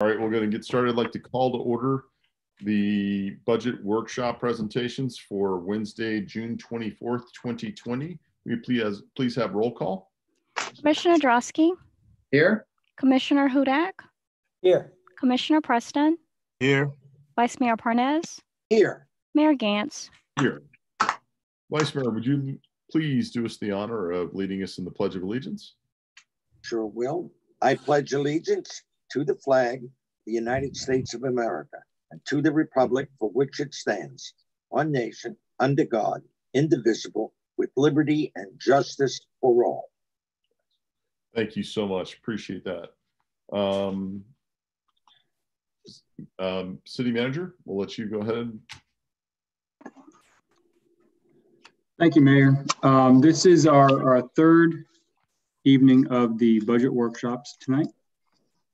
All right, we're going to get started. I'd like to call to order the budget workshop presentations for Wednesday, June 24th, 2020. Will you please have roll call? Commissioner Drosky. Here. Commissioner Hudak. Here. Commissioner Preston. Here. Vice Mayor Parnes. Here. Mayor Gantz. Here. Vice Mayor, would you please do us the honor of leading us in the Pledge of Allegiance? Sure will. I pledge allegiance to the flag of the United States of America and to the republic for which it stands, one nation, under God, indivisible, with liberty and justice for all. Thank you so much. Appreciate that. City Manager, we'll let you go ahead. Thank you, Mayor. This is our third evening of the budget workshops tonight.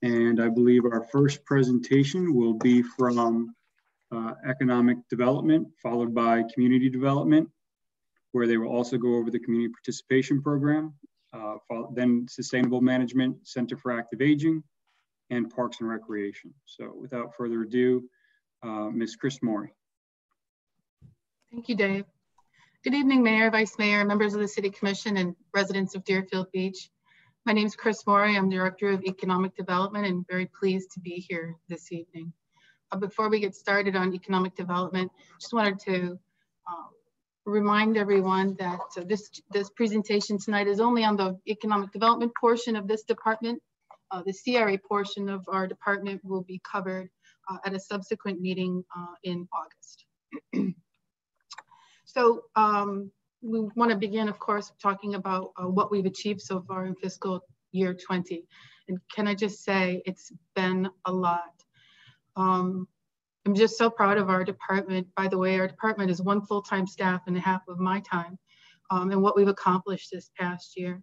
And I believe our first presentation will be from economic development, followed by community development, where they will also go over the community participation program, then sustainable management, Center for Active Aging, and Parks and Recreation. So without further ado, Ms. Chris Morey. Thank you, Dave. Good evening, Mayor, Vice Mayor, members of the City Commission, and residents of Deerfield Beach. My name is Chris Morey. I'm Director of Economic Development and very pleased to be here this evening. Before we get started on economic development, just wanted to remind everyone that this presentation tonight is only on the economic development portion of this department. The CRA portion of our department will be covered at a subsequent meeting in August. So we want to begin, of course, talking about what we've achieved so far in fiscal year 20. And can I just say, it's been a lot. I'm just so proud of our department. By the way, our department is one full-time staff and half of my time, and what we've accomplished this past year.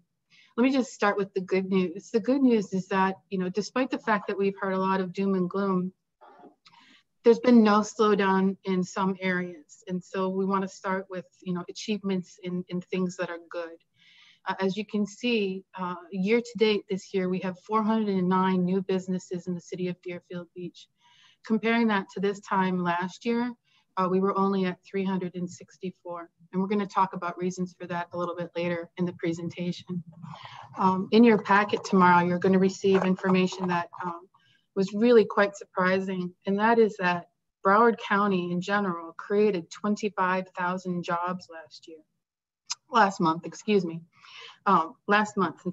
Let me just start with the good news. The good news is that, despite the fact that we've heard a lot of doom and gloom, there's been no slowdown in some areas. And so we want to start with, achievements in things that are good. As you can see, year to date this year, we have 409 new businesses in the city of Deerfield Beach. Comparing that to this time last year, we were only at 364. And we're going to talk about reasons for that a little bit later in the presentation. In your packet tomorrow, you're going to receive information that was really quite surprising. And that is that Broward County in general created 25,000 jobs last month. And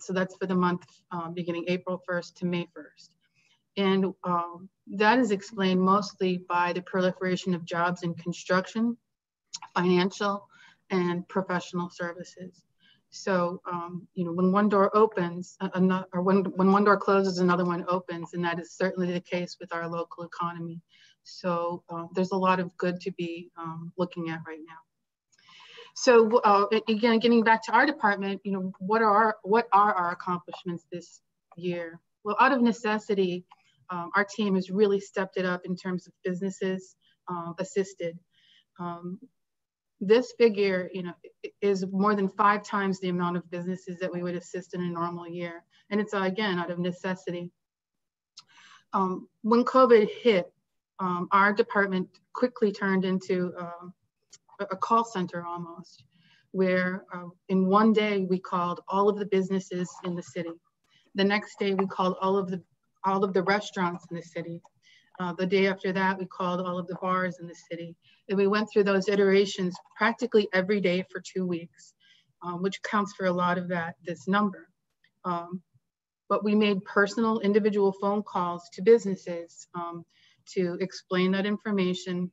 so that's for the month beginning April 1st to May 1st. And that is explained mostly by the proliferation of jobs in construction, financial, and professional services. So, when one door opens, when one door closes, another one opens, and that is certainly the case with our local economy. So there's a lot of good to be looking at right now. So again, getting back to our department, what are our accomplishments this year? Well, out of necessity, our team has really stepped it up in terms of businesses assisted. This figure, is more than 5 times the amount of businesses that we would assist in a normal year. And it's, again, out of necessity. When COVID hit, our department quickly turned into a call center almost, where in one day we called all of the businesses in the city. The next day we called all of the restaurants in the city. The day after that, we called all of the bars in the city. And we went through those iterations practically every day for 2 weeks, which accounts for a lot of this number. But we made personal individual phone calls to businesses to explain that information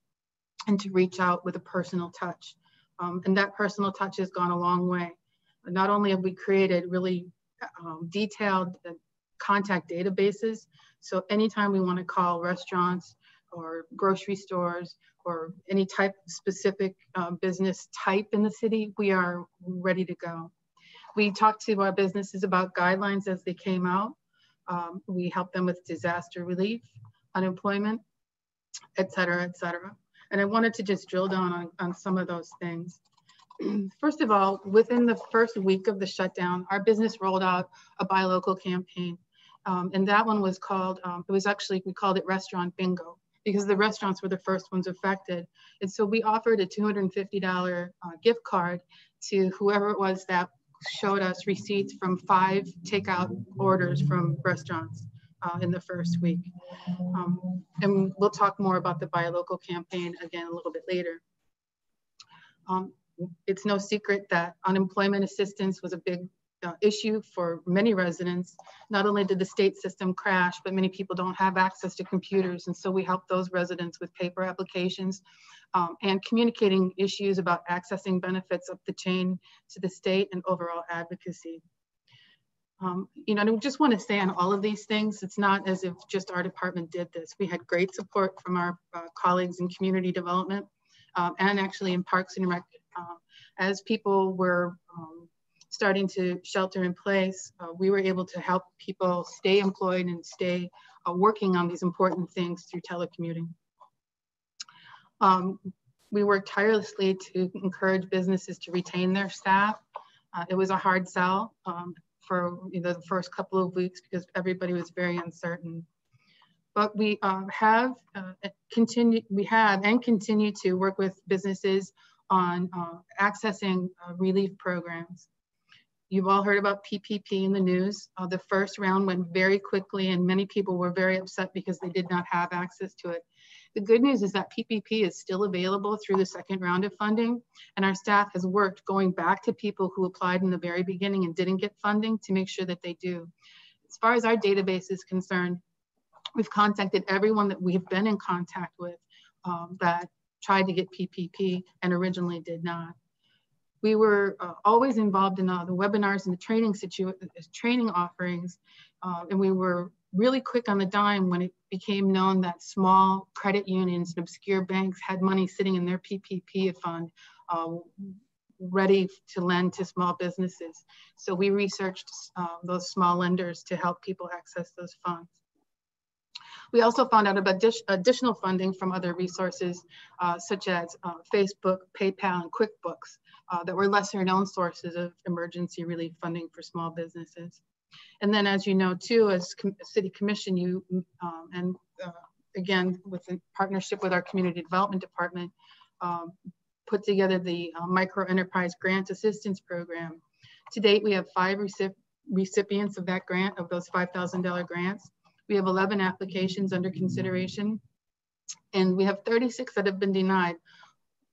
and to reach out with a personal touch. And that personal touch has gone a long way. Not only have we created really detailed contact databases, so anytime we want to call restaurants or grocery stores or any type of specific business type in the city, we are ready to go. We talked to our businesses about guidelines as they came out. We helped them with disaster relief, unemployment, et cetera, et cetera. And I wanted to just drill down on some of those things. First of all, within the first week of the shutdown, our business rolled out a buy local campaign. And that one was called, it was actually, we called it Restaurant Bingo, because the restaurants were the first ones affected. And so we offered a $250 gift card to whoever it was that showed us receipts from 5 takeout orders from restaurants in the first week. And we'll talk more about the Buy Local campaign again a little bit later. It's no secret that unemployment assistance was a big issue for many residents. Not only did the state system crash, but many people don't have access to computers. And so we help those residents with paper applications and communicating issues about accessing benefits up the chain to the state and overall advocacy. You know, I just want to say on all of these things, it's not as if just our department did this. We had great support from our colleagues in community development and actually in Parks and Rec. As people were starting to shelter in place, we were able to help people stay employed and stay working on these important things through telecommuting. We worked tirelessly to encourage businesses to retain their staff. It was a hard sell for the first couple of weeks because everybody was very uncertain. But we have and continue to work with businesses on accessing relief programs. You've all heard about PPP in the news. The first round went very quickly and many people were very upset because they did not have access to it. The good news is that PPP is still available through the second round of funding, and our staff has worked going back to people who applied in the very beginning and didn't get funding to make sure that they do. As far as our database is concerned, we've contacted everyone that we've been in contact with that tried to get PPP and originally did not. We were always involved in the webinars and the training offerings, and we were really quick on the dime when it became known that small credit unions and obscure banks had money sitting in their PPP fund ready to lend to small businesses. So we researched those small lenders to help people access those funds. We also found out about additional funding from other resources, such as Facebook, PayPal, and QuickBooks, that were lesser known sources of emergency relief funding for small businesses. And then, as you know, too, as City Commission, again, with a partnership with our Community Development Department, put together the Micro Enterprise Grant Assistance Program. To date, we have 5 recipients of that grant, of those $5,000 grants. We have 11 applications under consideration, and we have 36 that have been denied,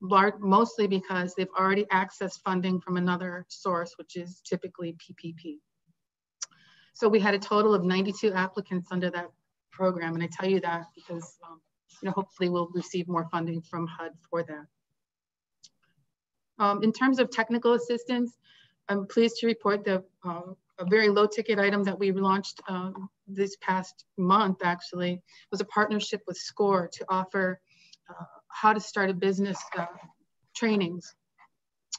mostly because they've already accessed funding from another source, which is typically PPP. So we had a total of 92 applicants under that program, and I tell you that because hopefully we'll receive more funding from HUD for that. In terms of technical assistance, I'm pleased to report that a very low ticket item that we launched this past month actually was a partnership with SCORE to offer how to start a business trainings.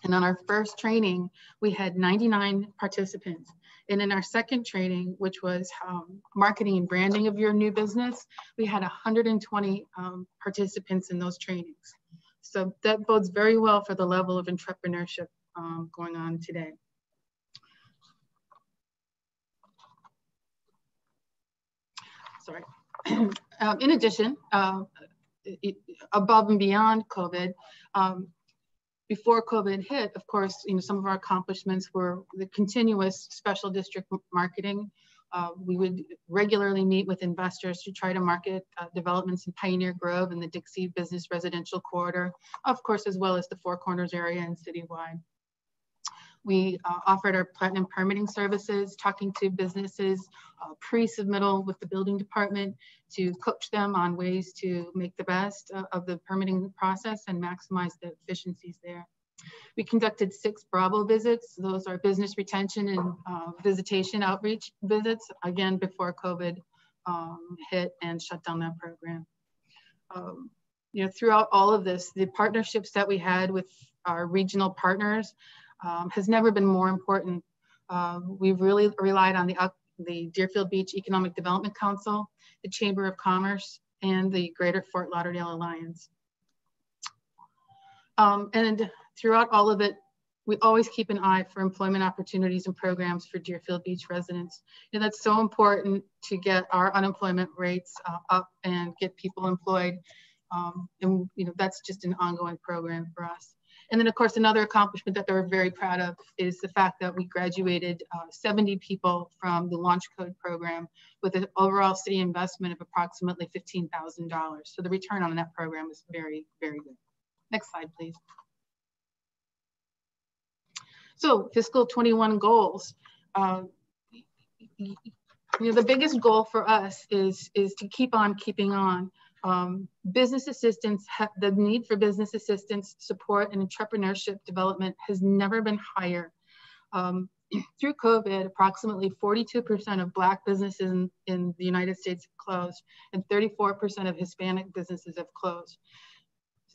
And on our first training, we had 99 participants. And in our second training, which was marketing and branding of your new business, we had 120 participants in those trainings. So that bodes very well for the level of entrepreneurship going on today. Sorry. In addition, above and beyond COVID, before COVID hit, of course, some of our accomplishments were the continuous special district marketing. We would regularly meet with investors to try to market developments in Pioneer Grove and the Dixie Business Residential Corridor, of course, as well as the Four Corners area and citywide. We offered our platinum permitting services, talking to businesses pre-submittal with the building department to coach them on ways to make the best of the permitting process and maximize the efficiencies there. We conducted 6 Bravo visits. Those are business retention and visitation outreach visits, again, before COVID hit and shut down that program. Throughout all of this, the partnerships that we had with our regional partners has never been more important. We've really relied on the Deerfield Beach Economic Development Council, the Chamber of Commerce, and the Greater Fort Lauderdale Alliance. And throughout all of it, we always keep an eye for employment opportunities and programs for Deerfield Beach residents. And that's so important to get our unemployment rates up and get people employed. And that's just an ongoing program for us. And then of course, another accomplishment that we're very proud of is the fact that we graduated 70 people from the Launch Code program with an overall city investment of approximately $15,000. So the return on that program is very, very good. Next slide, please. So fiscal 21 goals. The biggest goal for us is to keep on keeping on. Business assistance, the need for business assistance, support, and entrepreneurship development has never been higher. Through COVID, approximately 42% of Black businesses in the United States have closed, and 34% of Hispanic businesses have closed.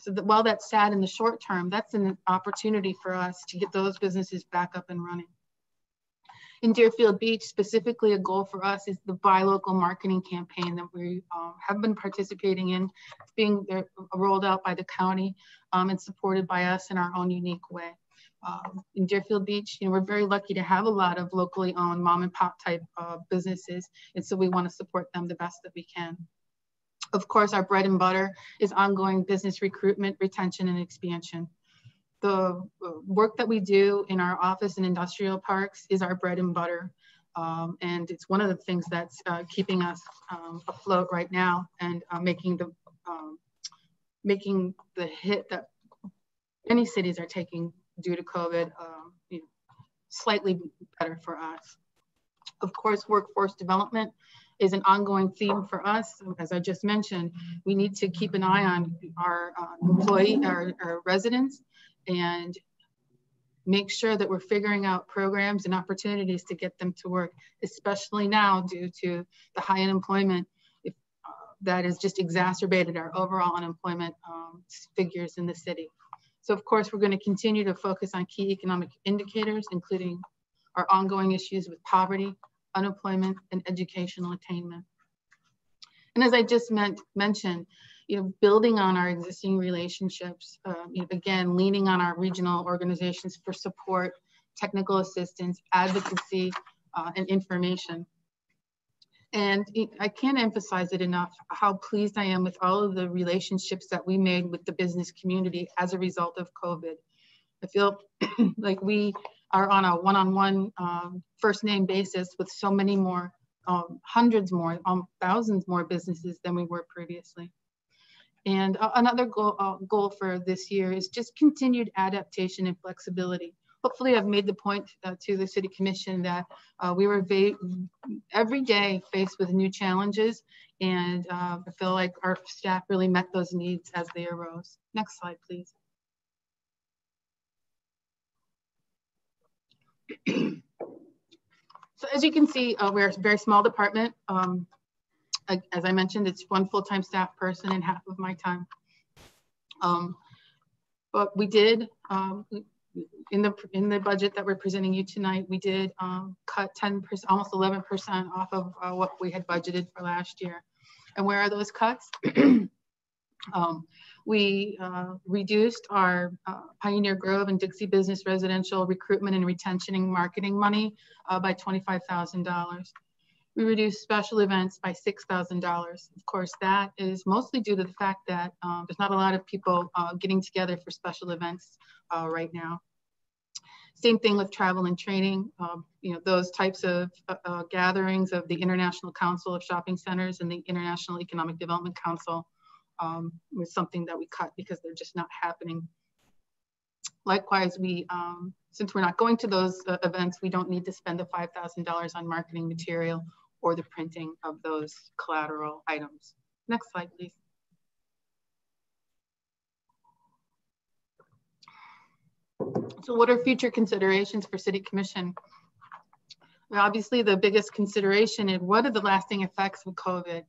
So while that's sad in the short term, that's an opportunity for us to get those businesses back up and running. In Deerfield Beach, specifically, a goal for us is the Buy Local marketing campaign that we have been participating in. It's being rolled out by the county and supported by us in our own unique way. In Deerfield Beach, we're very lucky to have a lot of locally owned mom and pop type businesses. And so we want to support them the best that we can. Of course, our bread and butter is ongoing business recruitment, retention, and expansion. The work that we do in our office and industrial parks is our bread and butter. And it's one of the things that's keeping us afloat right now and making the hit that many cities are taking due to COVID slightly better for us. Of course, workforce development is an ongoing theme for us. As I just mentioned, we need to keep an eye on our our residents and make sure that we're figuring out programs and opportunities to get them to work, especially now due to the high unemployment that has just exacerbated our overall unemployment figures in the city. So of course, we're going to continue to focus on key economic indicators, including our ongoing issues with poverty, unemployment, and educational attainment. And as I just mentioned, building on our existing relationships, again, leaning on our regional organizations for support, technical assistance, advocacy, and information. And I can't emphasize it enough how pleased I am with all of the relationships that we made with the business community as a result of COVID. I feel like we are on a one-on-one first name basis with so many more, hundreds more, thousands more businesses than we were previously. And another goal for this year is just continued adaptation and flexibility. Hopefully I've made the point to the City Commission that we were every day faced with new challenges, and I feel like our staff really met those needs as they arose. Next slide, please. So as you can see, we're a very small department. As I mentioned, it's one full-time staff person and half of my time. But we did, in the budget that we're presenting you tonight, we did cut 10%, almost 11% off of what we had budgeted for last year. And where are those cuts? We reduced our Pioneer Grove and Dixie Business Residential recruitment and retention and marketing money by $25,000. We reduced special events by $6,000. Of course, that is mostly due to the fact that there's not a lot of people getting together for special events right now. Same thing with travel and training. Those types of gatherings of the International Council of Shopping Centers and the International Economic Development Council was something that we cut because they're just not happening. Likewise, since we're not going to those events, we don't need to spend the $5,000 on marketing material or the printing of those collateral items. Next slide, please. So what are future considerations for City Commission? Well, obviously, the biggest consideration is what are the lasting effects of COVID?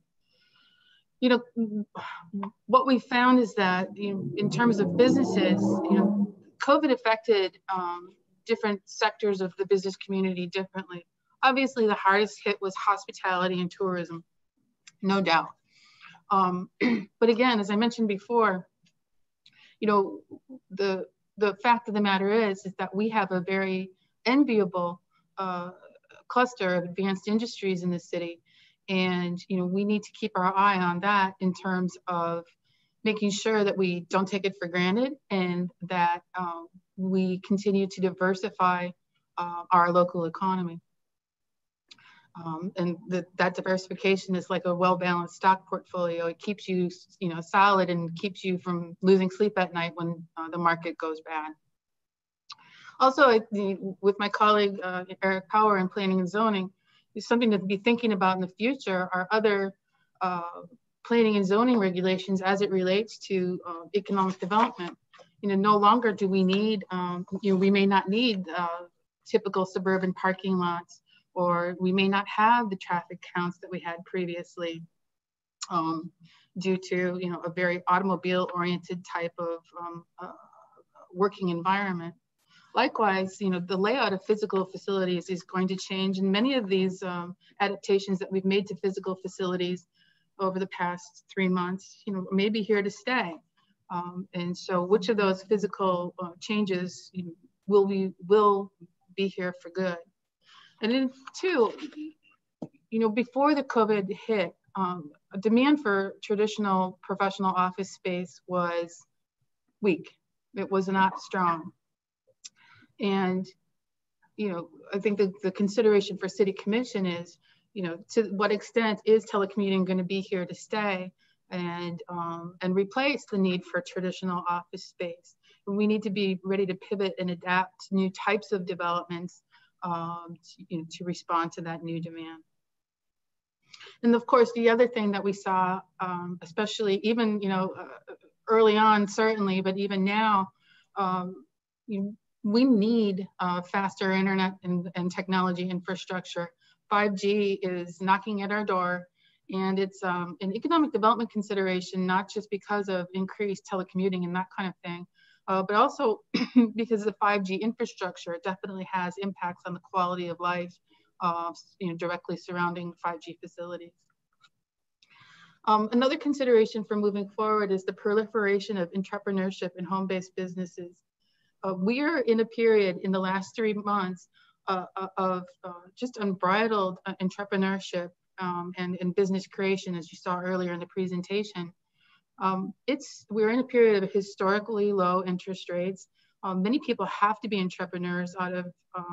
What we found is that in terms of businesses, COVID affected different sectors of the business community differently. Obviously, the hardest hit was hospitality and tourism, no doubt. But again, as I mentioned before, the the fact of the matter is that we have a very enviable cluster of advanced industries in the city. And, we need to keep our eye on that in terms of making sure that we don't take it for granted and that we continue to diversify our local economy. And that diversification is like a well-balanced stock portfolio. It keeps you, solid and keeps you from losing sleep at night when the market goes bad. Also, with my colleague Eric Power in Planning and Zoning, is something to be thinking about in the future are other planning and zoning regulations as it relates to economic development. No longer do we need, we may not need typical suburban parking lots, or we may not have the traffic counts that we had previously due to, a very automobile-oriented type of working environment. Likewise, the layout of physical facilities is going to change, and many of these adaptations that we've made to physical facilities over the past 3 months, may be here to stay. And so which of those physical changes will be here for good? And then two, before the COVID hit, a demand for traditional professional office space was weak. It was not strong. And, I think the consideration for City Commission is, to what extent is telecommuting going to be here to stay and replace the need for traditional office space? We need to be ready to pivot and adapt to new types of developments to respond to that new demand. And of course, the other thing that we saw, especially even, early on, certainly, but even now, we need faster internet and technology infrastructure. 5G is knocking at our door, and it's an economic development consideration, not just because of increased telecommuting and that kind of thing, but also because the 5G infrastructure definitely has impacts on the quality of life, directly surrounding 5G facilities. Another consideration for moving forward is the proliferation of entrepreneurship and home-based businesses. We are in a period in the last 3 months of just unbridled entrepreneurship and business creation, as you saw earlier in the presentation. We're in a period of historically low interest rates. Many people have to be entrepreneurs out of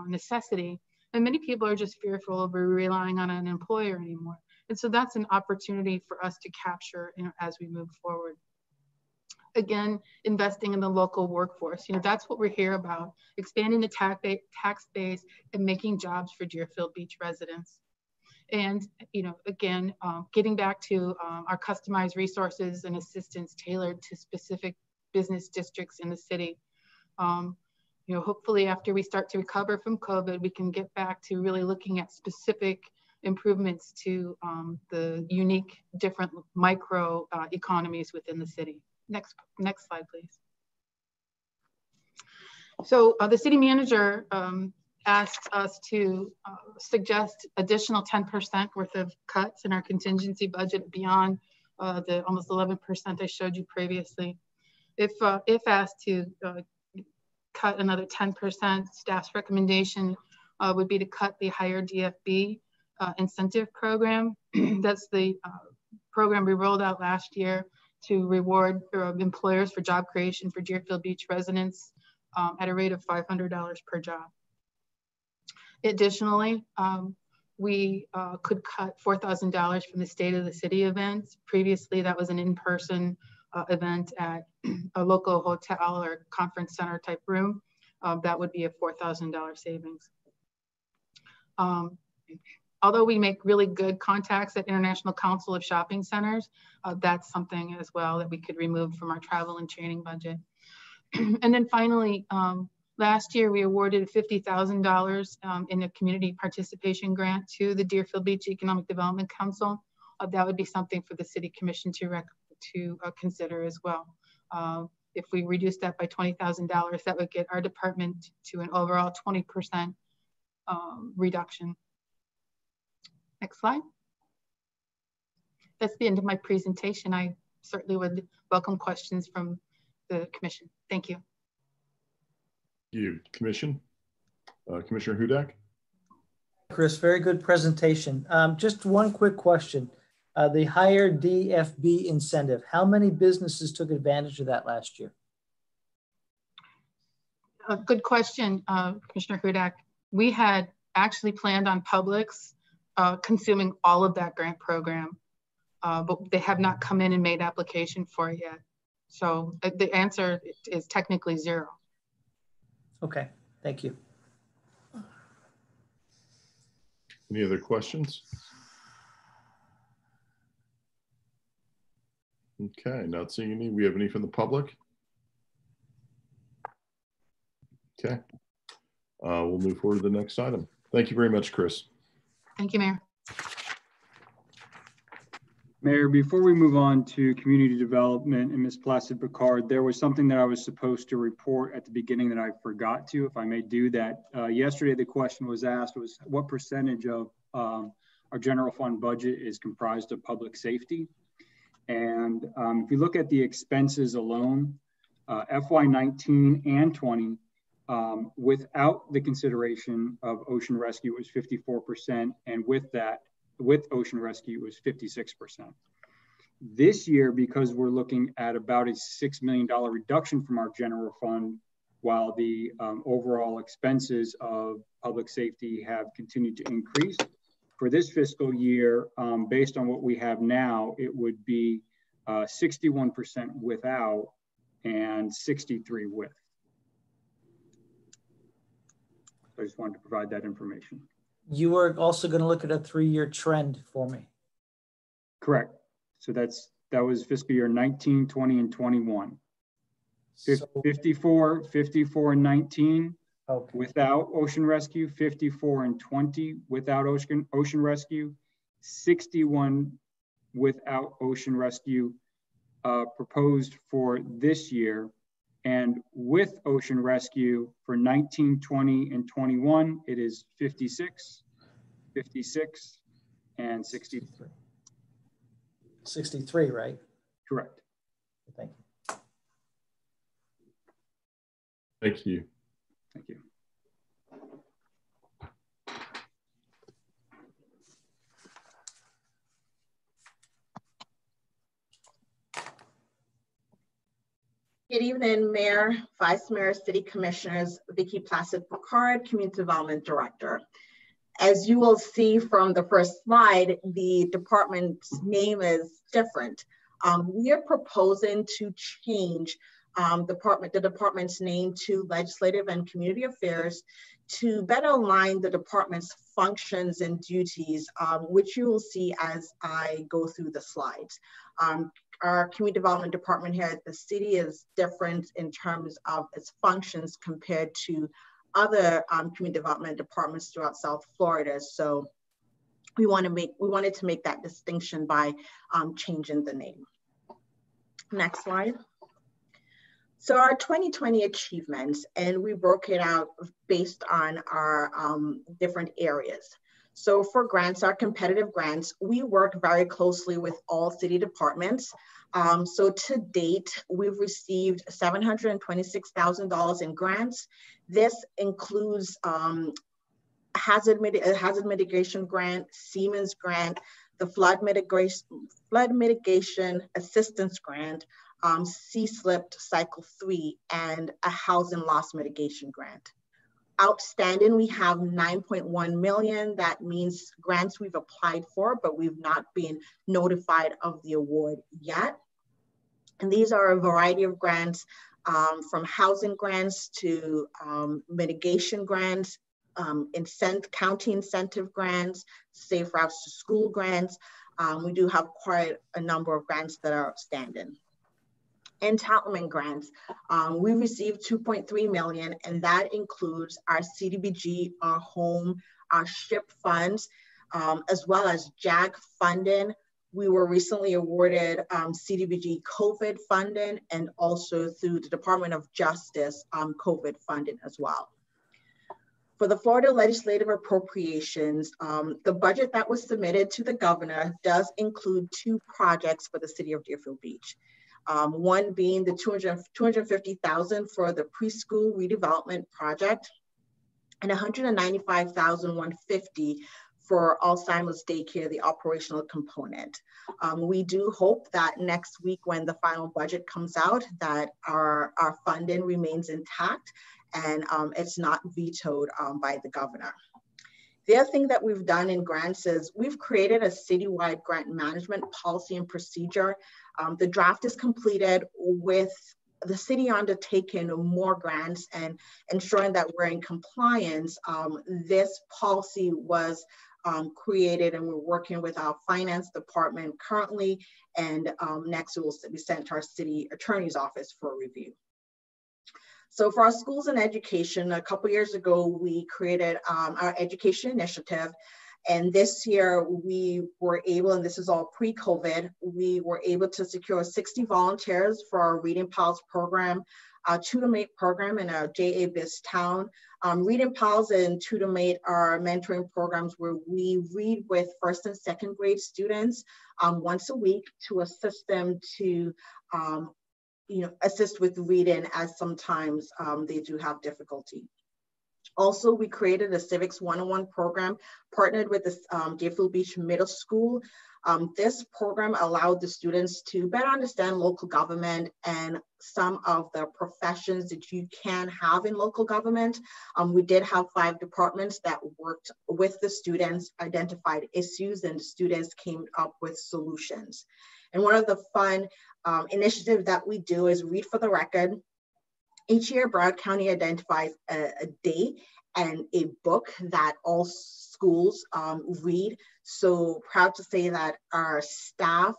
necessity, and many people are just fearful of relying on an employer anymore. And so that's an opportunity for us to capture, as we move forward. Again, investing in the local workforce. That's what we're here about, expanding the tax base and making jobs for Deerfield Beach residents. And, again, getting back to our customized resources and assistance tailored to specific business districts in the city. Hopefully after we start to recover from COVID, we can get back to really looking at specific improvements to the unique, different micro economies within the city. Next slide, please. So the city manager asked us to suggest additional 10% worth of cuts in our contingency budget beyond the almost 11% I showed you previously. If asked to cut another 10%, staff's recommendation would be to cut the higher DFB incentive program. That's the program we rolled out last year to reward employers for job creation for Deerfield Beach residents at a rate of $500 per job. Additionally, we could cut $4,000 from the State of the City events. Previously, that was an in-person event at a local hotel or conference center type room. That would be a $4,000 savings. Although we make really good contacts at International Council of Shopping Centers, that's something as well that we could remove from our travel and training budget. And then finally, last year we awarded $50,000 in a community participation grant to the Deerfield Beach Economic Development Council. That would be something for the City Commission to consider as well. If we reduce that by $20,000, that would get our department to an overall 20% reduction. Next slide. That's the end of my presentation. I certainly would welcome questions from the commission. Thank you. You, Commission. Commissioner Hudak. Chris, very good presentation. Just one quick question. The higher DFB incentive, how many businesses took advantage of that last year? A good question, Commissioner Hudak. We had actually planned on Publix consuming all of that grant program, but they have not come in and made application for it yet. So the answer is technically 0. Okay, thank you. Any other questions? Okay, not seeing any. We have any from the public? Okay, we'll move forward to the next item. Thank you very much, Chris. Thank you, Mayor. Mayor, before we move on to community development and Ms. Placid Picard, there was something that I was supposed to report at the beginning that I forgot to, if I may do that. Yesterday, the question was asked was what percentage of our general fund budget is comprised of public safety? And if you look at the expenses alone, FY19 and 20, without the consideration of Ocean Rescue, it was 54%, and with Ocean Rescue, it was 56%. This year, because we're looking at about a $6 million reduction from our general fund, while the overall expenses of public safety have continued to increase, for this fiscal year, based on what we have now, it would be 61% without and 63% with. I just wanted to provide that information. You were also going to look at a 3-year trend for me. Correct. So that was fiscal year 19, 20, and 21. So, 54 and 19 okay. without Ocean Rescue, 54 and 20 without Ocean Rescue, 61 without Ocean Rescue proposed for this year. And with Ocean Rescue for 19, 20, and 21, it is 56, 56, and 63. 63, right? Correct. Thank you. Thank you. Thank you. Good evening, Mayor, Vice Mayor, City Commissioners, Vicki Placid Picard, Community Development Director. As you will see from the first slide, the department's name is different. We are proposing to change the department's name to Legislative and Community Affairs to better align the department's functions and duties, which you will see as I go through the slides. Our community development department here at the city is different in terms of its functions compared to other community development departments throughout South Florida. So we wanted to make that distinction by changing the name. Next slide. So our 2020 achievements, and we broke it out based on our different areas. So for grants, our competitive grants, we work very closely with all city departments. So to date, we've received $726,000 in grants. This includes hazard mitigation grant, Siemens grant, the flood mitigation assistance grant, C-SLIP Cycle 3, and a housing loss mitigation grant. Outstanding, we have $9.1 million. That means grants we've applied for, but we've not been notified of the award yet. And these are a variety of grants, from housing grants to mitigation grants, county incentive grants, safe routes to school grants. We do have quite a number of grants that are outstanding. Entitlement grants, we received $2.3 million, and that includes our CDBG, our home, our SHIP funds, as well as JAG funding. We were recently awarded CDBG COVID funding, and also through the Department of Justice COVID funding as well. For the Florida Legislative Appropriations, the budget that was submitted to the governor does include 2 projects for the city of Deerfield Beach. One being the $250,000 for the preschool redevelopment project, and $195,150 for Alzheimer's daycare, the operational component. We do hope that next week when the final budget comes out that our funding remains intact and it's not vetoed by the governor. The other thing that we've done in grants is we've created a citywide grant management policy and procedure. The draft is completed with the city undertaking more grants and ensuring that we're in compliance. This policy was created and we're working with our finance department currently, and next it will be sent to our city attorney's office for review. So for our schools and education, a couple years ago, we created our education initiative. And this year we were able, and this is all pre-COVID, we were able to secure 60 volunteers for our Reading Pals program, our Tutor-Mate program in our JA Biz Town. Reading Pals and Tutor-Mate are mentoring programs where we read with first and second grade students once a week to assist them to assist with reading, as sometimes they do have difficulty. Also, we created a Civics 101 program, partnered with the Deerfield Beach Middle School. This program allowed the students to better understand local government and some of the professions that you can have in local government. We did have 5 departments that worked with the students, identified issues, and the students came up with solutions. And one of the fun initiatives that we do is Read for the Record. Each year, Broward County identifies a day and a book that all schools read. So proud to say that our staff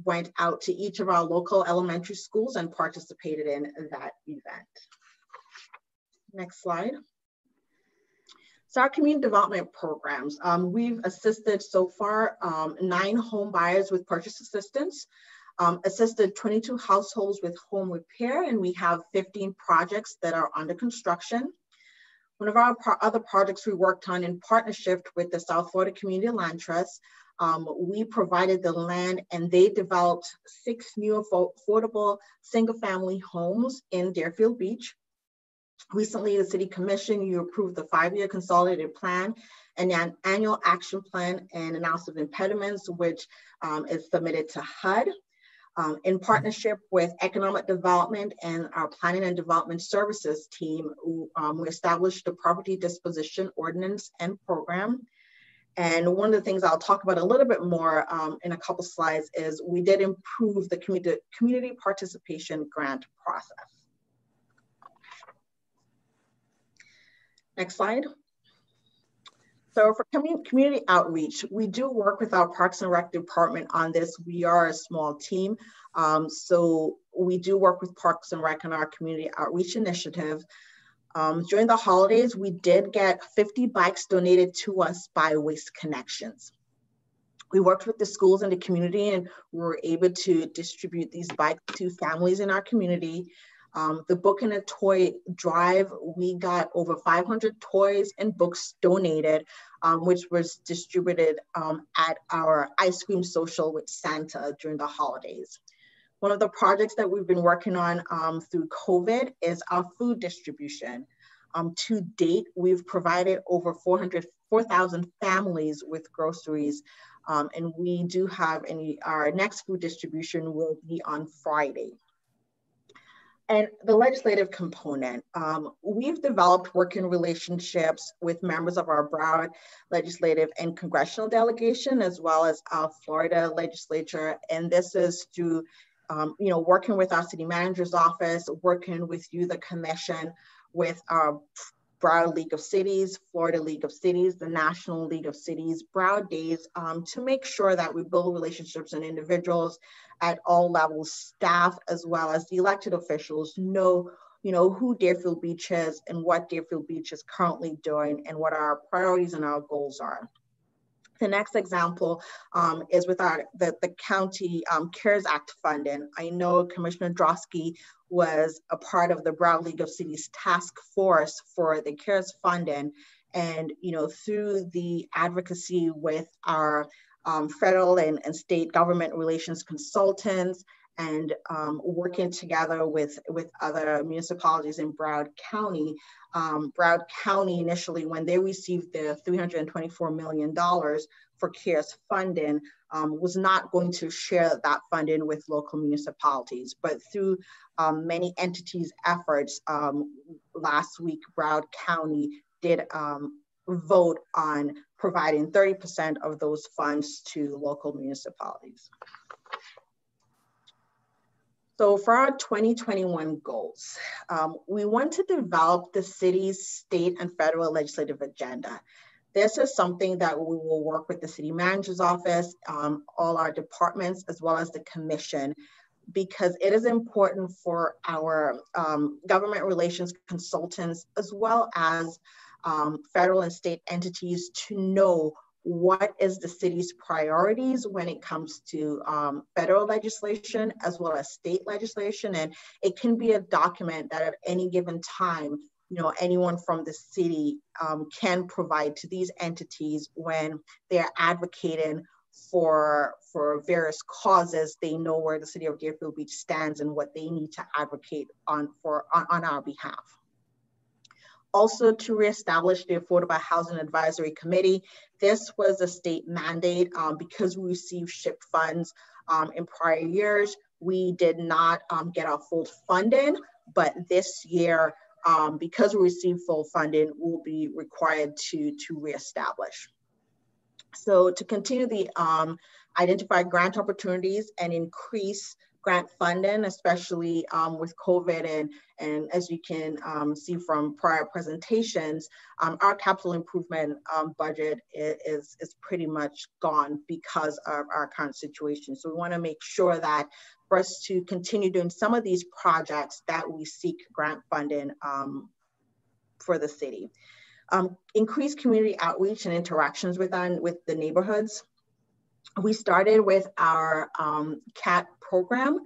went out to each of our local elementary schools and participated in that event. Next slide. So our community development programs, we've assisted so far 9 home buyers with purchase assistance, assisted 22 households with home repair, and we have 15 projects that are under construction. One of our other projects we worked on in partnership with the South Florida Community Land Trust, we provided the land and they developed 6 new affordable single-family homes in Deerfield Beach. Recently, the City Commission, you approved the 5-year consolidated plan and an annual action plan and analysis of impediments, which is submitted to HUD. In partnership with Economic Development and our Planning and Development Services team, we established the Property Disposition Ordinance and Program. And one of the things I'll talk about a little bit more in a couple slides is we did improve the community participation grant process. Next slide. So for community outreach, we do work with our Parks and Rec department on this. We are a small team. So we do work with Parks and Rec on our community outreach initiative. During the holidays, we did get 50 bikes donated to us by Waste Connections. We worked with the schools and the community and we were able to distribute these bikes to families in our community. The Book and a Toy Drive, we got over 500 toys and books donated, which was distributed at our ice cream social with Santa during the holidays. One of the projects that we've been working on through COVID is our food distribution. To date, we've provided over 4,000 families with groceries, and we do have our next food distribution will be on Friday. And the legislative component, we've developed working relationships with members of our Broward legislative and congressional delegation, as well as our Florida legislature. And this is through, working with our city manager's office, working with you, the commission, with our Broward League of Cities, Florida League of Cities, the National League of Cities, Broward Days, to make sure that we build relationships and individuals at all levels, staff, as well as the elected officials know who Deerfield Beach is and what Deerfield Beach is currently doing and what our priorities and our goals are. The next example is with the county CARES Act funding. I know Commissioner Drosky was a part of the Broward League of Cities task force for the CARES funding. And through the advocacy with our federal and state government relations consultants, and working together with other municipalities in Broward County. Broward County initially, when they received the $324 million for CARES funding, was not going to share that funding with local municipalities. But through many entities' efforts, last week, Broward County did vote on providing 30% of those funds to local municipalities. So for our 2021 goals, we want to develop the city's state and federal legislative agenda. This is something that we will work with the city manager's office, all our departments, as well as the commission, because it is important for our government relations consultants, as well as federal and state entities, to know what is the city's priorities when it comes to federal legislation as well as state legislation. And it can be a document that at any given time, anyone from the city can provide to these entities when they're advocating for various causes. They know where the city of Deerfield Beach stands and what they need to advocate on our behalf. Also, to reestablish the Affordable Housing Advisory Committee. This was a state mandate because we received SHIP funds in prior years. We did not get our full funding, but this year, because we received full funding, we'll be required to reestablish. So to continue the identify grant opportunities and increase grant funding, especially with COVID, and as you can see from prior presentations, our capital improvement budget is pretty much gone because of our current situation. So we want to make sure that for us to continue doing some of these projects that we seek grant funding for the city. Increase community outreach and interactions with the neighborhoods. We started with our CAT program,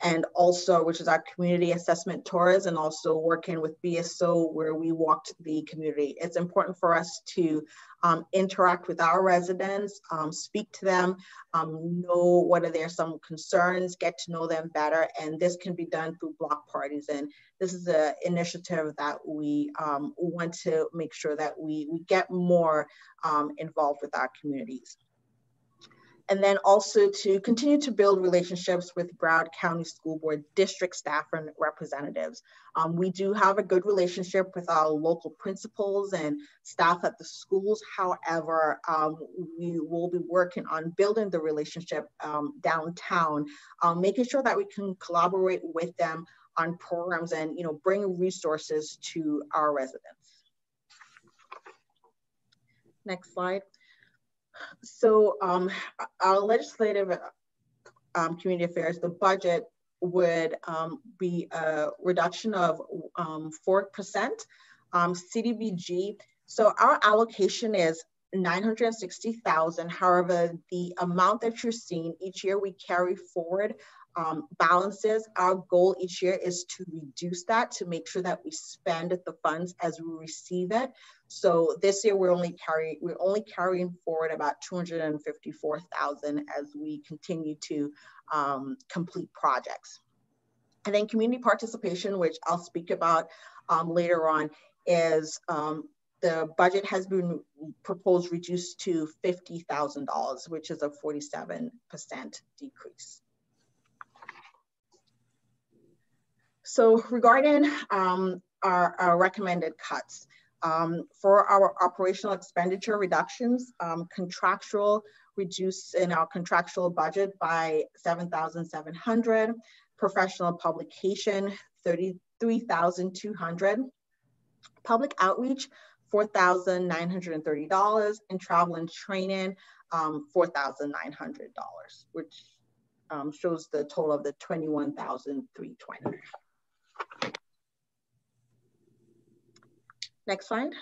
and also, which is our community assessment tours, and also working with BSO, where we walked the community. It's important for us to interact with our residents, speak to them, know what are some concerns, get to know them better, and this can be done through block parties. And this is an initiative that we want to make sure that we get more involved with our communities. And then also to continue to build relationships with Broward County School Board district staff and representatives. We do have a good relationship with our local principals and staff at the schools. However, we will be working on building the relationship downtown, making sure that we can collaborate with them on programs and bring resources to our residents. Next slide. So our legislative community affairs, the budget would be a reduction of 4%. CDBG, so our allocation is $960,000. However, the amount that you're seeing each year, we carry forward balances. Our goal each year is to reduce that, to make sure that we spend the funds as we receive it. So this year we're only carrying forward about $254,000 as we continue to complete projects. And then community participation, which I'll speak about later on, is the budget has been proposed reduced to $50,000, which is a 47% decrease. So regarding our recommended cuts, for our operational expenditure reductions, contractual reduce in our contractual budget by $7,700, professional publication $33,200, public outreach $4,930, and travel and training $4,900, which shows the total of the $21,320. Next slide.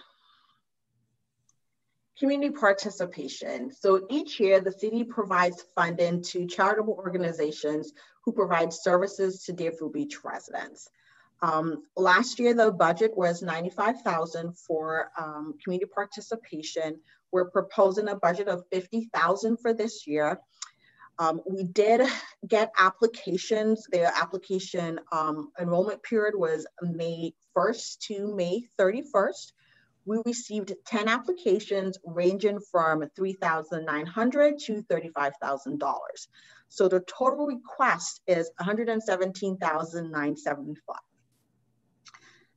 Community participation. So each year, the city provides funding to charitable organizations who provide services to Deerfield Beach residents. Last year, the budget was $95,000 for community participation, we're proposing a budget of $50,000 for this year. We did get applications. The application enrollment period was May 1st to May 31st. We received 10 applications ranging from $3,900 to $35,000. So the total request is $117,975.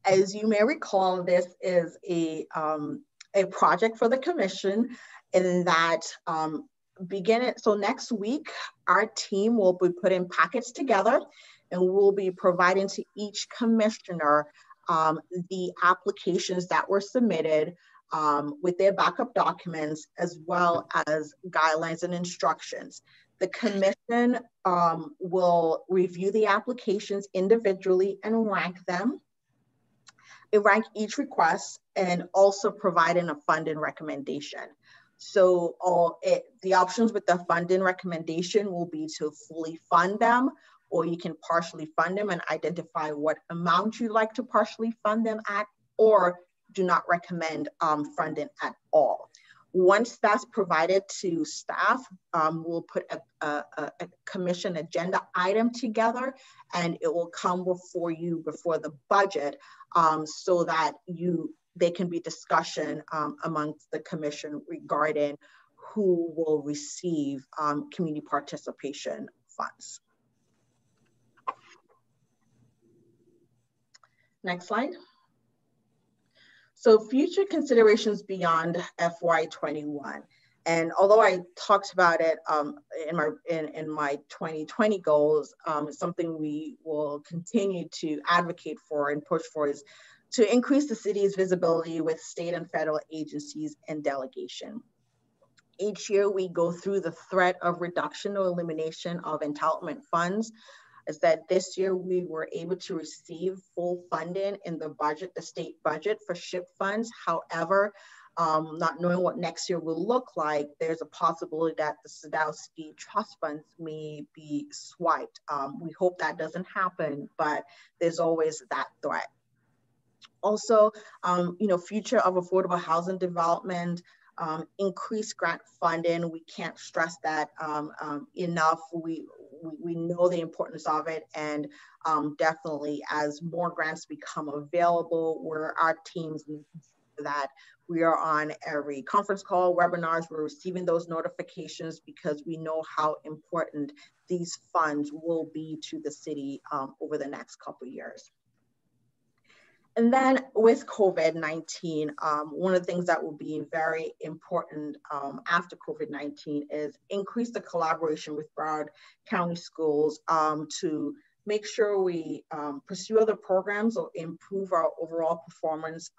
As you may recall, this is a project for the commission in that so next week, our team will be putting packets together and we'll be providing to each commissioner the applications that were submitted with their backup documents, as well as guidelines and instructions. The commission will review the applications individually and rank them. It rank each request and also providing a funding recommendation. So the options with the funding recommendation will be to fully fund them, or you can partially fund them and identify what amount you'd like to partially fund them at, or do not recommend funding at all. Once that's provided to staff, we'll put a commission agenda item together, and it will come before you before the budget, so that there can be discussion amongst the commission regarding who will receive community participation funds. Next slide. So future considerations beyond FY21. And although I talked about it in my 2020 goals, something we will continue to advocate for and push for is to increase the city's visibility with state and federal agencies and delegation. Each year we go through the threat of reduction or elimination of entitlement funds. Is that this year we were able to receive full funding in the budget, the state budget for SHIP funds. However, not knowing what next year will look like, there's a possibility that the Sadowski Trust Funds may be swiped. We hope that doesn't happen, but there's always that threat. Also, future of affordable housing development, increased grant funding. We can't stress that enough. We know the importance of it, and definitely as more grants become available, where our teams that we are on every conference call, webinars, we're receiving those notifications because we know how important these funds will be to the city over the next couple of years. And then with COVID-19, one of the things that will be very important after COVID-19 is increase the collaboration with Broward County Schools to make sure we pursue other programs or improve our overall performance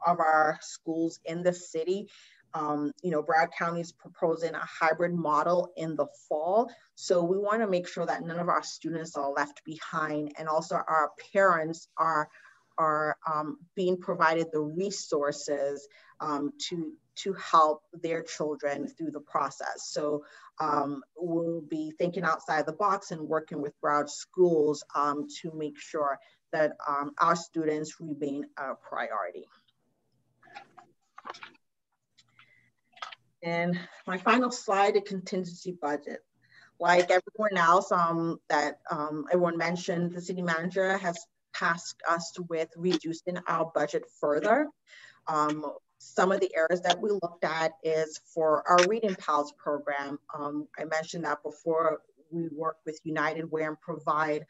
of our schools in the city. Broward County is proposing a hybrid model in the fall. So we want to make sure that none of our students are left behind, and also our parents are being provided the resources to help their children through the process. So we'll be thinking outside the box and working with Broward schools to make sure that our students remain a priority. And my final slide, the contingency budget. Like everyone else that everyone mentioned, the city manager has tasked us with reducing our budget further. Some of the areas that we looked at is for our Reading Pals program. I mentioned that before. We work with United Way and provide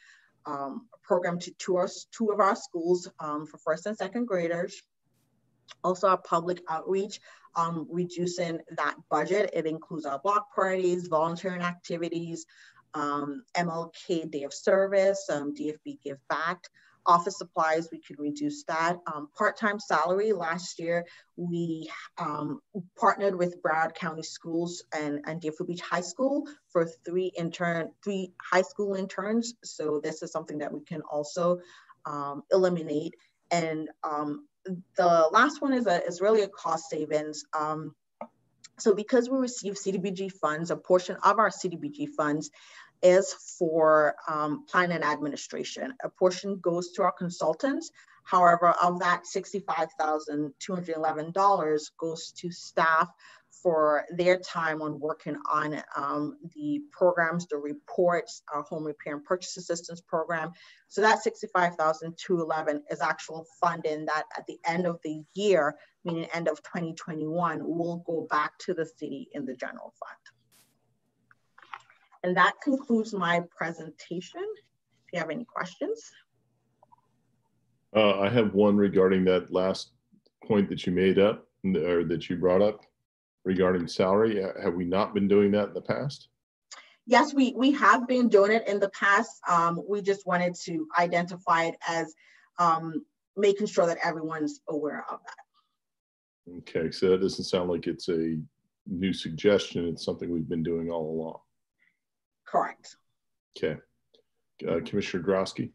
a program to two of our schools for first and second graders. Also our public outreach, reducing that budget. It includes our block parties, volunteering activities, MLK Day of Service, DFB Give Back. Office supplies, we could reduce that. Part-time salary, last year, we partnered with Broward County Schools and Deerfield Beach High School for three high school interns. So this is something that we can also eliminate. And the last one is really a cost savings. So because we receive CDBG funds, a portion of our CDBG funds is for plan and administration. A portion goes to our consultants. However, of that $65,211 goes to staff for their time on working on the programs, the reports, our home repair and purchase assistance program. So that $65,211 is actual funding that at the end of the year, meaning end of 2021, will go back to the city in the general fund. And that concludes my presentation. If you have any questions. I have one regarding that last point that you made up, or that you brought up regarding salary. Have we not been doing that in the past? Yes, we have been doing it in the past. We just wanted to identify it as making sure that everyone's aware of that. Okay, so that doesn't sound like it's a new suggestion. It's something we've been doing all along. Correct. Okay. Commissioner Drosky.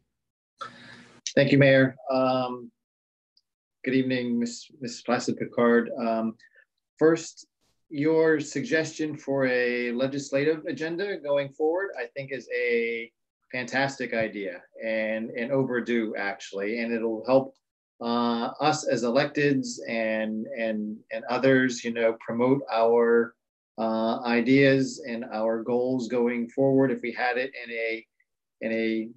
Thank you, Mayor. Good evening, Ms. Placid-Picard. First, your suggestion for a legislative agenda going forward, I think, is a fantastic idea and overdue, actually, and it'll help us as electeds and others, you know, promote our ideas and our goals going forward. If we had it in a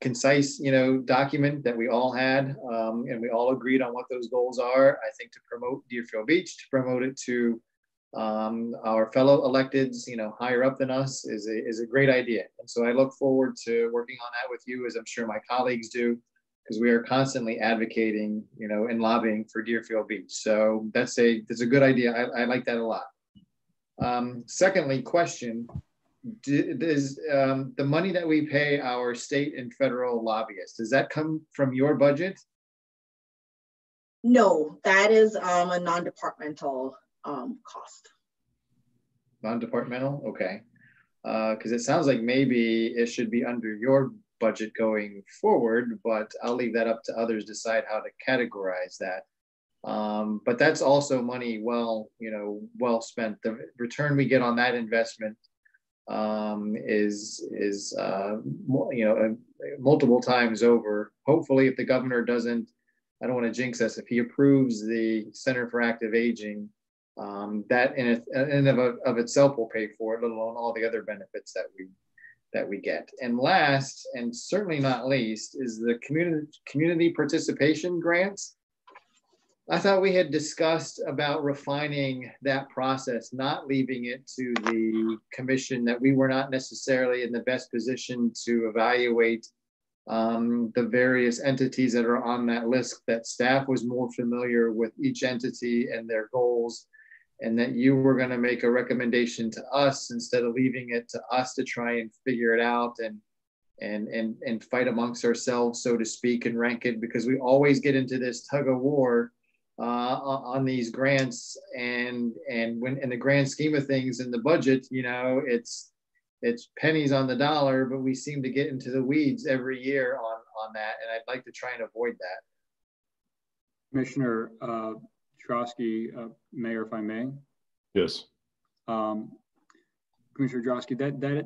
concise, you know, document that we all had, and we all agreed on what those goals are, I think to promote Deerfield Beach, to promote it to our fellow electeds, you know, higher up than us, is a great idea. And so I look forward to working on that with you, as I'm sure my colleagues do, because we are constantly advocating, you know, and lobbying for Deerfield Beach. So that's a good idea. I like that a lot. Secondly, question. Does the money that we pay our state and federal lobbyists, does that come from your budget? No, that is a non-departmental cost. Non-departmental, okay. Because it sounds like maybe it should be under your budget going forward, but I'll leave that up to others to decide how to categorize that. But that's also money well spent. The return we get on that investment is multiple times over. Hopefully, if the governor doesn't, I don't want to jinx us, if he approves the Center for Active Aging, that in and of itself will pay for it, let alone all the other benefits that we get. And last, and certainly not least, is the community participation grants. I thought we had discussed about refining that process, not leaving it to the commission, that we were not necessarily in the best position to evaluate the various entities that are on that list, that staff was more familiar with each entity and their goals, and that you were going to make a recommendation to us instead of leaving it to us to try and figure it out and fight amongst ourselves, so to speak, and rank it, because we always get into this tug of war on these grants, and when in the grand scheme of things in the budget, you know, it's pennies on the dollar, but we seem to get into the weeds every year on that, and I'd like to try and avoid that. Commissioner Drosky, Mayor, if I may. Yes. Commissioner Drosky,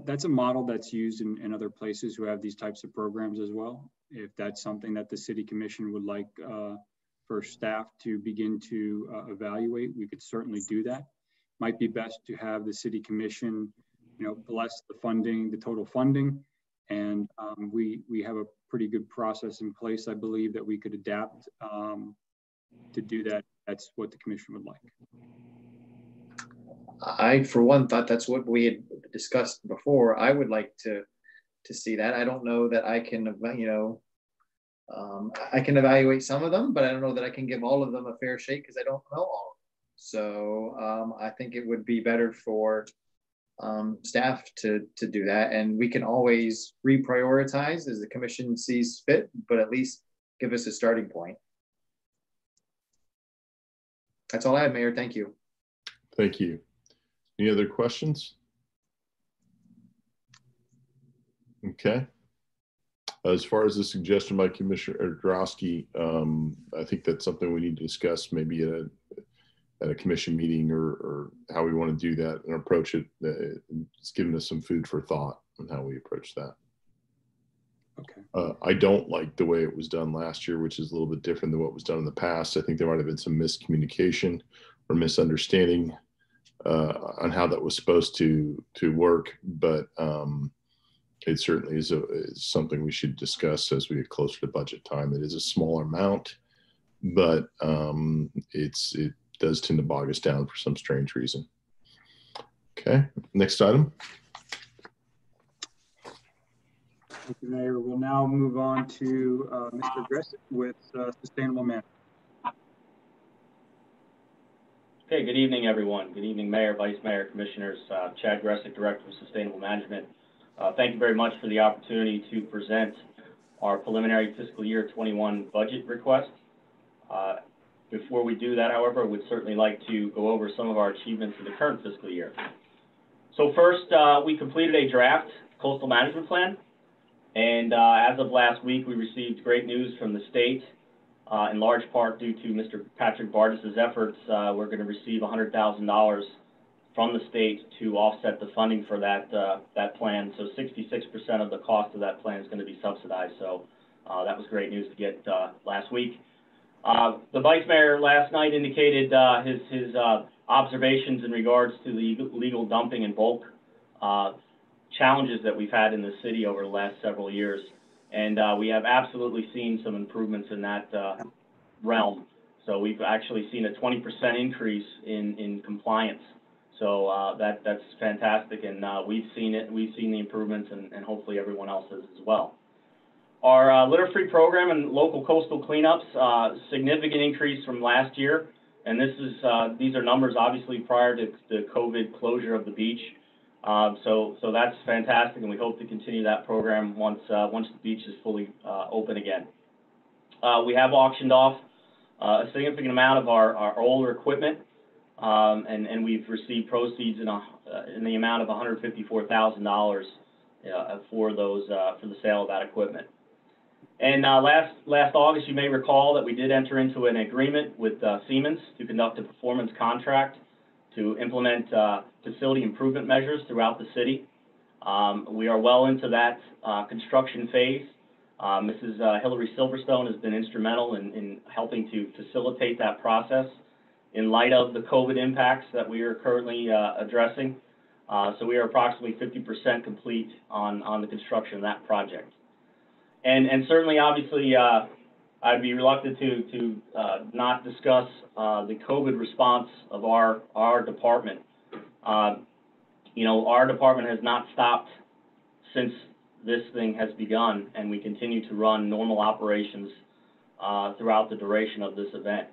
that's a model that's used in other places who have these types of programs as well. If that's something that the City Commission would like for staff to begin to evaluate, we could certainly do that. Might be best to have the City Commission, you know, bless the funding, the total funding, and we have a pretty good process in place, I believe, that we could adapt to do that. That's what the Commission would like. I, for one, thought that's what we had discussed before. I would like to see that. I don't know that I can, you know, I can evaluate some of them, but I don't know that I can give all of them a fair shake because I don't know all of them. So I think it would be better for staff to do that, and we can always reprioritize as the Commission sees fit, but at least give us a starting point. That's all I have, Mayor. Thank you. Thank you. Any other questions? Okay. As far as the suggestion by Commissioner Drosky, I think that's something we need to discuss maybe at a commission meeting, or how we want to do that and approach it. It's given us some food for thought on how we approach that. Okay. I don't like the way it was done last year, which is a little bit different than what was done in the past. I think there might have been some miscommunication or misunderstanding on how that was supposed to work, but it certainly is something we should discuss as we get closer to budget time. It is a smaller amount, but it does tend to bog us down for some strange reason. Okay, next item. Thank you, Mayor. We'll now move on to Mr. Gressick with Sustainable Management. Okay, good evening, everyone. Good evening, Mayor, Vice Mayor, Commissioners. Chad Gressick, Director of Sustainable Management. Thank you very much for the opportunity to present our preliminary fiscal year 21 budget request. Before we do that, however, we'd certainly like to go over some of our achievements in the current fiscal year. So first, we completed a draft coastal management plan. And as of last week, we received great news from the state. In large part due to Mr. Patrick Bardis's efforts, we're going to receive $100,000 from the state to offset the funding for that plan. So 66% of the cost of that plan is going to be subsidized. So that was great news to get last week. The Vice Mayor last night indicated his observations in regards to the illegal dumping and bulk challenges that we've had in the city over the last several years. And we have absolutely seen some improvements in that realm. So we've actually seen a 20% increase in compliance. So that's fantastic, and we've seen it. We've seen the improvements, and hopefully everyone else has as well. Our litter-free program and local coastal cleanups, significant increase from last year. And these are numbers obviously prior to the COVID closure of the beach. So that's fantastic, and we hope to continue that program once the beach is fully open again. We have auctioned off a significant amount of our older equipment, and we've received proceeds in the amount of $154,000 for the sale of that equipment. And last August, you may recall that we did enter into an agreement with Siemens to conduct a performance contract to implement facility improvement measures throughout the city. We are well into that construction phase. Mrs. Hillary Silverstone has been instrumental in helping to facilitate that process in light of the COVID impacts that we are currently addressing. So we are approximately 50% complete on the construction of that project. And certainly, obviously, I'd be reluctant to not discuss the COVID response of our department. You know, our department has not stopped since this thing has begun, and we continue to run normal operations throughout the duration of this event.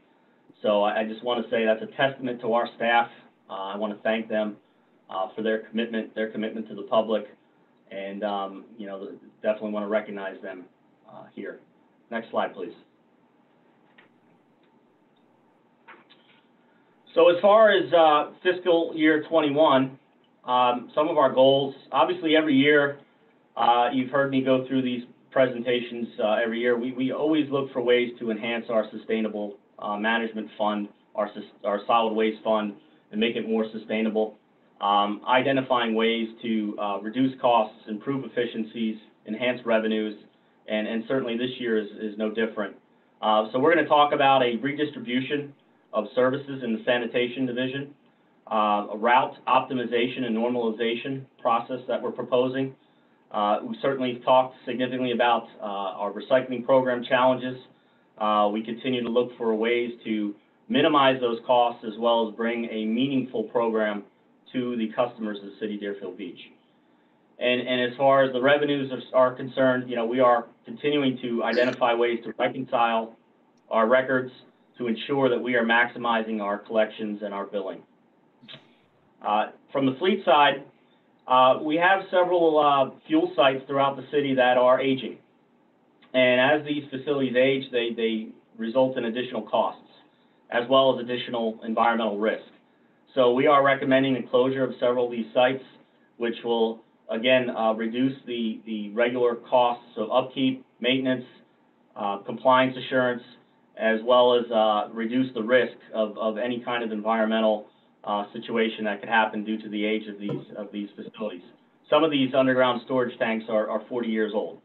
So I just want to say that's a testament to our staff. I want to thank them for their commitment to the public, and you know, definitely want to recognize them here. Next slide, please. So as far as fiscal year 21, some of our goals, obviously every year, you've heard me go through these presentations every year. We always look for ways to enhance our sustainable management fund, our solid waste fund, and make it more sustainable. Identifying ways to reduce costs, improve efficiencies, enhance revenues, and certainly this year is no different. So we're going to talk about a redistribution of services in the sanitation division, a route optimization and normalization process that we're proposing. We certainly talked significantly about our recycling program challenges. We continue to look for ways to minimize those costs as well as bring a meaningful program to the customers of the city of Deerfield Beach. And as far as the revenues are concerned, you know, we are continuing to identify ways to reconcile our records to ensure that we are maximizing our collections and our billing. From the fleet side, we have several fuel sites throughout the city that are aging. And as these facilities age, they result in additional costs, as well as additional environmental risk. So we are recommending the closure of several of these sites, which will, again, reduce the regular costs of upkeep, maintenance, compliance assurance, as well as reduce the risk of any kind of environmental situation that could happen due to the age of these facilities. Some of these underground storage tanks are 40 years old.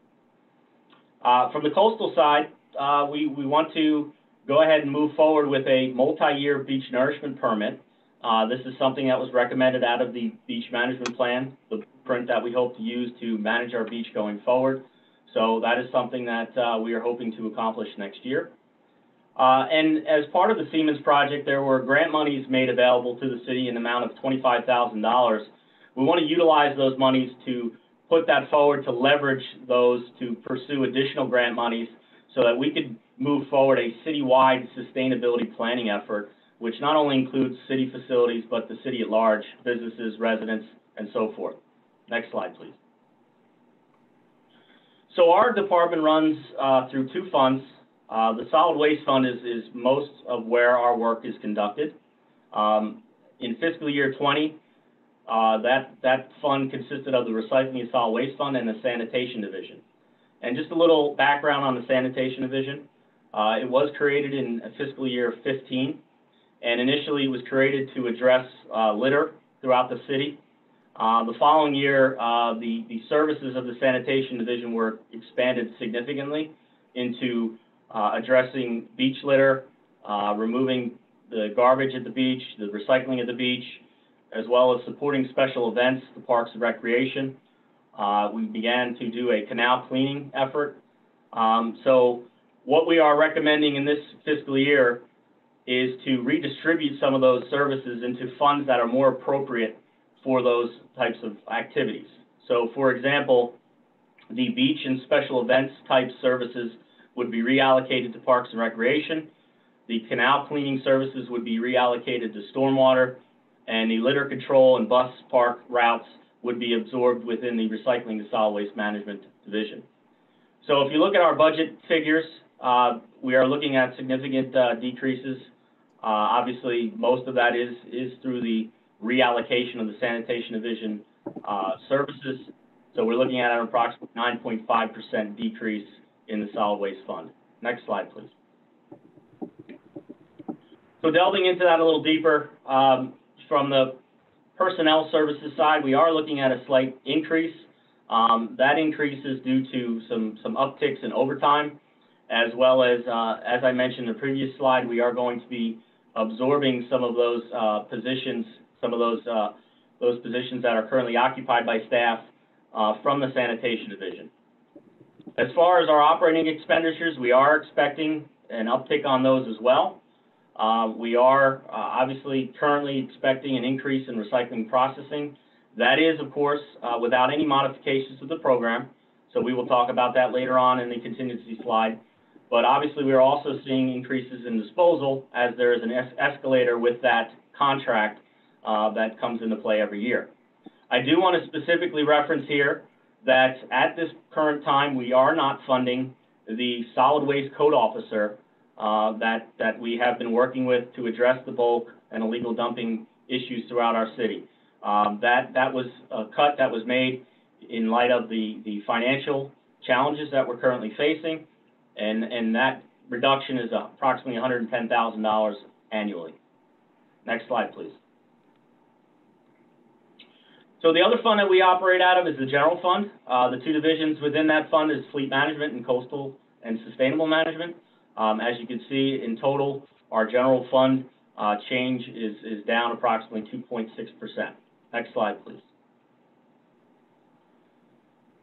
From the coastal side, we want to go ahead and move forward with a multi-year beach nourishment permit. This is something that was recommended out of the beach management plan, the blueprint that we hope to use to manage our beach going forward. So that is something that we are hoping to accomplish next year. And as part of the Siemens project, there were grant monies made available to the city in the amount of $25,000. We want to utilize those monies to put that forward, to leverage those to pursue additional grant monies so that we could move forward a citywide sustainability planning effort, which not only includes city facilities, but the city at large, businesses, residents, and so forth. Next slide, please. So our department runs through two funds. The solid waste fund is most of where our work is conducted. In fiscal year 20, that fund consisted of the recycling and solid waste fund and the sanitation division. And just a little background on the sanitation division. It was created in fiscal year 15, and initially it was created to address litter throughout the city. The following year, the services of the sanitation division were expanded significantly into addressing beach litter, removing the garbage at the beach, the recycling at the beach, as well as supporting special events, the Parks and Recreation. We began to do a canal cleaning effort. So what we are recommending in this fiscal year is to redistribute some of those services into funds that are more appropriate for those types of activities. So for example, the beach and special events type services would be reallocated to Parks and Recreation. The canal cleaning services would be reallocated to stormwater, and the litter control and bus park routes would be absorbed within the recycling and solid waste management division. So if you look at our budget figures, we are looking at significant decreases. Obviously, most of that is through the reallocation of the sanitation division services. So we're looking at an approximate 9.5% decrease in the solid waste fund. Next slide, please. So delving into that a little deeper, from the personnel services side, we are looking at a slight increase. That increase is due to some upticks in overtime, as well as I mentioned in the previous slide, we are going to be absorbing some of those positions, some of those positions that are currently occupied by staff from the sanitation division. As far as our operating expenditures, we are expecting an uptick on those as well. We are obviously currently expecting an increase in recycling processing. That is, of course, without any modifications to the program. So we will talk about that later on in the contingency slide. But obviously, we are also seeing increases in disposal as there is an escalator with that contract that comes into play every year. I do want to specifically reference here that at this current time, we are not funding the solid waste code officer that we have been working with to address the bulk and illegal dumping issues throughout our city. That was a cut that was made in light of the financial challenges that we're currently facing, and that reduction is approximately $110,000 annually. Next slide, please. So the other fund that we operate out of is the general fund. The two divisions within that fund is fleet management and coastal and sustainable management. As you can see, in total, our general fund change is down approximately 2.6%. Next slide, please.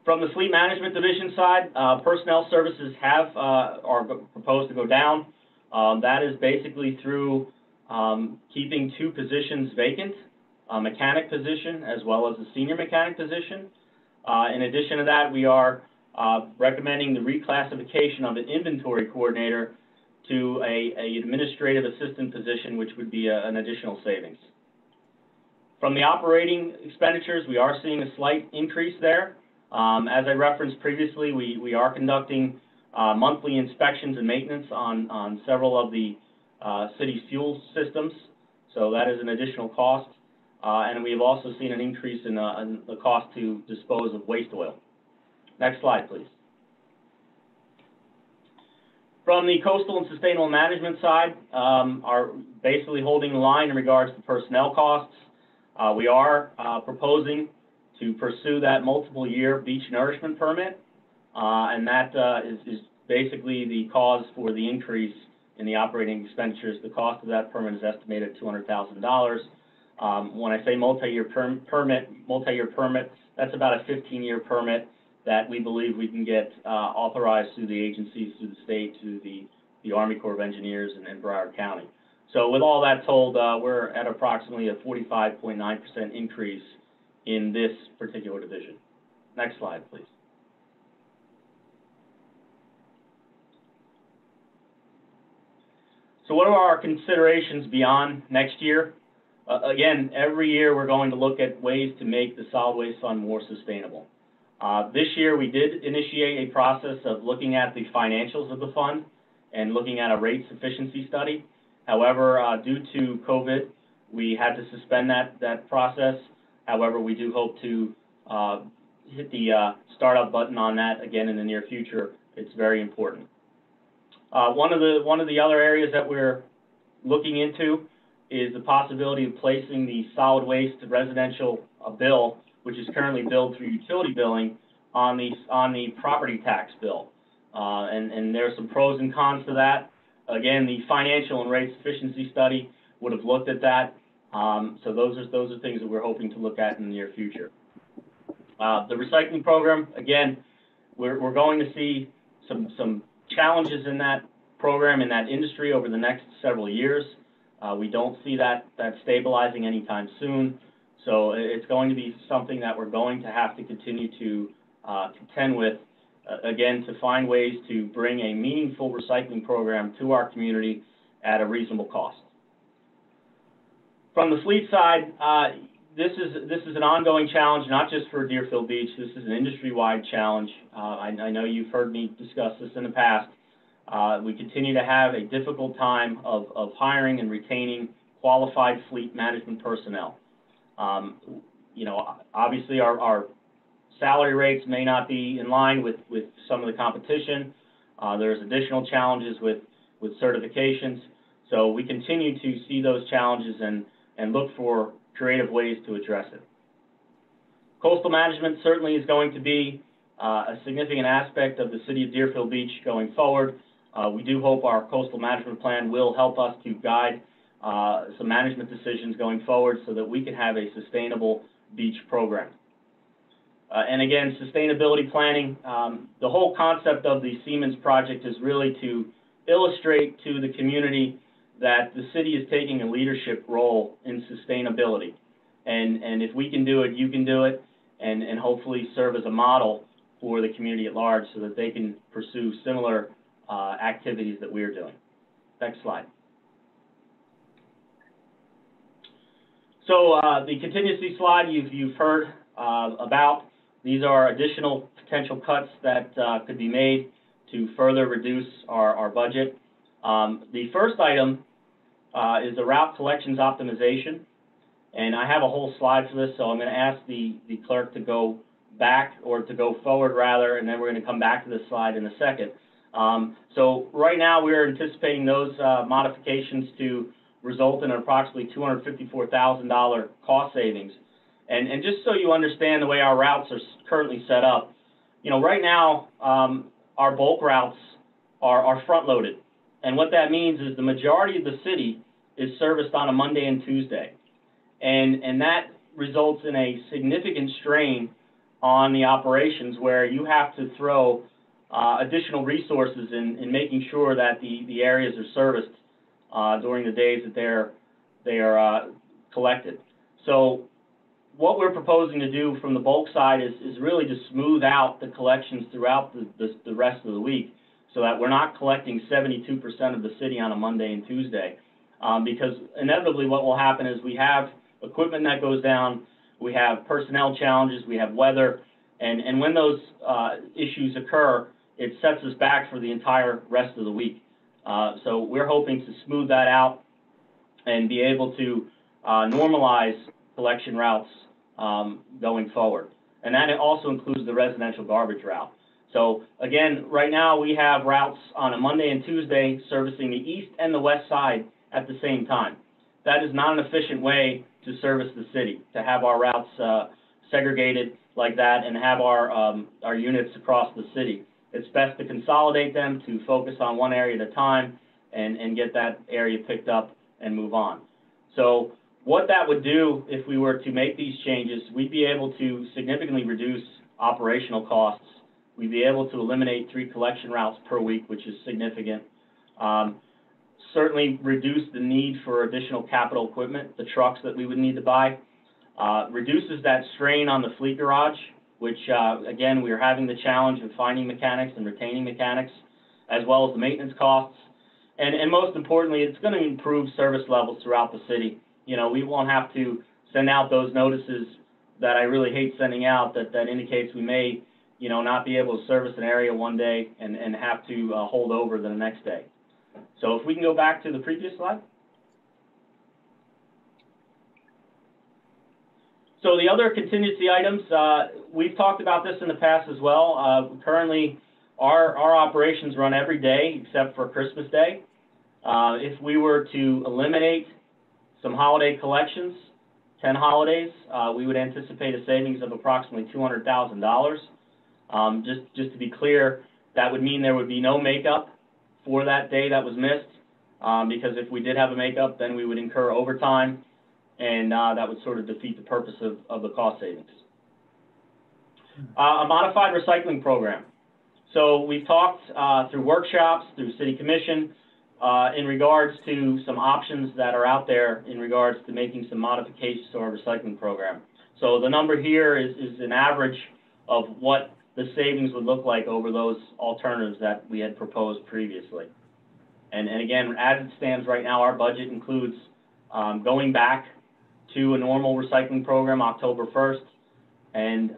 From the fleet management division side, personnel services are proposed to go down. That is basically through keeping two positions vacant, a mechanic position as well as a senior mechanic position. In addition to that, we are recommending the reclassification of an inventory coordinator to an administrative assistant position, which would be an additional savings. From the operating expenditures, we are seeing a slight increase there. As I referenced previously, we are conducting monthly inspections and maintenance on several of the city's fuel systems, so that is an additional cost. And we have also seen an increase in the cost to dispose of waste oil. Next slide, please. From the coastal and sustainable management side, are basically holding the line in regards to personnel costs. We are proposing to pursue that multiple year beach nourishment permit. and that is basically the cause for the increase in the operating expenditures. The cost of that permit is estimated at $200,000. When I say multi-year permit, that's about a 15-year permit that we believe we can get authorized through the agencies, through the state, to the Army Corps of Engineers and Broward County. So with all that told, we're at approximately a 45.9% increase in this particular division. Next slide, please. So what are our considerations beyond next year? Again, every year we're going to look at ways to make the solid waste fund more sustainable. This year we did initiate a process of looking at the financials of the fund and looking at a rate sufficiency study. However, due to COVID, we had to suspend that process. However, we do hope to hit the startup button on that again in the near future. It's very important. One of the other areas that we're looking into is the possibility of placing the solid waste residential bill, which is currently billed through utility billing, on the property tax bill. And there are some pros and cons to that. Again, the financial and rate sufficiency study would have looked at that. So those are things that we're hoping to look at in the near future. The recycling program, again, we're going to see some challenges in that program, in that industry over the next several years. We don't see that stabilizing anytime soon. So it's going to be something that we're going to have to continue to contend with, again, to find ways to bring a meaningful recycling program to our community at a reasonable cost. From the fleet side, this is an ongoing challenge, not just for Deerfield Beach. This is an industry-wide challenge. I know you've heard me discuss this in the past. We continue to have a difficult time of hiring and retaining qualified fleet management personnel. You know, obviously our salary rates may not be in line with some of the competition. There's additional challenges with certifications. So we continue to see those challenges and look for creative ways to address it. Coastal management certainly is going to be a significant aspect of the city of Deerfield Beach going forward. We do hope our coastal management plan will help us to guide some management decisions going forward so that we can have a sustainable beach program. And again, sustainability planning, the whole concept of the Siemens project is really to illustrate to the community that the city is taking a leadership role in sustainability. And if we can do it, you can do it, and hopefully serve as a model for the community at large so that they can pursue similar activities that we're doing. Next slide. So the contingency slide you've heard about. These are additional potential cuts that could be made to further reduce our budget. The first item is the route collections optimization. And I have a whole slide for this, so I'm going to ask the clerk to go back, or to go forward rather, and then we're going to come back to this slide in a second. So right now we're anticipating those modifications to result in approximately $254,000 cost savings. And just so you understand the way our routes are currently set up, you know, right now our bulk routes are front-loaded. And what that means is the majority of the city is serviced on a Monday and Tuesday. And that results in a significant strain on the operations where you have to throw additional resources in making sure that the areas are serviced during the days that they are collected. So what we're proposing to do from the bulk side is really to smooth out the collections throughout the rest of the week, so that we're not collecting 72% of the city on a Monday and Tuesday. Because inevitably what will happen is we have equipment that goes down, we have personnel challenges, we have weather, and when those issues occur, it sets us back for the entire rest of the week. So we're hoping to smooth that out and be able to normalize collection routes going forward. And that also includes the residential garbage route. So again, right now we have routes on a Monday and Tuesday servicing the east and the west side at the same time. That is not an efficient way to service the city, to have our routes segregated like that and have our units across the city. It's best to consolidate them, to focus on one area at a time and get that area picked up and move on. So what that would do if we were to make these changes, we'd be able to significantly reduce operational costs. We'd be able to eliminate 3 collection routes per week, which is significant. Certainly reduce the need for additional capital equipment, the trucks that we would need to buy. Reduces that strain on the fleet garage, which again, we are having the challenge of finding mechanics and retaining mechanics, as well as the maintenance costs. And most importantly, it's going to improve service levels throughout the city. You know, we won't have to send out those notices that I really hate sending out that indicates we may, you know, not be able to service an area one day and have to hold over the next day. So if we can go back to the previous slide. So the other contingency items, we've talked about this in the past as well. Currently, our operations run every day except for Christmas Day. If we were to eliminate some holiday collections, 10 holidays, we would anticipate a savings of approximately $200,000. Just to be clear, that would mean there would be no makeup for that day that was missed, because if we did have a makeup, then we would incur overtime, and that would sort of defeat the purpose of the cost savings. A modified recycling program. So we've talked through workshops, through City Commission, in regards to some options that are out there in regards to making some modifications to our recycling program. So the number here is an average of what the savings would look like over those alternatives that we had proposed previously. And again, as it stands right now, our budget includes going back to a normal recycling program October 1st. And,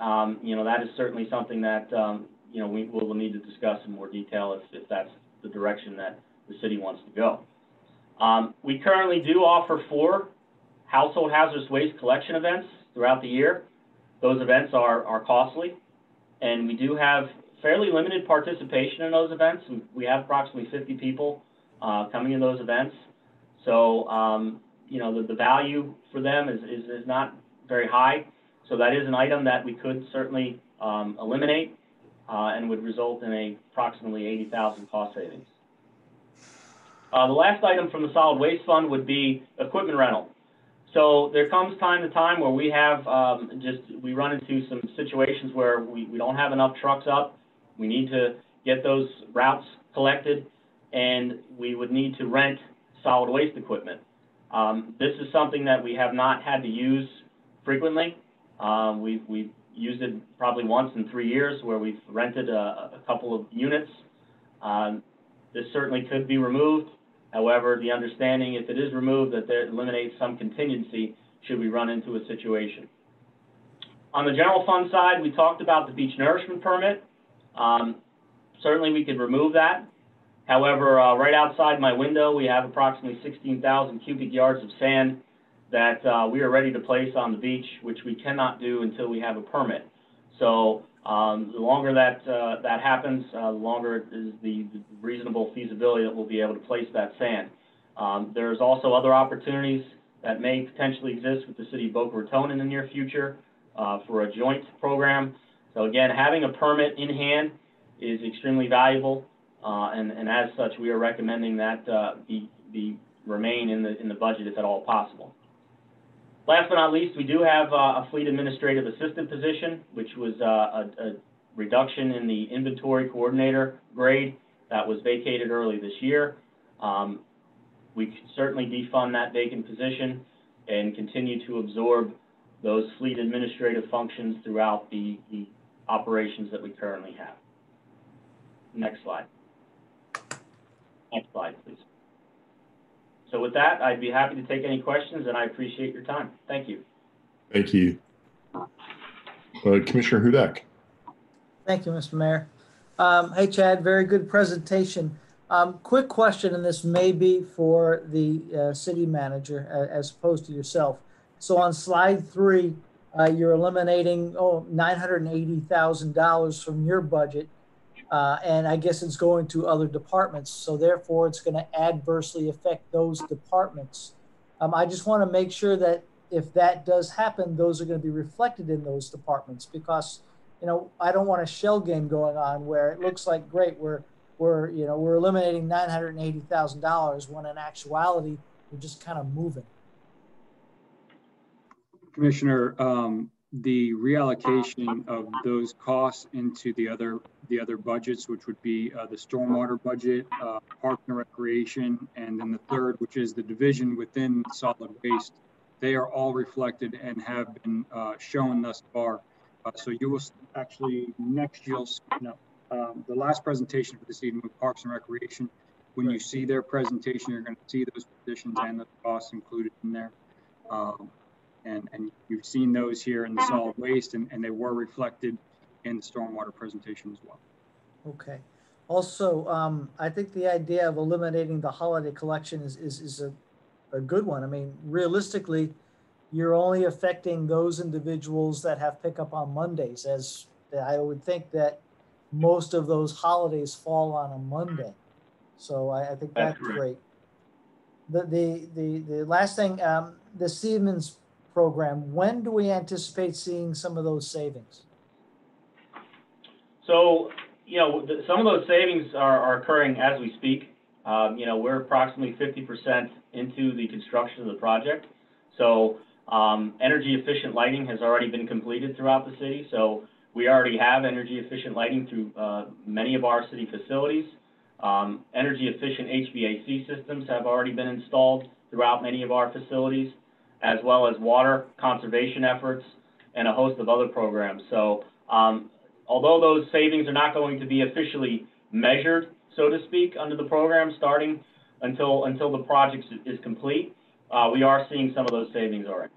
you know, that is certainly something that, you know, we will need to discuss in more detail if that's the direction that the city wants to go. We currently do offer 4 household hazardous waste collection events throughout the year. Those events are costly, and we do have fairly limited participation in those events. We have approximately 50 people coming in those events. So, you know, the value for them is not very high. So that is an item that we could certainly eliminate and would result in approximately $80,000 cost savings. The last item from the solid waste fund would be equipment rental. So there comes time to time where we have we run into some situations where we don't have enough trucks up. We need to get those routes collected, and we would need to rent solid waste equipment. This is something that we have not had to use frequently. We've used it probably once in 3 years where we've rented a couple of units. This certainly could be removed. However, the understanding, if it is removed, that it eliminates some contingency should we run into a situation. On the general fund side, we talked about the beach nourishment permit. Certainly we could remove that. However, right outside my window, we have approximately 16,000 cubic yards of sand that we are ready to place on the beach, which we cannot do until we have a permit. So the longer that happens, the longer is the reasonable feasibility that we'll be able to place that sand. There's also other opportunities that may potentially exist with the city of Boca Raton in the near future for a joint program. So again, having a permit in hand is extremely valuable, and as such, we are recommending that remain in the budget if at all possible. Last but not least, we do have a fleet administrative assistant position, which was a reduction in the inventory coordinator grade that was vacated early this year. We can certainly defund that vacant position and continue to absorb those fleet administrative functions throughout the operations that we currently have. Next slide. Next slide, please. So with that, I'd be happy to take any questions, and I appreciate your time. Thank you. Thank you. Commissioner Hudak. Thank you, Mr. Mayor. Hey, Chad, very good presentation. Quick question, and this may be for the city manager as opposed to yourself. So on slide 3, you're eliminating $980,000 from your budget, and I guess it's going to other departments. So therefore, it's going to adversely affect those departments. I just want to make sure that if that does happen, those are going to be reflected in those departments, because, you know, I don't want a shell game going on where it looks like, great, we're eliminating $980,000 when in actuality we're just kind of moving. Commissioner, the reallocation of those costs into the other budgets, which would be the stormwater budget, park and recreation, and then the third, which is the division within solid waste, they are all reflected and have been shown thus far. So you will actually the last presentation for this evening with Parks and Recreation, when you see their presentation, you're going to see those positions and the costs included in there. And you've seen those here in the solid waste, and they were reflected in the stormwater presentation as well. Okay. Also, I think the idea of eliminating the holiday collection is a good one. I mean, realistically, you're only affecting those individuals that have pickup on Mondays, as I would think that most of those holidays fall on a Monday. So I think that's great. The last thing, the Siemens program, when do we anticipate seeing some of those savings? So, you know, some of those savings are occurring as we speak. You know, we're approximately 50% into the construction of the project. So energy efficient lighting has already been completed throughout the city. So we already have energy efficient lighting through many of our city facilities. Energy efficient HVAC systems have already been installed throughout many of our facilities, as well as water conservation efforts and a host of other programs. So although those savings are not going to be officially measured, so to speak, under the program starting until the project is complete, we are seeing some of those savings already.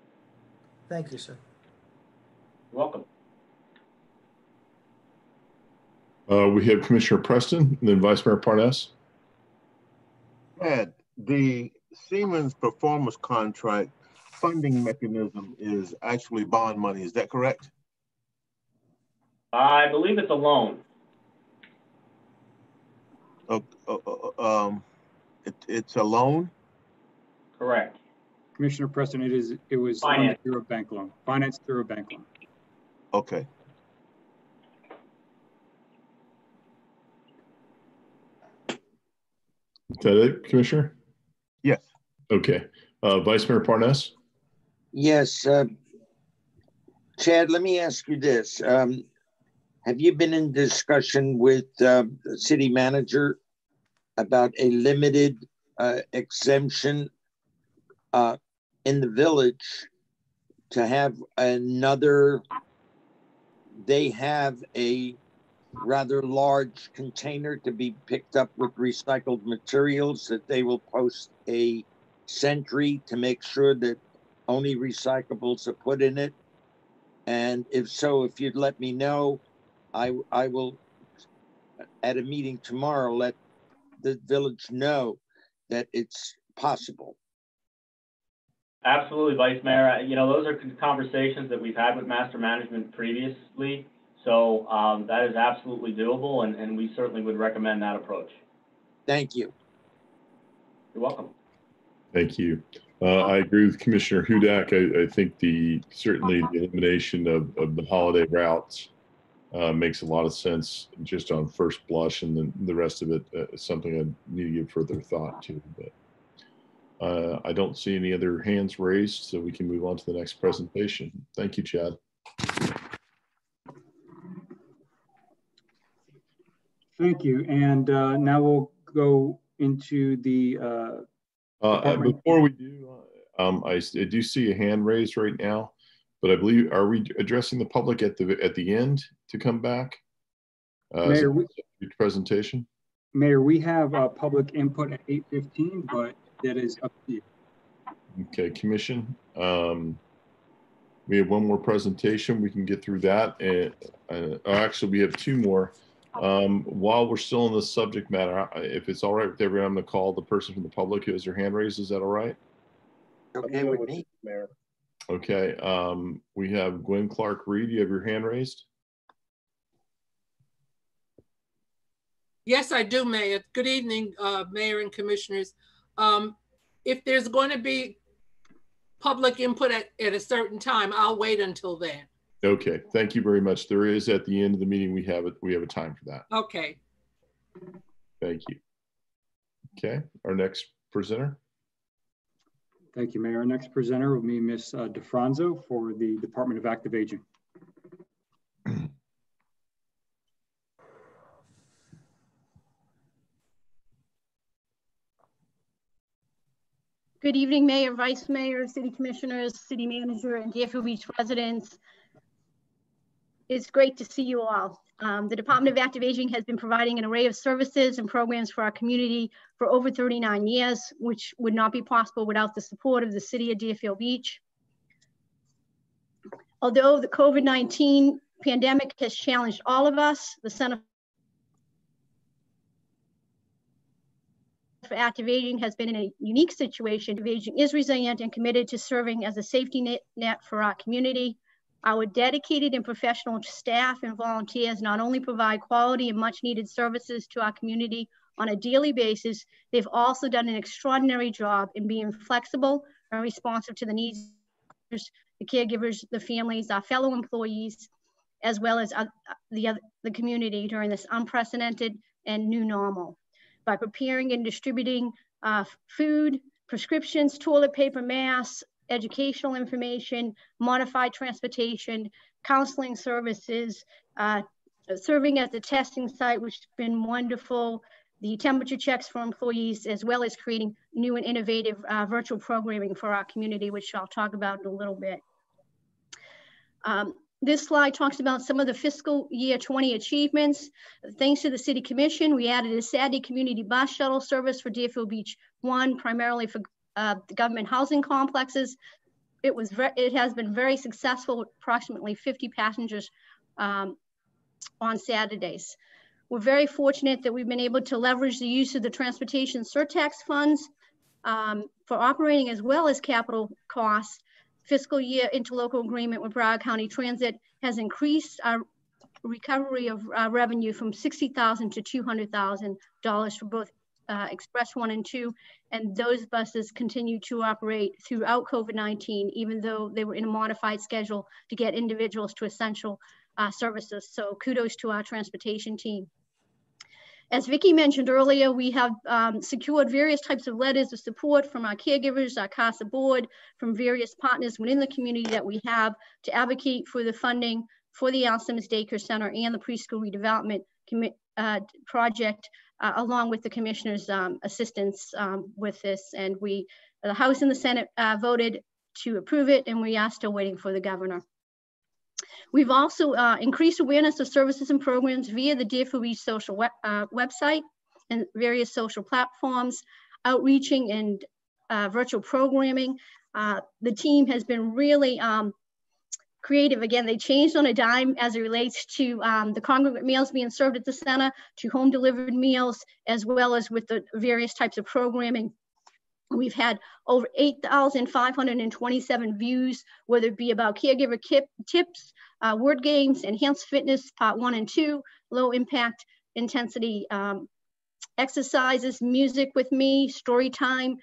Thank you, sir. You're welcome. We have Commissioner Preston and then Vice Mayor Parnas. Ed, the Siemens performance contract funding mechanism is actually bond money. Is that correct? I believe it's a loan. It's a loan? Correct. Commissioner Preston, it was funded through a bank loan, financed through a bank loan. Okay. Is that it, Commissioner? Yes. Okay. Vice Mayor Parnas? Yes. Chad, let me ask you this. Have you been in discussion with the city manager about a limited exemption in the village to have another? They have a rather large container to be picked up with recycled materials that they will post a sentry to make sure that only recyclables are put in it. And if so, if you'd let me know, I will, at a meeting tomorrow, let the village know that it's possible. Absolutely, Vice Mayor. You know, those are conversations that we've had with Master Management previously. So that is absolutely doable, and we certainly would recommend that approach. Thank you. You're welcome. Thank you. I agree with Commissioner Hudak. I think certainly the elimination of the holiday routes makes a lot of sense just on first blush, and then the rest of it is something I need to give further thought to. But I don't see any other hands raised, so we can move on to the next presentation. Thank you, Chad. Thank you. And now we'll go into the before we do, I do see a hand raised right now, but I believe, are we addressing the public at the end to come back? Mayor, presentation. Mayor, we have public input at 8:15, but that is up to you. Okay, Commission. We have one more presentation. We can get through that, and actually, we have two more. While we're still in the subject matter, if it's all right with everyone, I'm going to call the person from the public who has their hand raised. Is that all right? Okay with me, Mayor. Okay. We have Gwen Clark Reed. You have your hand raised? Yes, I do, Mayor. Good evening, Mayor and Commissioners. If there's going to be public input at a certain time. I'll wait until then. Okay, thank you very much. There is at the end of the meeting, we have a time for that. Okay. Thank you. Okay, our next presenter. Thank you, Mayor. Our next presenter will be Ms. DeFranzo for the Department of Active Aging. Good evening, Mayor, Vice Mayor, City Commissioners, City Manager, and Deerfield Beach residents. It's great to see you all. The Department of Active Aging has been providing an array of services and programs for our community for over 39 years, which would not be possible without the support of the City of Deerfield Beach. Although the COVID-19 pandemic has challenged all of us, the Center for Active Aging has been in a unique situation. Aging is resilient and committed to serving as a safety net for our community. Our dedicated and professional staff and volunteers not only provide quality and much needed services to our community on a daily basis, they've also done an extraordinary job in being flexible and responsive to the needs of the caregivers, the families, our fellow employees, as well as the community during this unprecedented and new normal. By preparing and distributing food, prescriptions, toilet paper, masks, educational information, modified transportation, counseling services, serving at the testing site, which has been wonderful, the temperature checks for employees, as well as creating new and innovative virtual programming for our community, which I'll talk about in a little bit. This slide talks about some of the fiscal year 20 achievements. Thanks to the City Commission, we added a Saturday community bus shuttle service for Deerfield Beach 1, primarily for the government housing complexes. It has been very successful, with approximately 50 passengers on Saturdays. We're very fortunate that we've been able to leverage the use of the transportation surtax funds for operating as well as capital costs. Fiscal year interlocal agreement with Broward County Transit has increased our recovery of revenue from $60,000 to $200,000 for both Express 1 and 2, and those buses continue to operate throughout COVID-19, even though they were in a modified schedule to get individuals to essential services. So kudos to our transportation team. As Vicki mentioned earlier, we have secured various types of letters of support from our caregivers, our CASA board, from various partners within the community that we have to advocate for the funding for the Alzheimer's Daycare Center and the preschool redevelopment project, along with the commissioner's assistance with this. And the House and the Senate voted to approve it, and we are still waiting for the governor. We've also increased awareness of services and programs via the Deerfield Beach social website and various social platforms, outreaching and virtual programming. The team has been really creative. Again, they changed on a dime as it relates to the congregate meals being served at the center, to home delivered meals, as well as with the various types of programming. We've had over 8,527 views, whether it be about caregiver tips, word games, enhanced fitness, part 1 and 2, low impact intensity exercises, music with me, story time,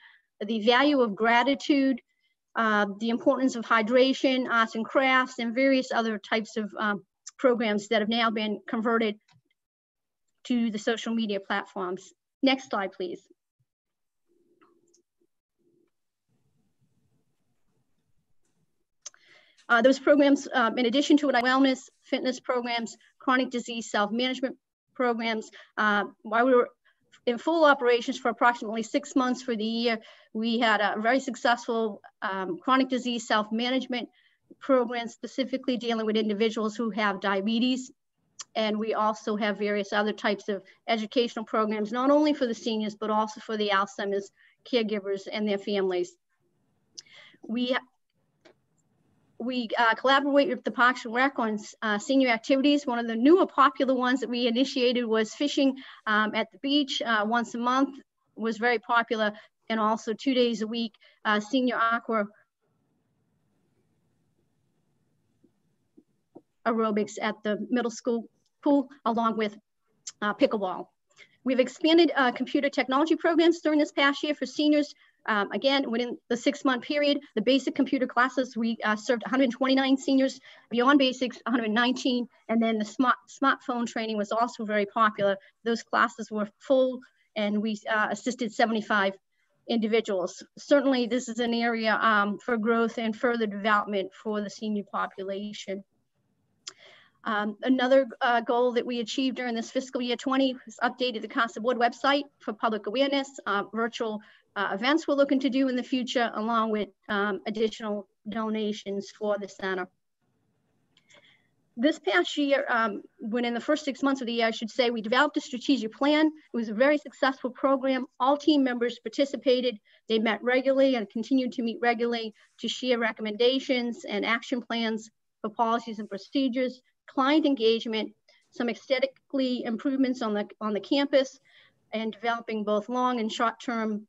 the value of gratitude, the importance of hydration, arts and crafts, and various other types of programs that have now been converted to the social media platforms. Next slide, please. Those programs, in addition to wellness, fitness programs, chronic disease self-management programs, while we were in full operations for approximately 6 months for the year, we had a very successful chronic disease self-management program, specifically dealing with individuals who have diabetes. And we also have various other types of educational programs, not only for the seniors, but also for the Alzheimer's caregivers and their families. We collaborate with the Parks and Rec on senior activities. One of the newer popular ones that we initiated was fishing at the beach once a month, was very popular, and also 2 days a week, senior aqua aerobics at the middle school pool, along with pickleball. We've expanded computer technology programs during this past year for seniors Again, within the 6-month period, the basic computer classes, we served 129 seniors, beyond basics, 119, and then the smartphone training was also very popular. Those classes were full, and we assisted 75 individuals. Certainly, this is an area for growth and further development for the senior population. Another goal that we achieved during this fiscal year 20 was updated the Casa Board website for public awareness, virtual events we're looking to do in the future, along with additional donations for the center. This past year, when in the first 6 months of the year, I should say, we developed a strategic plan. It was a very successful program. All team members participated. They met regularly and continued to meet regularly to share recommendations and action plans for policies and procedures, client engagement, some aesthetically improvements on the campus, and developing both long and short-term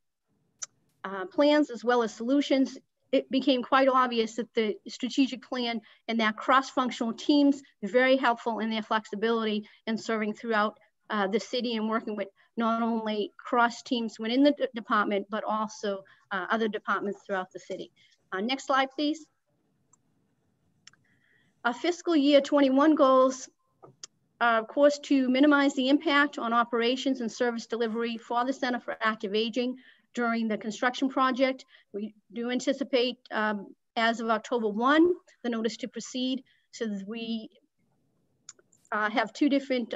plans as well as solutions. It became quite obvious that the strategic plan and that cross-functional teams are very helpful in their flexibility in serving throughout the city and working with not only cross teams within the department, but also other departments throughout the city. Next slide, please. Our fiscal year 21 goals are, of course, to minimize the impact on operations and service delivery for the Center for Active Aging during the construction project. We do anticipate, as of October 1, the notice to proceed, so that we have two different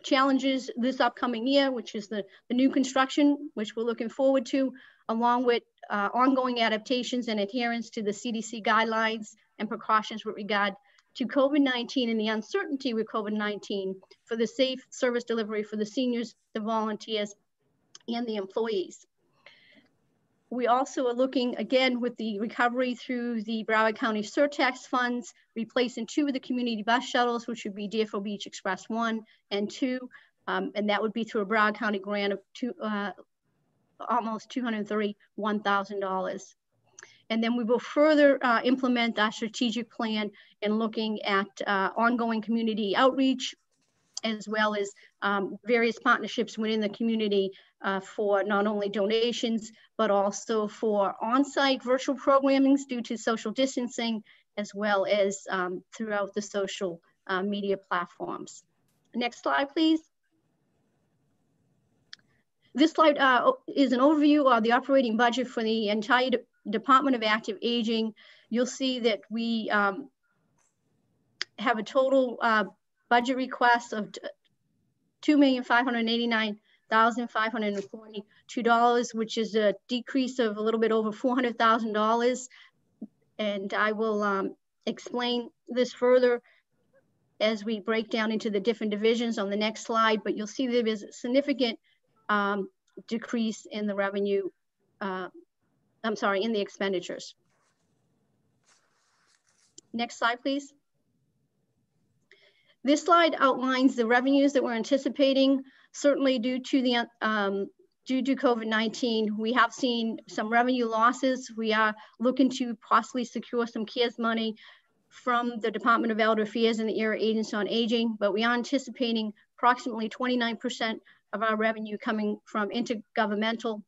challenges this upcoming year, which is the new construction, which we're looking forward to, along with ongoing adaptations and adherence to the CDC guidelines and precautions with regard to COVID-19 and the uncertainty with COVID-19 for the safe service delivery for the seniors, the volunteers, and the employees. We also are looking, again, with the recovery through the Broward County surtax funds, replacing 2 of the community bus shuttles, which would be Deerfield Beach Express 1 and 2, and that would be through a Broward County grant of almost $231,000. And then we will further implement our strategic plan in looking at ongoing community outreach, as well as various partnerships within the community for not only donations, but also for on-site virtual programming due to social distancing, as well as throughout the social media platforms. Next slide, please. This slide is an overview of the operating budget for the entire Department of Active Aging. You'll see that we have a total budget request of $2,589,542, which is a decrease of a little bit over $400,000. And I will explain this further as we break down into the different divisions on the next slide, but you'll see there is a significant decrease in the revenue, in the expenditures. Next slide, please. This slide outlines the revenues that we're anticipating. Certainly due to the due to COVID-19, we have seen some revenue losses. We are looking to possibly secure some CARES money from the Department of Elder Affairs and the Area Agency on Aging, but we are anticipating approximately 29% of our revenue coming from intergovernmental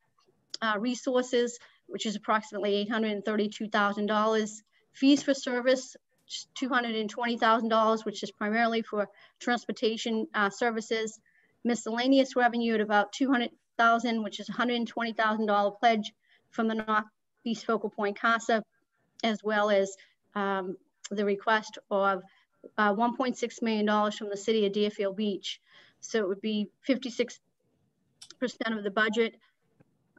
resources, which is approximately $832,000. Fees for service, $220,000, which is primarily for transportation services. Miscellaneous revenue at about $200,000, which is $120,000 pledge from the Northeast Focal Point CASA, as well as the request of $1.6 million from the city of Deerfield Beach. So it would be 56% of the budget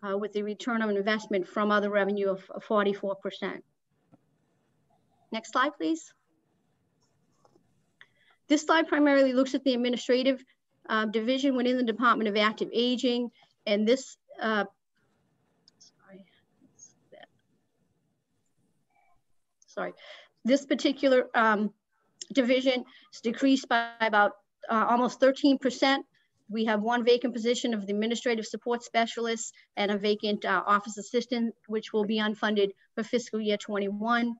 with the return on investment from other revenue of 44%. Next slide, please. This slide primarily looks at the administrative division within the Department of Active Aging, and this, this particular division is decreased by about almost 13%. We have one vacant position of the administrative support specialist and a vacant office assistant, which will be unfunded for fiscal year 21.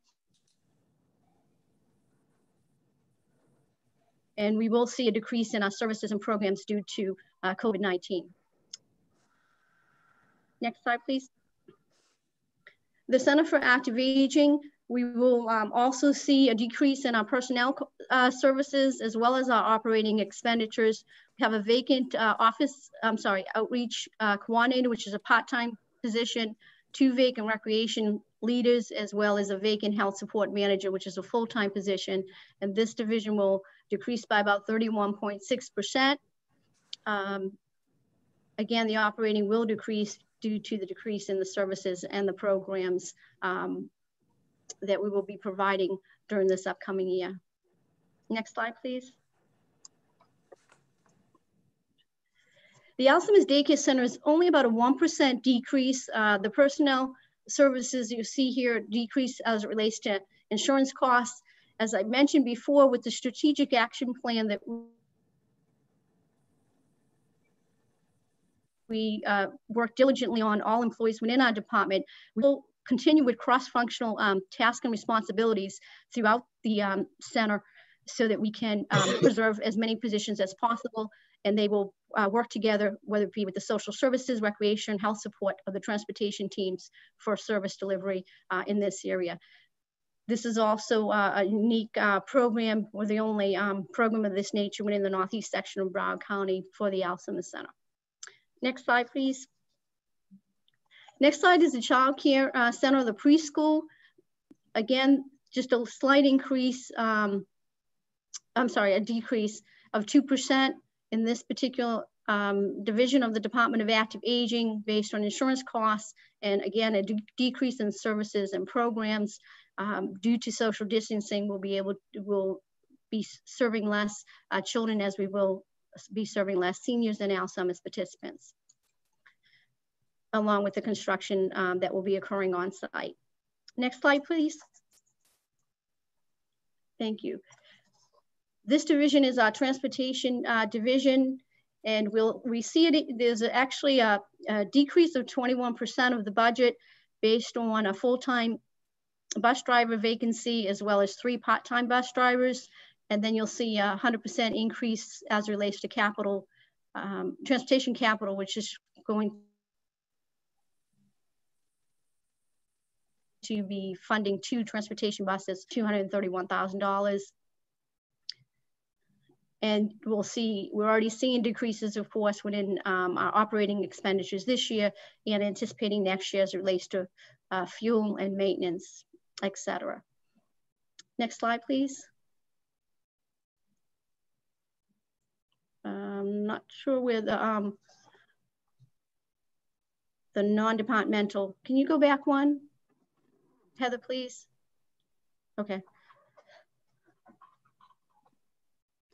And we will see a decrease in our services and programs due to COVID-19. Next slide, please. The Center for Active Aging, we will also see a decrease in our personnel services as well as our operating expenditures. We have a vacant outreach coordinator, which is a part-time position, 2 vacant recreation leaders, as well as a vacant health support manager, which is a full-time position. And this division will decrease by about 31.6%. Again, the operating will decrease due to the decrease in the services and the programs that we will be providing during this upcoming year. Next slide, please. The Alzheimer's Daycare Center is only about a 1% decrease. The personnel services you see here decrease as it relates to insurance costs. As I mentioned before, with the strategic action plan that we work diligently on, all employees within our department, we'll continue with cross-functional tasks and responsibilities throughout the center so that we can preserve as many positions as possible, and they will work together, whether it be with the social services, recreation, health support, or the transportation teams for service delivery in this area. This is also a unique program. We're the only program of this nature within the Northeast section of Broward County for the Alzheimer's Center. Next slide, please. Next slide is the Child Care Center, the preschool. Again, just a slight increase, a decrease of 2% in this particular division of the Department of Active Aging based on insurance costs. And again, a decrease in services and programs due to social distancing. We'll be serving less children, as we will be serving less seniors and Alzheimer's participants, along with the construction that will be occurring on site. Next slide, please. Thank you. This division is our transportation division, and we see it, there's actually a decrease of 21% of the budget based on a full-time bus driver vacancy, as well as 3 part-time bus drivers. And then you'll see a 100% increase as it relates to capital, transportation capital, which is going to be funding 2 transportation buses, $231,000. And we'll see, we're already seeing decreases, of course, within our operating expenditures this year and anticipating next year as it relates to fuel and maintenance, et cetera. Next slide, please. I'm not sure where the non-departmental, can you go back one, Heather, please? Okay.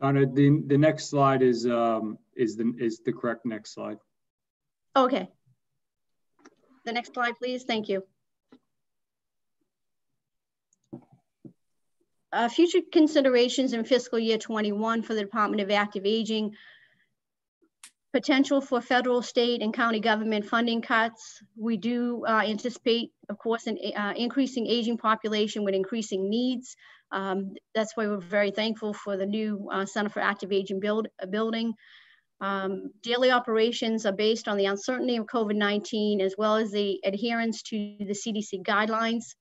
Donna, the next slide is the correct next slide. Okay. The next slide, please. Thank you. Future considerations in fiscal year 21 for the Department of Active Aging. Potential for federal, state, and county government funding cuts. We do anticipate, of course, an increasing aging population with increasing needs. That's why we're very thankful for the new Center for Active Aging building. Daily operations are based on the uncertainty of COVID-19 as well as the adherence to the CDC guidelines.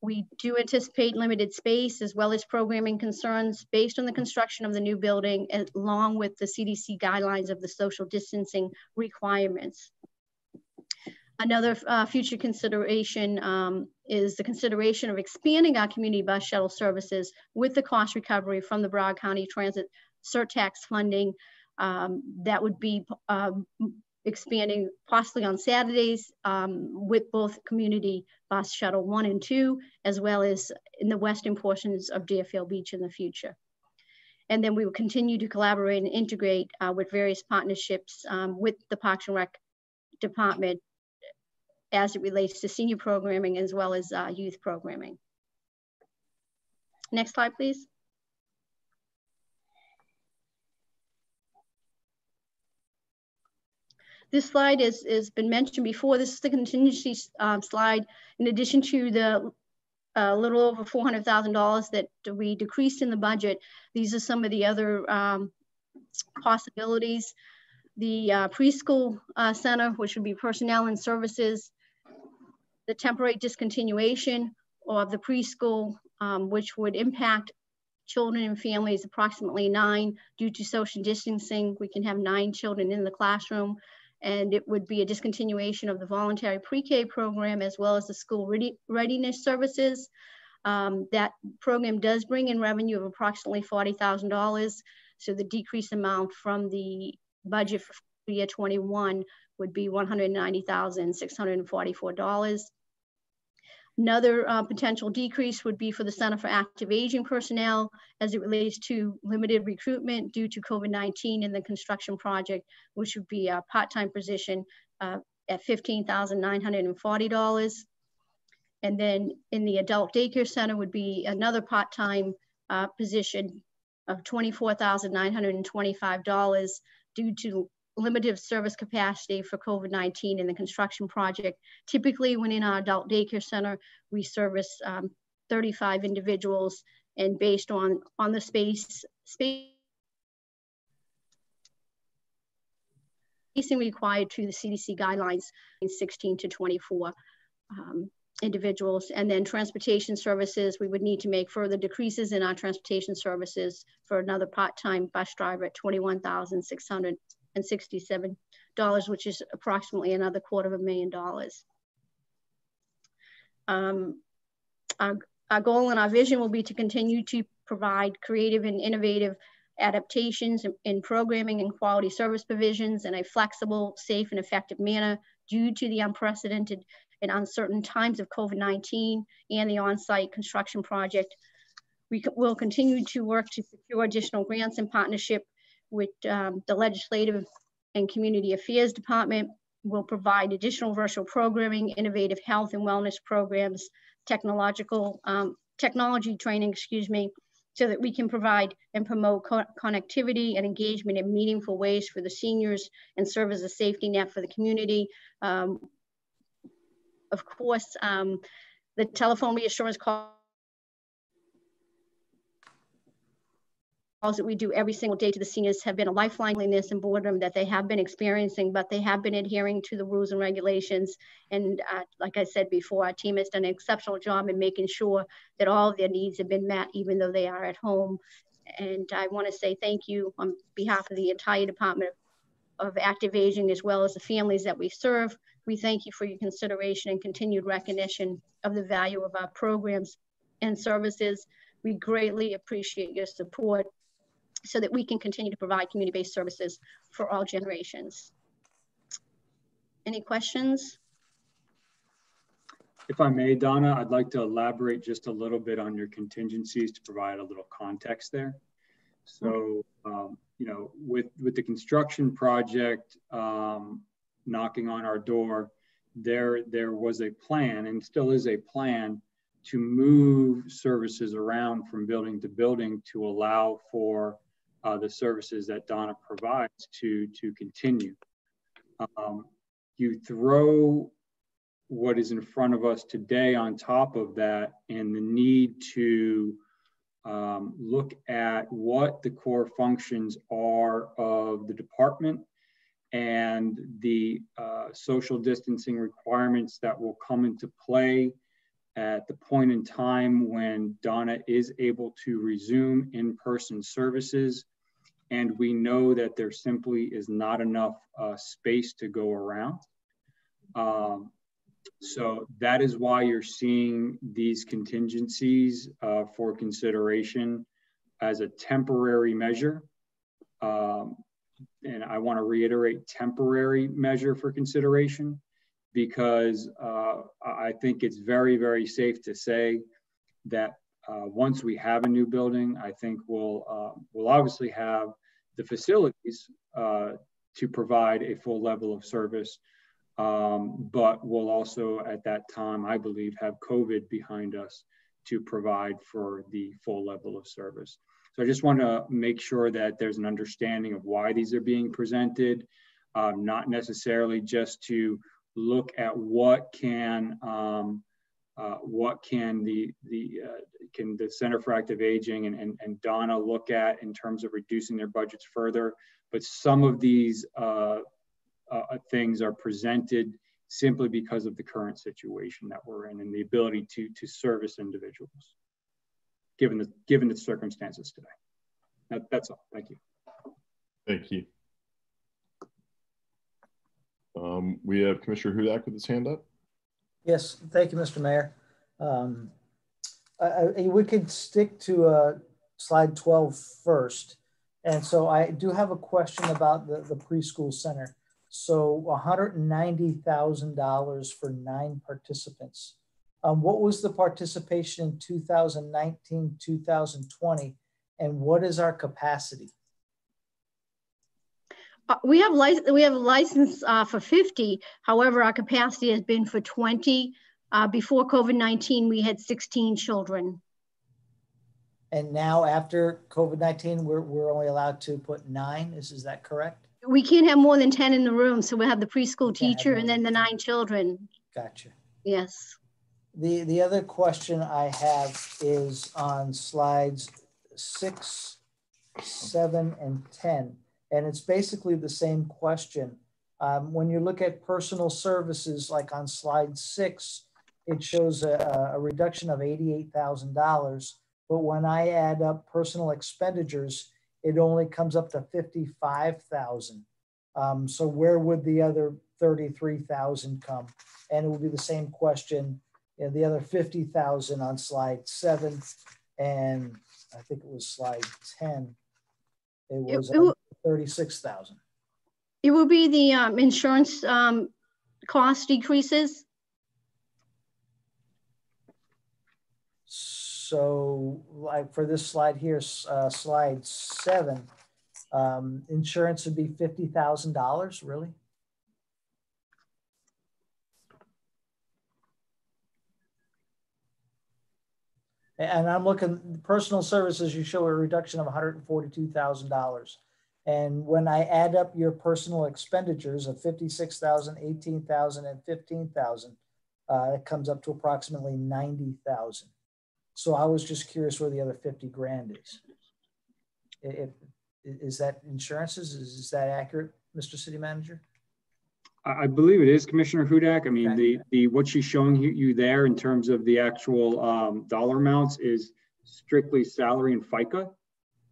We do anticipate limited space as well as programming concerns based on the construction of the new building, along with the CDC guidelines of the social distancing requirements. Another future consideration is the consideration of expanding our community bus shuttle services with the cost recovery from the Broward County Transit surtax funding. That would be expanding possibly on Saturdays with both community bus shuttle 1 and 2, as well as in the western portions of Deerfield Beach in the future. And then we will continue to collaborate and integrate with various partnerships with the Parks and Rec Department as it relates to senior programming as well as youth programming. Next slide, please. This slide has been mentioned before. This is the contingency slide. In addition to the little over $400,000 that we decreased in the budget, these are some of the other possibilities. The preschool center, which would be personnel and services, the temporary discontinuation of the preschool, which would impact children and families, approximately 9 due to social distancing. We can have 9 children in the classroom, and it would be a discontinuation of the voluntary pre-K program as well as the school readiness services. That program does bring in revenue of approximately $40,000. So the decreased amount from the budget for year 21 would be $190,644. Another potential decrease would be for the Center for Active Aging personnel as it relates to limited recruitment due to COVID-19 in the construction project, which would be a part-time position at $15,940. And then in the adult daycare center would be another part-time position of $24,925 due to limited service capacity for COVID-19 in the construction project. Typically, when in our adult daycare center, we service 35 individuals, and based on the spacing required to the CDC guidelines, in 16 to 24 individuals. And then transportation services, we would need to make further decreases in our transportation services for another part-time bus driver at $21,667, which is approximately another $250,000. Our goal and our vision will be to continue to provide creative and innovative adaptations in programming and quality service provisions in a flexible, safe, and effective manner due to the unprecedented and uncertain times of COVID-19 and the on-site construction project. We will continue to work to secure additional grants in partnership with the Legislative and Community Affairs Department. Will provide additional virtual programming, innovative health and wellness programs, technology training, so that we can provide and promote connectivity and engagement in meaningful ways for the seniors and serve as a safety net for the community. Of course, the telephone reassurance calls that we do every single day to the seniors have been a lifeline, loneliness and boredom that they have been experiencing, but they have been adhering to the rules and regulations. And like I said before, our team has done an exceptional job in making sure that all of their needs have been met, even though they are at home. And I want to say thank you on behalf of the entire Department of Active Aging, as well as the families that we serve. We thank you for your consideration and continued recognition of the value of our programs and services. We greatly appreciate your support so that we can continue to provide community-based services for all generations. Any questions? If I may, Donna, I'd like to elaborate just a little bit on your contingencies to provide a little context there. So, you know, with the construction project knocking on our door, there was a plan, and still is a plan, to move services around from building to building to allow for the services that Donna provides to continue. You throw what is in front of us today on top of that, and the need to look at what the core functions are of the department and the social distancing requirements that will come into play at the point in time when Donna is able to resume in-person services. And we know that there simply is not enough space to go around. So that is why you're seeing these contingencies for consideration as a temporary measure. And I want to reiterate, temporary measure for consideration, because I think it's very, very safe to say that once we have a new building, I think we'll obviously have the facilities to provide a full level of service, but we'll also at that time, I believe, have COVID behind us to provide for the full level of service. So I just want to make sure that there's an understanding of why these are being presented, not necessarily just to look at what can the Center for Active Aging and Donna look at in terms of reducing their budgets further. But some of these things are presented simply because of the current situation that we're in and the ability to service individuals, given the circumstances today. That's all. Thank you. Thank you. We have Commissioner Hudak with his hand up. Yes, thank you, Mr. Mayor. We could stick to slide 12 first. And so I do have a question about the preschool center. So $190,000 for 9 participants. What was the participation in 2019, 2020? And what is our capacity? We have license for 50. However, our capacity has been for 20. Before COVID-19, we had 16 children. And now after COVID-19, we're only allowed to put 9. Is that correct? We can't have more than 10 in the room. So we have the preschool teacher and then the 9 children. Gotcha. Yes. The other question I have is on slides 6, 7, and 10. And it's basically the same question. When you look at personal services, like on slide 6, it shows a reduction of $88,000. But when I add up personal expenditures, it only comes up to $55,000. So where would the other $33,000 come? And it will be the same question, the other $50,000 on slide 7, and I think it was slide 10. It was $36,000. It will be the insurance cost decreases. So like for this slide here, slide 7, insurance would be $50,000, really? And I'm looking, personal services, you show a reduction of $142,000. And when I add up your personal expenditures of $56,000, $18,000, and $15,000, it comes up to approximately $90,000. So I was just curious where the other 50 grand is. Is that insurances? Is that accurate, Mr. City Manager? I believe it is, Commissioner Hudak. I mean, Okay. what she's showing you there in terms of the actual dollar amounts is strictly salary and FICA.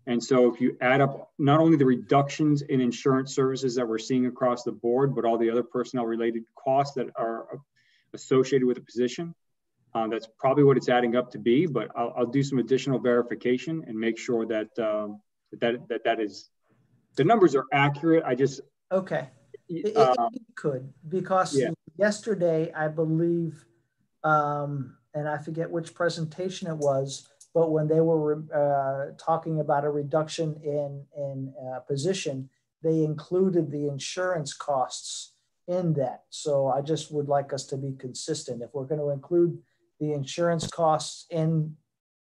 And so if you add up not only the reductions in insurance services that we're seeing across the board, but all the other personnel related costs that are associated with the position, that's probably what it's adding up to be. But I'll do some additional verification and make sure that that is, the numbers are accurate. I just, okay. It could, because yesterday, I believe, and I forget which presentation it was, but when they were talking about a reduction in position, they included the insurance costs in that. So I just would like us to be consistent. If we're going to include the insurance costs to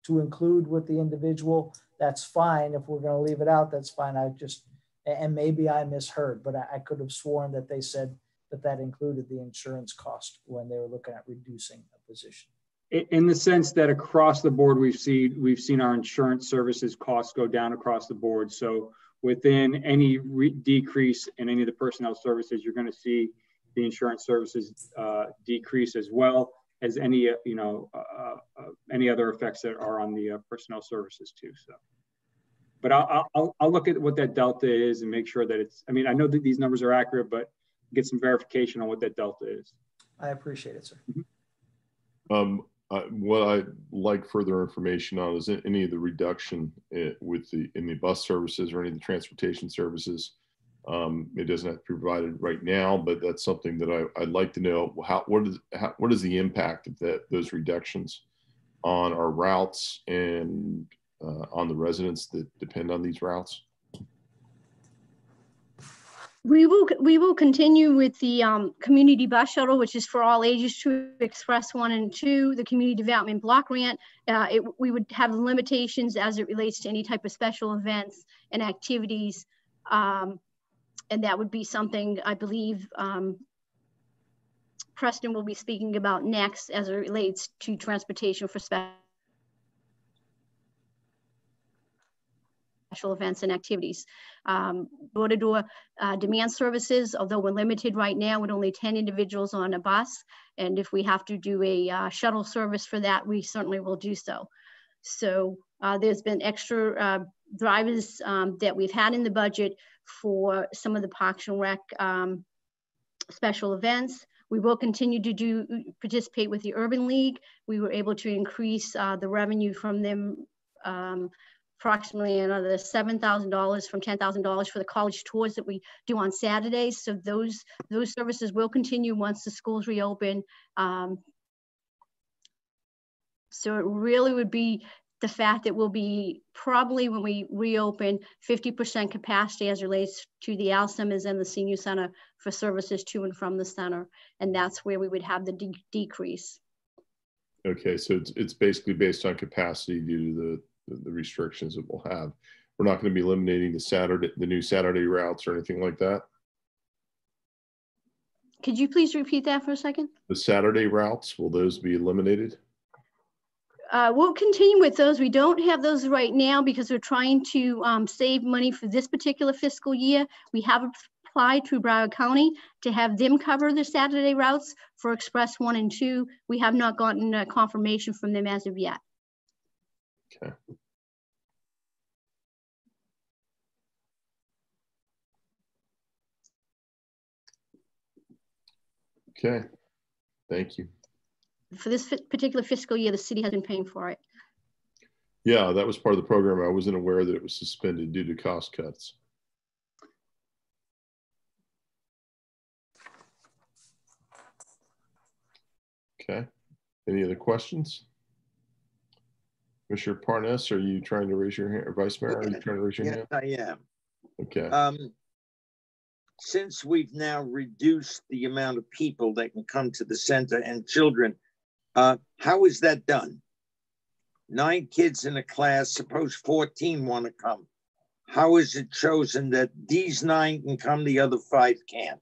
include with the individual, that's fine. If we're going to leave it out, that's fine. And maybe I misheard, but I could have sworn that they said that included the insurance cost when they were looking at reducing a position. In the sense that across the board, we've seen our insurance services costs go down across the board. So within any decrease in any of the personnel services, you're going to see the insurance services decrease, as well as any other effects that are on the personnel services too. So. But I'll look at what that delta is and make sure that it's, I mean, I know that these numbers are accurate, but get some verification on what that delta is. I appreciate it, sir. Mm-hmm. What I'd like further information on is any of the reduction in the bus services or any of the transportation services. It doesn't have to be provided right now, but that's something that I'd like to know. What is the impact of those reductions on our routes and on the residents that depend on these routes? We will continue with the community bus shuttle, which is for all ages to Express 1 and 2, the community development block grant. We would have limitations as it relates to any type of special events and activities. And that would be something I believe Preston will be speaking about next as it relates to transportation for special special events and activities. Door-to-door demand services, although we're limited right now with only 10 individuals on a bus, and if we have to do a shuttle service for that, we certainly will do so. So there's been extra drivers that we've had in the budget for some of the Parks and Rec special events. We will continue to participate with the Urban League. We were able to increase the revenue from them approximately another $7,000 from $10,000 for the college tours that we do on Saturdays. So those services will continue once the schools reopen. So it really would be the fact that we'll be probably, when we reopen, 50% capacity as relates to the Alzheimer's and the Senior Center for services to and from the center. And that's where we would have the decrease. Okay, so it's basically based on capacity due to the restrictions that we'll have. We're not going to be eliminating the new Saturday routes or anything like that? Could you please repeat that for a second? The Saturday routes, will those be eliminated? We'll continue with those. We don't have those right now because we're trying to save money for this particular fiscal year. We have applied to Broward County to have them cover the Saturday routes for Express 1 and 2. We have not gotten a confirmation from them as of yet. Okay. Okay, thank you. For this particular fiscal year, the city has been paying for it. Yeah, that was part of the program. I wasn't aware that it was suspended due to cost cuts. Okay, any other questions? Commissioner Parnas, are you trying to raise your hand, or Vice Mayor, are you trying to raise your hand? Yes, I am. Okay. Since we've now reduced the amount of people that can come to the center and children, how is that done? 9 kids in a class, suppose 14 want to come. How is it chosen that these 9 can come, the other 5 can't?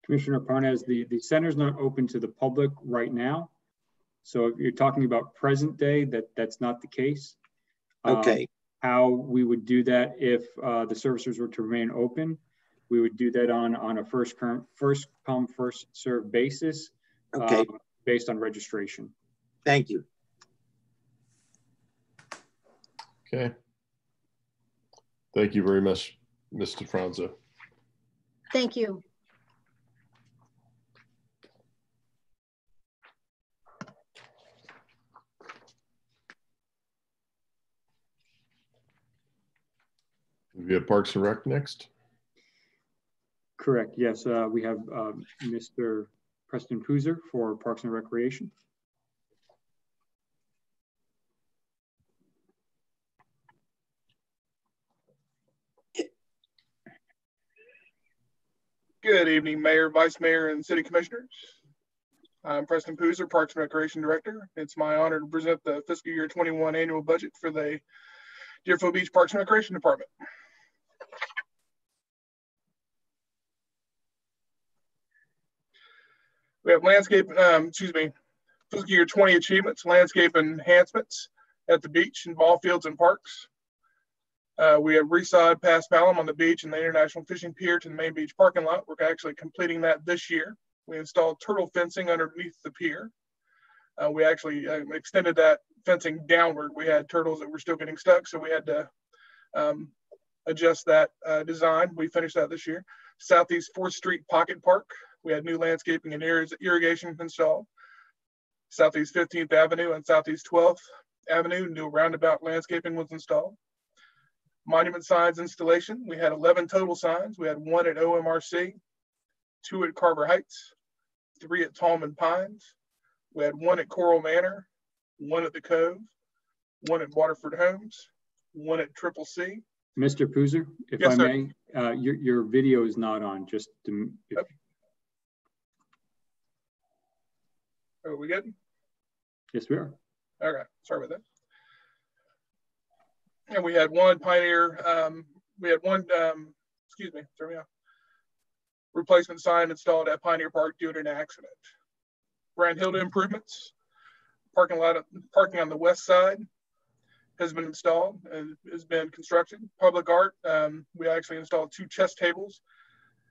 Commissioner Parnas, the center's not open to the public right now. So if you're talking about present day, that's not the case. Okay. How we would do that if the services were to remain open, we would do that on a first come, first served basis, okay, based on registration. Thank you. Okay. Thank you very much, Mr. Franzo. Thank you. We have Parks and Rec next. Correct. Yes, we have Mr. Preston Pooser for Parks and Recreation. Good evening, Mayor, Vice Mayor, and City Commissioners. I'm Preston Pooser, Parks and Recreation Director. It's my honor to present the fiscal year 21 annual budget for the Deerfield Beach Parks and Recreation Department. We have landscape, fiscal year 20 achievements, landscape enhancements at the beach and ball fields and parks. We have resod past Palom on the beach and the International Fishing Pier to the main beach parking lot. We're actually completing that this year. We installed turtle fencing underneath the pier. We actually extended that fencing downward. We had turtles that were still getting stuck, so we had to adjust that design. We finished that this year. Southeast 4th Street Pocket Park, we had new landscaping and irrigation installed. Southeast 15th Avenue and Southeast 12th Avenue, new roundabout landscaping was installed. Monument signs installation, we had 11 total signs. We had 1 at OMRC, 2 at Carver Heights, 3 at Tallman Pines. We had 1 at Coral Manor, 1 at the Cove, 1 at Waterford Homes, 1 at Triple C. Mr. Pooser, if yes, I may, your video is not on. Just to, if... Are we good? Yes, we are. Okay, sorry about that. And we had 1 Pioneer, we had 1, excuse me, throw me off, replacement sign installed at Pioneer Park due to an accident. Brand Hilda improvements, parking on the west side, has been installed and has been constructed. Public art, we actually installed 2 chess tables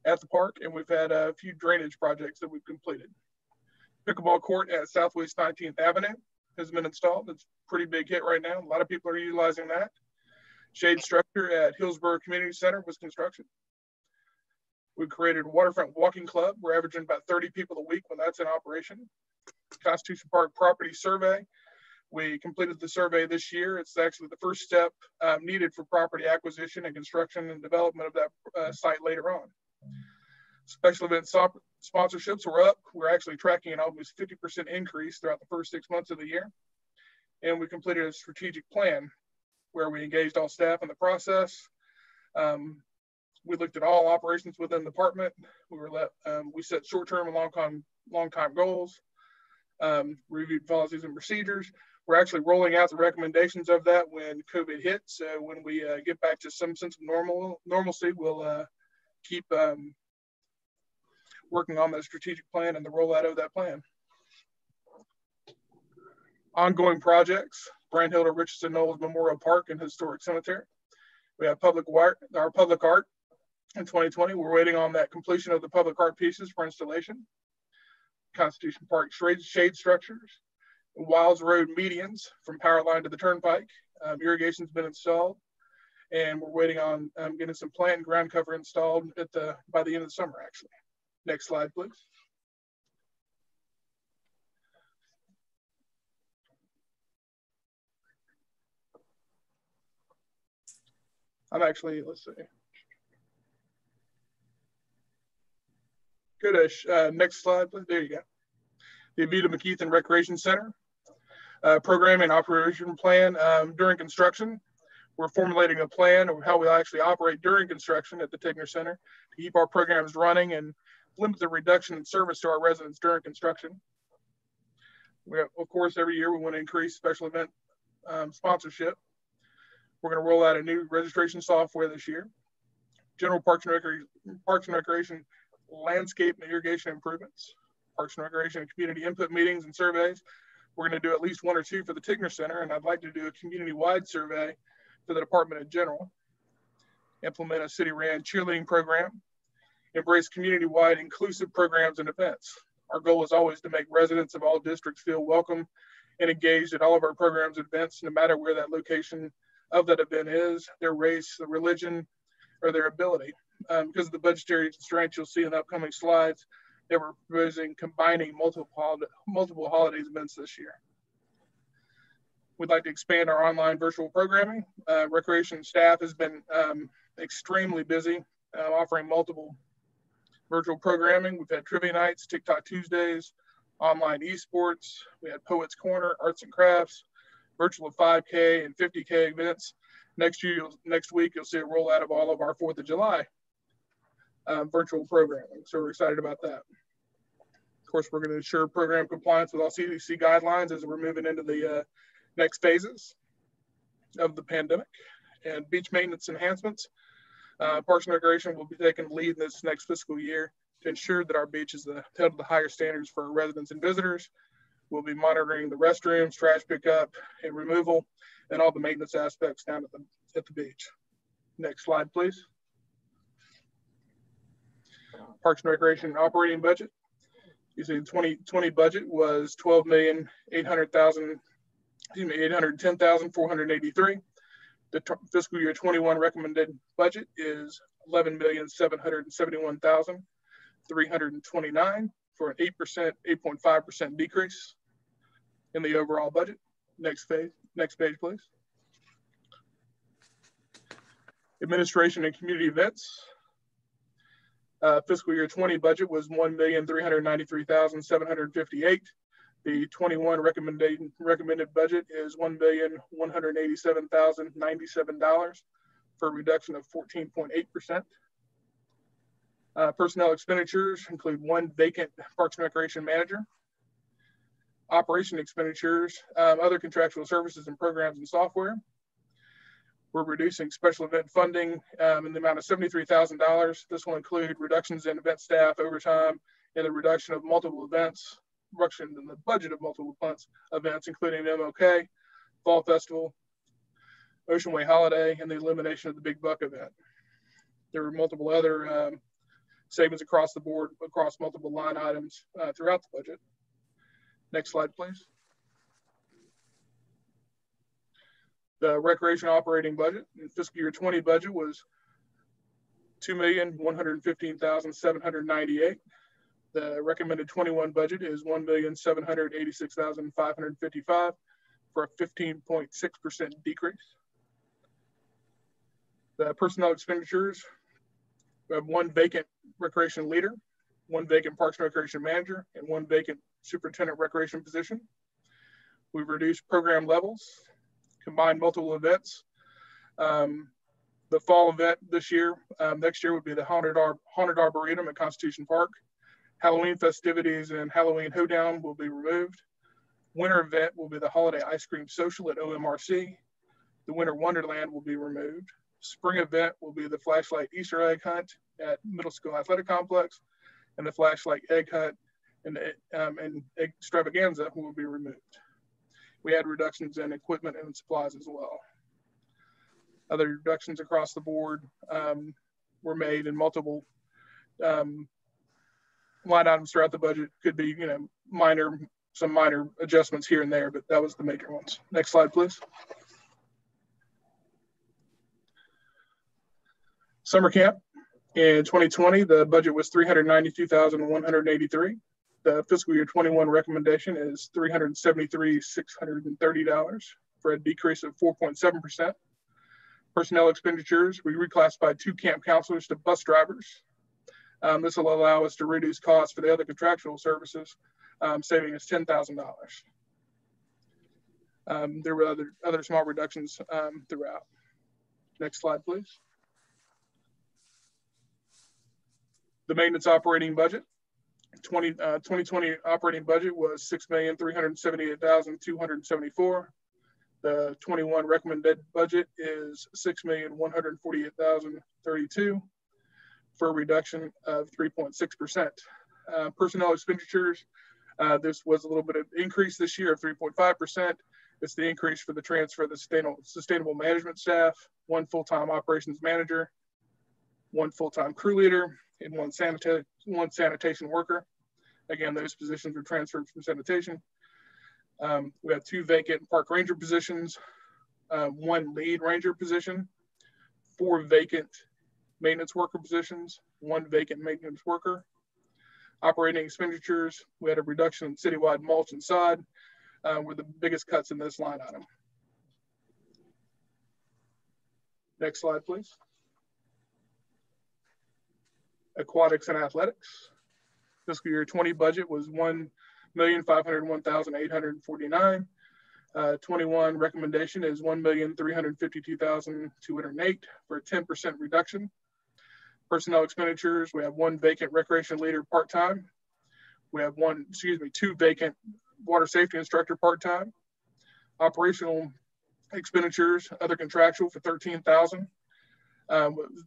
at the park, and we've had a few drainage projects that we've completed. Pickleball court at Southwest 19th Avenue has been installed. It's a pretty big hit right now. A lot of people are utilizing that. Shade structure at Hillsborough Community Center was construction. We created a waterfront walking club. We're averaging about 30 people a week when that's in operation. Constitution Park property survey. We completed the survey this year. It's actually the first step needed for property acquisition and construction and development of that site later on. Special event sponsorships were up. We're actually tracking an almost 50% increase throughout the first 6 months of the year. And we completed a strategic plan where we engaged all staff in the process. We looked at all operations within the department. We set short-term and long-time goals, reviewed policies and procedures. We're actually rolling out the recommendations of that when COVID hit. So when we get back to some sense of normalcy, we'll keep working on the strategic plan and the rollout of that plan. Ongoing projects, Brandhilder Richardson Knowles Memorial Park and Historic Cemetery. We have our public art in 2020. We're waiting on that completion of the public art pieces for installation. Constitution Park shade structures, Wilds Road medians from power line to the turnpike. Irrigation's been installed, and we're waiting on getting some plant and ground cover installed by the end of the summer, actually. Next slide, please. Let's see. Go to next slide, please. There you go. The Avita McKeithen Recreation Center. Program and operation plan during construction. We're formulating a plan of how we actually operate during construction at the Tigner Center to keep our programs running and limit the reduction in service to our residents during construction. Of course, every year we want to increase special event sponsorship. We're going to roll out a new registration software this year. General Parks and Recreation landscape and irrigation improvements. Parks and Recreation and community input meetings and surveys. We're going to do at least 1 or 2 for the Tigner Center, and I'd like to do a community-wide survey for the department in general. Implement a city-ran cheerleading program. Embrace community-wide inclusive programs and events. Our goal is always to make residents of all districts feel welcome and engaged at all of our programs and events, no matter where that location of that event is, their race, their religion, or their ability. Because of the budgetary constraints you'll see in the upcoming slides, they were proposing combining multiple holidays events this year. We'd like to expand our online virtual programming. Recreation staff has been extremely busy offering multiple virtual programming. We've had trivia nights, TikTok Tuesdays, online esports. We had Poets Corner, arts and crafts, virtual 5K and 50K events. Next week, you'll see a rollout of all of our 4th of July virtual programming. So we're excited about that. Of course, we're going to ensure program compliance with all CDC guidelines as we're moving into the next phases of the pandemic. And beach maintenance enhancements. Parks and Recreation will be taking the lead in this next fiscal year to ensure that our beach is held to the higher standards for our residents and visitors. We'll be monitoring the restrooms, trash pickup and removal, and all the maintenance aspects down at the beach. Next slide, please. Parks and Recreation operating budget. You see the 2020 budget was $810,483. The fiscal year 21 recommended budget is $11,771,329 for an 8.5% decrease in the overall budget. Next page, please. Administration and community events. Fiscal year 20 budget was $1,393,758. The 21 recommended budget is $1,187,097 for a reduction of 14.8%. Personnel expenditures include 1 vacant Parks and Recreation manager. Operation expenditures, other contractual services and programs and software. We're reducing special event funding in the amount of $73,000. This will include reductions in event staff, overtime, and the reduction of multiple events, reduction in the budget of multiple events, including MLK, Fall Festival, Ocean Way Holiday, and the elimination of the Big Buck event. There were multiple other savings across the board, across multiple line items throughout the budget. Next slide, please. The recreation operating budget, in fiscal year 20 budget was $2,115,798. The recommended 21 budget is $1,786,555 for a 15.6% decrease. The personnel expenditures, we have one vacant recreation leader, one vacant parks and recreation manager, and one vacant superintendent recreation position. We've reduced program levels, combined multiple events. The fall event this year, next year would be the Haunted Arboretum at Constitution Park. Halloween festivities and Halloween Hoedown will be removed. Winter event will be the Holiday Ice Cream Social at OMRC. The Winter Wonderland will be removed. Spring event will be the Flashlight Easter Egg Hunt at Middle School Athletic Complex, and the Flashlight Egg Hunt and Egg Extravaganza will be removed. We had reductions in equipment and supplies as well. Other reductions across the board were made in multiple line items throughout the budget. Could be, some minor adjustments here and there, but that was the major ones. Next slide, please. Summer camp in 2020, the budget was $392,183. The fiscal year 21 recommendation is $373,630 for a decrease of 4.7%. Personnel expenditures, we reclassified 2 camp counselors to bus drivers. This will allow us to reduce costs for the other contractual services, saving us $10,000. There were other small reductions throughout. Next slide, please. The maintenance operating budget, 2020 operating budget was $6,378,274. The 21 recommended budget is $6,148,032 for a reduction of 3.6%. Personnel expenditures, this was a little bit of increase this year of 3.5%. It's the increase for the transfer of the sustainable management staff, 1 full-time operations manager, 1 full-time crew leader, and 1 sanitation worker. Again, those positions were transferred from sanitation. We have 2 vacant park ranger positions, 1 lead ranger position, 4 vacant maintenance worker positions, 1 vacant maintenance worker. Operating expenditures, we had a reduction in citywide mulch and sod, were the biggest cuts in this line item. Next slide, please. Aquatics and athletics. Fiscal year 20 budget was $1,501,849. 21 recommendation is $1,352,208 for a 10% reduction. Personnel expenditures, we have 1 vacant recreation leader part-time. We have 2 vacant water safety instructor part-time. Operational expenditures, other contractual for $13,000.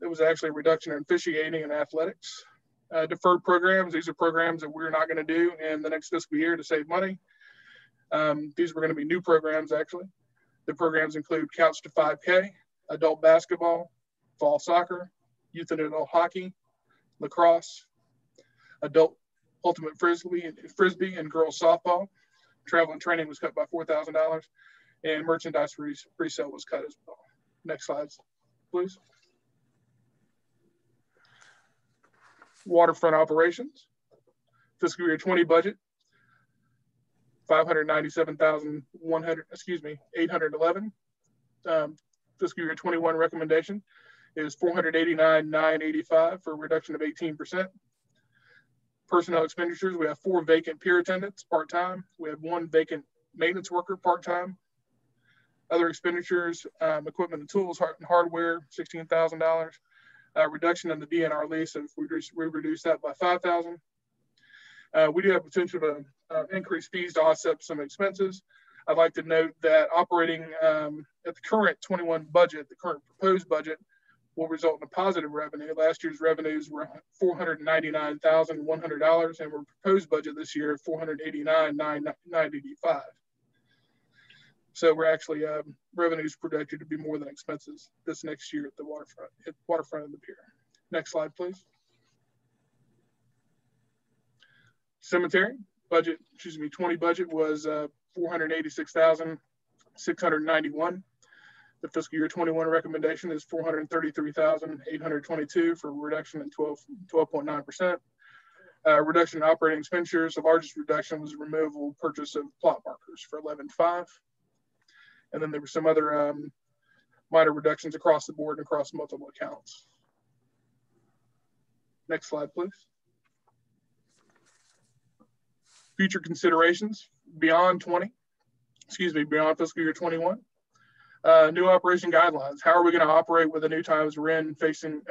It was actually a reduction in officiating and athletics. Deferred programs, these are programs that we're not going to do in the next fiscal year to save money. These were going to be new programs, actually. The programs include Couch to 5K, adult basketball, fall soccer, youth and adult hockey, lacrosse, adult ultimate frisbee and girls softball. Travel and training was cut by $4,000, and merchandise resale was cut as well. Next slides, please. Waterfront operations, fiscal year 20 budget, $811. Fiscal year 21 recommendation is $489,985 for a reduction of 18%. Personnel expenditures, we have 4 vacant pier attendants part-time. We have 1 vacant maintenance worker part-time. Other expenditures, equipment and tools and hardware, $16,000. Reduction in the DNR lease, if we reduce that by $5,000. We do have potential to increase fees to offset some expenses. I'd like to note that operating at the current 21 budget, the current proposed budget, will result in a positive revenue. Last year's revenues were $499,100, and our proposed budget this year $489,985. So we're actually revenues projected to be more than expenses this next year at the waterfront of the pier. Next slide, please. Cemetery budget, 20 budget was $486,691. The fiscal year 21 recommendation is $433,822 for a reduction in 12.9%. Reduction in operating expenditures. The largest reduction was the removal purchase of plot markers for $11.5. And then there were some other minor reductions across the board and across multiple accounts. Next slide, please. Future considerations beyond beyond fiscal year 21. New operation guidelines. How are we going to operate with the new times we're facing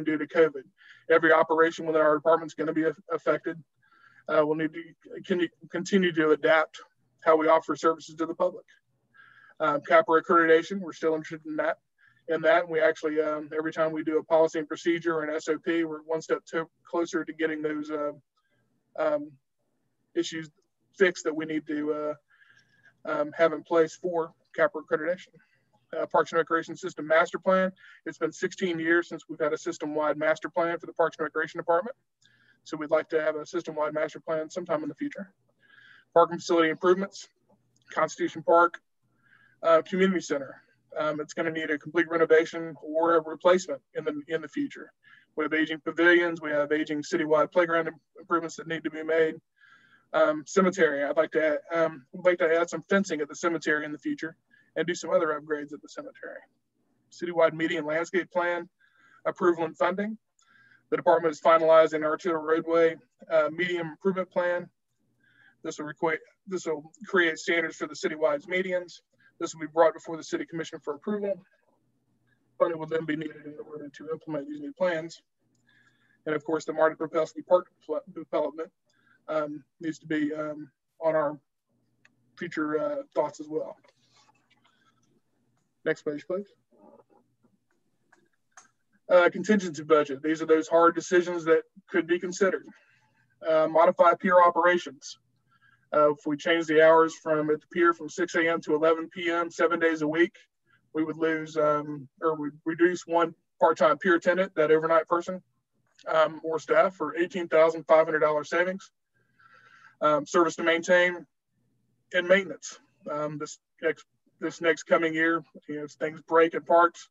due to COVID? Every operation within our department is going to be affected. We'll need to continue to adapt how we offer services to the public. CAPRA accreditation, we're still interested in that. And we actually, every time we do a policy and procedure or an SOP, we're one step closer to getting those issues fixed that we need to have in place for CAPRA accreditation. Parks and Recreation System Master Plan. It's been 16 years since we've had a system-wide master plan for the Parks and Recreation Department. So we'd like to have a system-wide master plan sometime in the future. Park and facility improvements, Constitution Park, Community Center. It's going to need a complete renovation or a replacement in the future. We have aging pavilions. We have aging citywide playground improvements that need to be made. Cemetery. I'd like to add some fencing at the cemetery in the future and do some other upgrades at the cemetery. Citywide median landscape plan approval and funding. The department is finalizing our Arturo roadway medium improvement plan. This will create standards for the citywide medians. This will be brought before the City Commission for approval. Funding will then be needed in order to implement these new plans. And of course, the Marty Propelski Park development needs to be on our future thoughts as well. Next page, please. Contingency budget. These are those hard decisions that could be considered. Modify pier operations. If we change the hours at the pier from 6 a.m. to 11 p.m. 7 days a week, we would lose or we'd reduce one part-time pier attendant, that overnight person, or staff for $18,500 savings. Service to maintain and maintenance. This next coming year, as things break in parks,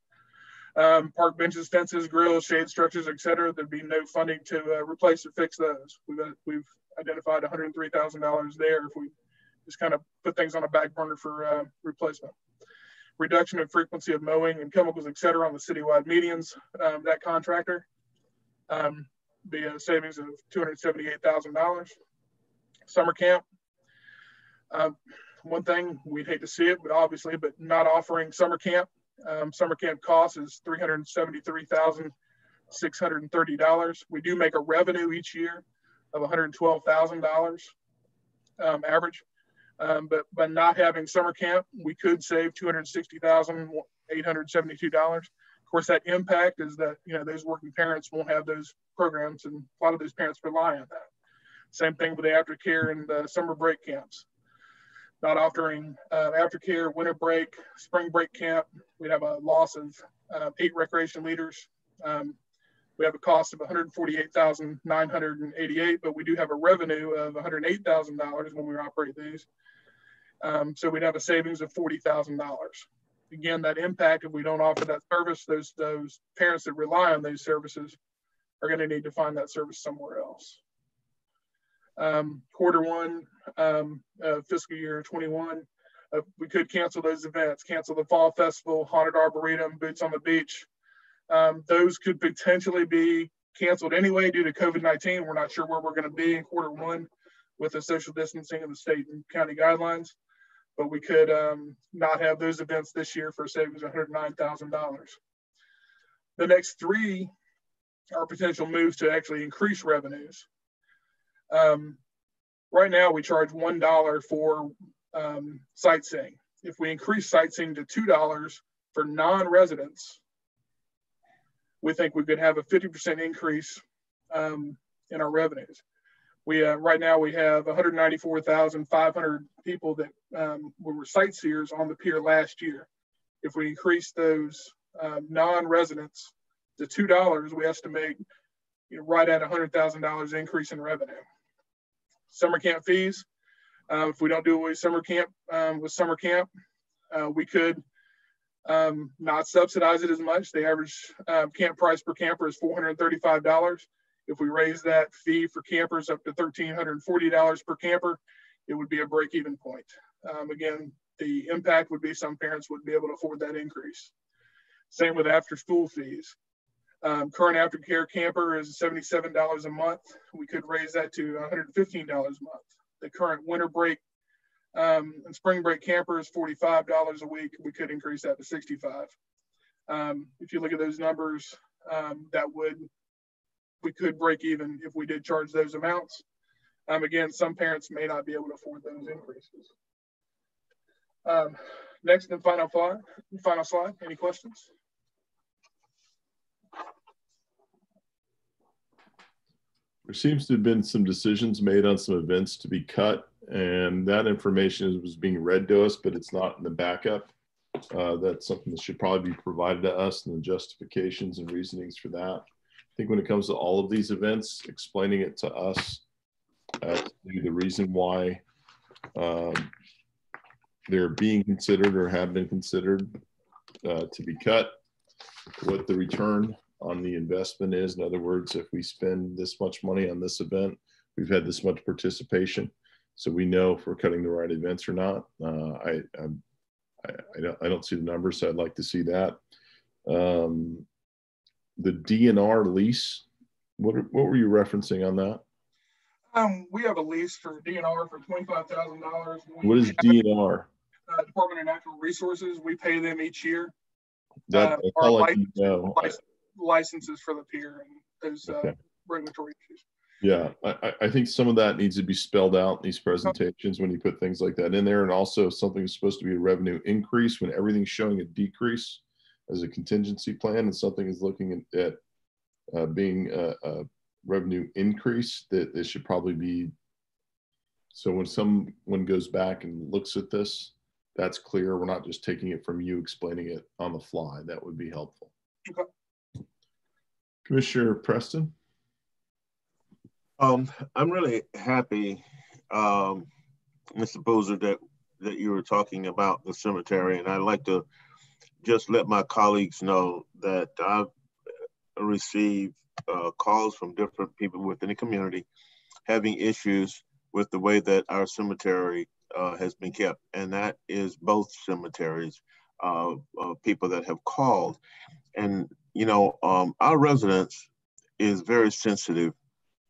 park benches, fences, grills, shade structures, etc., there'd be no funding to replace or fix those. We've identified $103,000 there if we just kind of put things on a back burner for replacement. Reduction in frequency of mowing and chemicals, etc., on the citywide medians. That contractor be a savings of $278,000. Summer camp. One thing, we'd hate to see it, but not offering summer camp. Summer camp cost is $373,630. We do make a revenue each year of $112,000 average. But by not having summer camp, we could save $260,872. Of course, that impact is that those working parents won't have those programs, and a lot of those parents rely on that. Same thing with the aftercare and the summer break camps. Not offering aftercare, winter break, spring break camp. We'd have a loss of 8 recreation leaders. We have a cost of $148,988, but we do have a revenue of $108,000 when we operate these. So we'd have a savings of $40,000. Again, that impact, if we don't offer that service, those parents that rely on those services are going to need to find that service somewhere else. Quarter one, fiscal year 21, we could cancel those events, cancel the Fall Festival, Haunted Arboretum, Boots on the Beach. Those could potentially be canceled anyway due to COVID-19. We're not sure where we're going to be in quarter one with the social distancing and the state and county guidelines, but we could not have those events this year for a savings of $109,000. The next 3 are potential moves to actually increase revenues. Right now, we charge $1 for sightseeing. If we increase sightseeing to $2 for non-residents, we think we could have a 50% increase in our revenues. We right now we have 194,500 people that were sightseers on the pier last year. If we increase those non-residents to $2, we estimate right at $100,000 increase in revenue. Summer camp fees. If we don't do away summer camp with summer camp, we could not subsidize it as much. The average camp price per camper is $435. If we raise that fee for campers up to $1,340 per camper, it would be a break-even point. Again, the impact would be some parents would be able to afford that increase. Same with after-school fees. Current aftercare camper is $77 a month. We could raise that to $115 a month. The current winter break and spring break camper is $45 a week. We could increase that to $65. If you look at those numbers, we could break even if we did charge those amounts. Again, some parents may not be able to afford those increases. Next and final slide. Any questions? There seems to have been some decisions made on some events to be cut, and that information was being read to us, but it's not in the backup. That's something that should probably be provided to us, and the justifications and reasonings for that. I think when it comes to all of these events, explaining it to us as to the reason why they're being considered or have been considered to be cut, what the return on the investment is. In other words, if we spend this much money on this event, we've had this much participation, so we know if we're cutting the right events or not. I don't see the numbers, so I'd like to see that. The DNR lease, what were you referencing on that? We have a lease for DNR for $25,000. What is DNR? Department of Natural Resources. We pay them each year. That's all I need to know. Licenses for the pier and those regulatory issues. Yeah, I think some of that needs to be spelled out in these presentations when you put things like that in there. And also something is supposed to be a revenue increase when everything's showing a decrease as a contingency plan, and something is looking at being a revenue increase, that it should probably be. So when someone goes back and looks at this, that's clear. We're not just taking it from you, explaining it on the fly. That would be helpful. Okay. Commissioner Preston. I'm really happy, Mr. Boozer, that you were talking about the cemetery, and I'd like to just let my colleagues know that I've received calls from different people within the community having issues with the way that our cemetery has been kept, and that is both cemeteries, people that have called. And our residents is very sensitive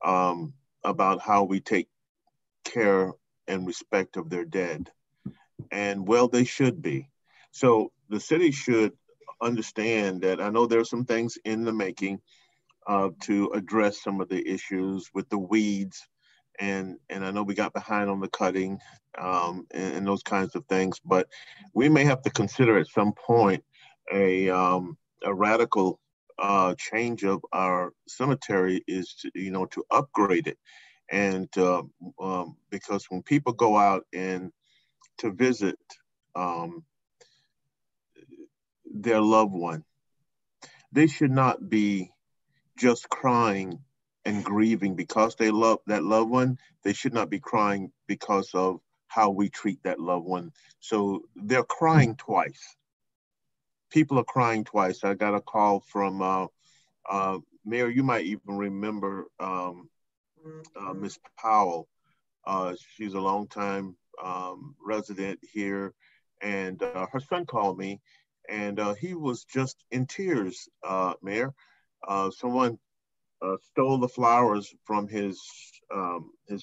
about how we take care and respect of their dead. And well, they should be. So the city should understand that. I know there's some things in the making to address some of the issues with the weeds. And I know we got behind on the cutting and those kinds of things, but we may have to consider at some point a radical change of our cemetery, is to upgrade it. And because when people go out and to visit their loved one, they should not be just crying and grieving because they love that loved one. They should not be crying because of how we treat that loved one. So they're crying twice. People are crying twice. I got a call from Mayor, you might even remember Ms. Powell. She's a longtime resident here, and her son called me, and he was just in tears, Mayor. Someone stole the flowers from his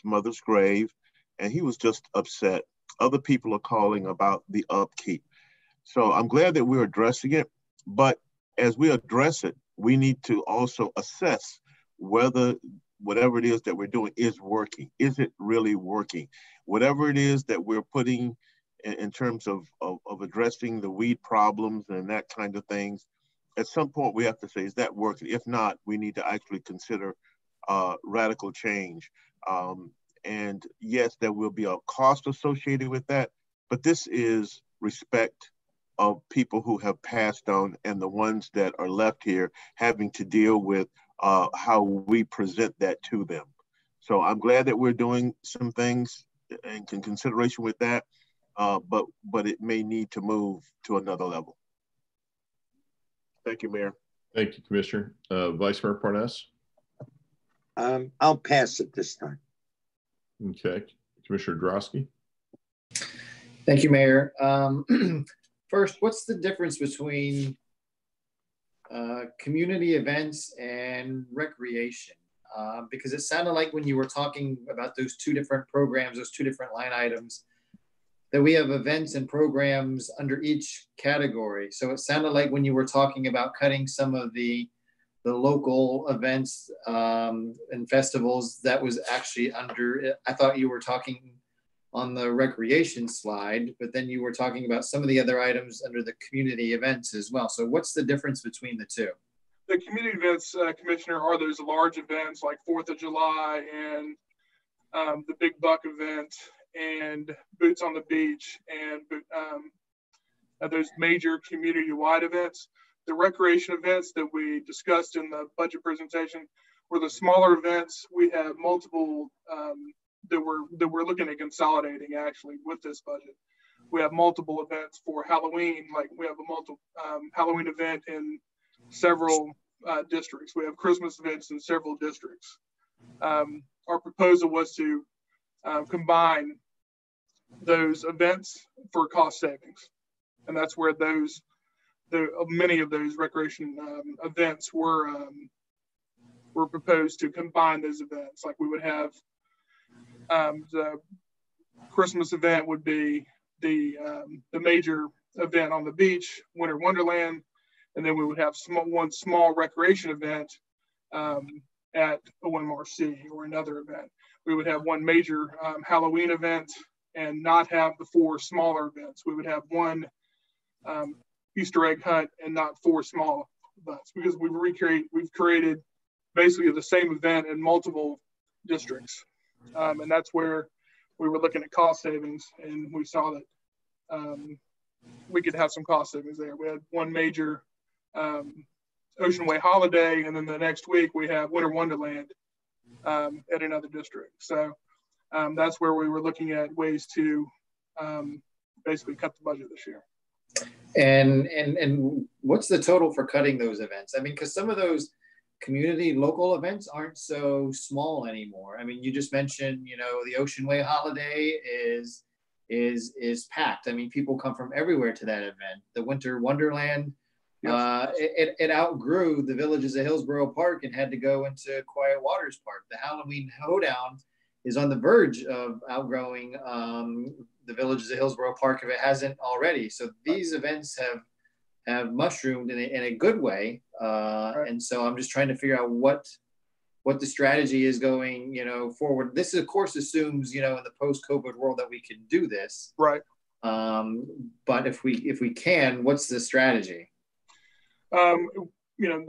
mother's grave, and he was just upset. Other people are calling about the upkeep. So I'm glad that we're addressing it, but as we address it, we need to also assess whether whatever it is that we're doing is working. Is it really working? Whatever it is that we're putting in terms of addressing the weed problems and that kind of things, at some point we have to say, is that working? If not, we need to actually consider radical change. And yes, there will be a cost associated with that, but this is respect of people who have passed on and the ones that are left here having to deal with how we present that to them. So I'm glad that we're doing some things in consideration with that, but it may need to move to another level. Thank you, Mayor. Thank you, Commissioner. Vice Mayor Parnas? I'll pass it this time. Okay. Commissioner Drosky? Thank you, Mayor. First, what's the difference between community events and recreation? Because it sounded like when you were talking about those two different programs, those two different line items, that we have events and programs under each category. So it sounded like when you were talking about cutting some of the local events and festivals, that was actually under, I thought you were talking on the recreation slide, but then you were talking about some of the other items under the community events as well. So what's the difference between the two? The community events, Commissioner, are those large events like 4th of July and the Big Buck event and Boots on the Beach and those major community-wide events. The recreation events that we discussed in the budget presentation were the smaller events. We have multiple that we're looking at consolidating actually with this budget. We have multiple events for Halloween, like we have a multiple Halloween event in several districts. We have Christmas events in several districts. Our proposal was to combine those events for cost savings. And that's where many of those recreation events were proposed to combine those events. Like we would have the Christmas event would be the major event on the beach, Winter Wonderland, and then we would have one small recreation event at OMRC or another event. We would have one major Halloween event and not have the 4 smaller events. We would have one Easter egg hunt and not 4 small events, because we've created basically the same event in multiple districts. And that's where we were looking at cost savings, and we saw that we could have some cost savings there. We had one major Ocean Way holiday, and then the next week we have Winter Wonderland at another district. So that's where we were looking at ways to basically cut the budget this year. And what's the total for cutting those events? I mean, because some of those community local events aren't so small anymore. I mean, you just mentioned, you know, the Ocean Way holiday is packed. I mean, people come from everywhere to that event. The Winter Wonderland, yes. It outgrew the Villages of Hillsborough Park and had to go into Quiet Waters Park. The Halloween Hoedown is on the verge of outgrowing the Villages of Hillsborough Park if it hasn't already. So these events have mushroomed in a good way. And so I'm just trying to figure out what the strategy is going, you know, forward. This of course assumes, you know, in the post-COVID world that we can do this. Right. But if we can, what's the strategy? You know,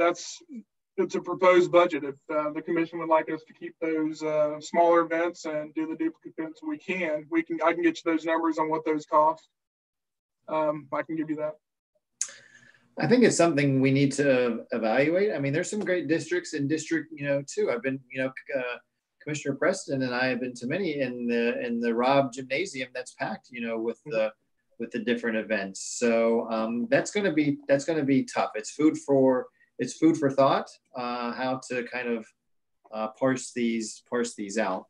it's a proposed budget. If the commission would like us to keep those smaller events and do the duplicate events, I can get you those numbers on what those cost. I can give you that. I think it's something we need to evaluate. I mean, there's some great districts in District, you know, 2. I've been, you know, Commissioner Preston and I have been to many in the Robb Gymnasium that's packed, you know, with the different events. So that's going to be tough. It's food for thought, how to kind of parse these out.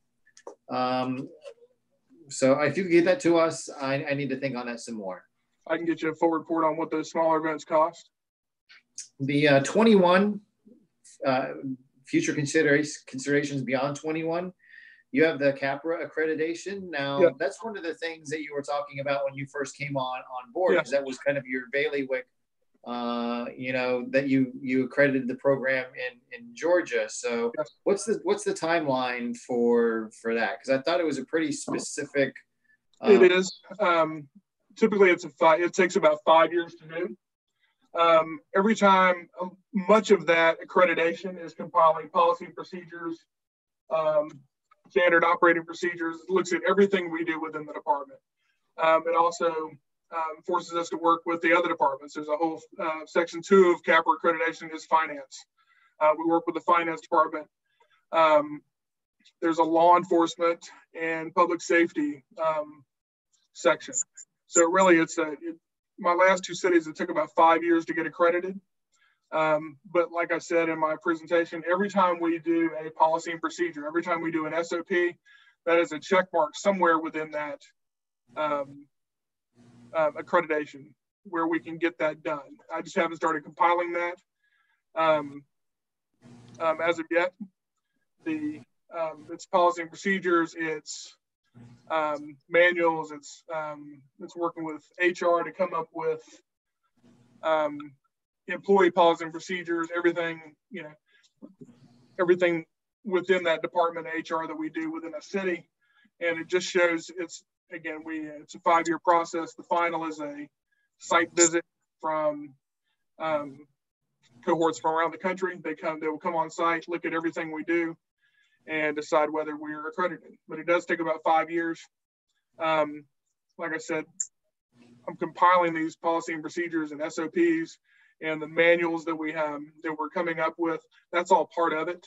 So if you could get that to us, I need to think on that some more. I can get you a full report on what those smaller events cost. The 21 future considerations beyond 21, you have the CAPRA accreditation. Now, yeah. That's one of the things that you were talking about when you first came on board, because that was kind of your bailiwick, you know, that you accredited the program in Georgia. So yes. What's the timeline for that? Because I thought it was a pretty specific. It is. Typically, it takes about 5 years to do. Every time, much of that accreditation is compiling policy and procedures, standard operating procedures. It looks at everything we do within the department. It also forces us to work with the other departments. There's a whole section 2 of CAPRA accreditation is finance. We work with the finance department. There's a law enforcement and public safety section. So really my last 2 cities, it took about 5 years to get accredited. But like I said in my presentation, every time we do a policy and procedure, every time we do an SOP, that is a check mark somewhere within that accreditation where we can get that done. I just haven't started compiling that as of yet. It's policy and procedures, it's manuals, it's working with HR to come up with employee policy and procedures, everything within that department of HR that we do within a city. And it just shows it's a 5-year process. The final is a site visit from cohorts from around the country. They will come on site, look at everything we do, and decide whether we're accredited. But it does take about 5 years. Like I said, I'm compiling these policy and procedures and SOPs and the manuals that we have that we're coming up with. That's all part of it.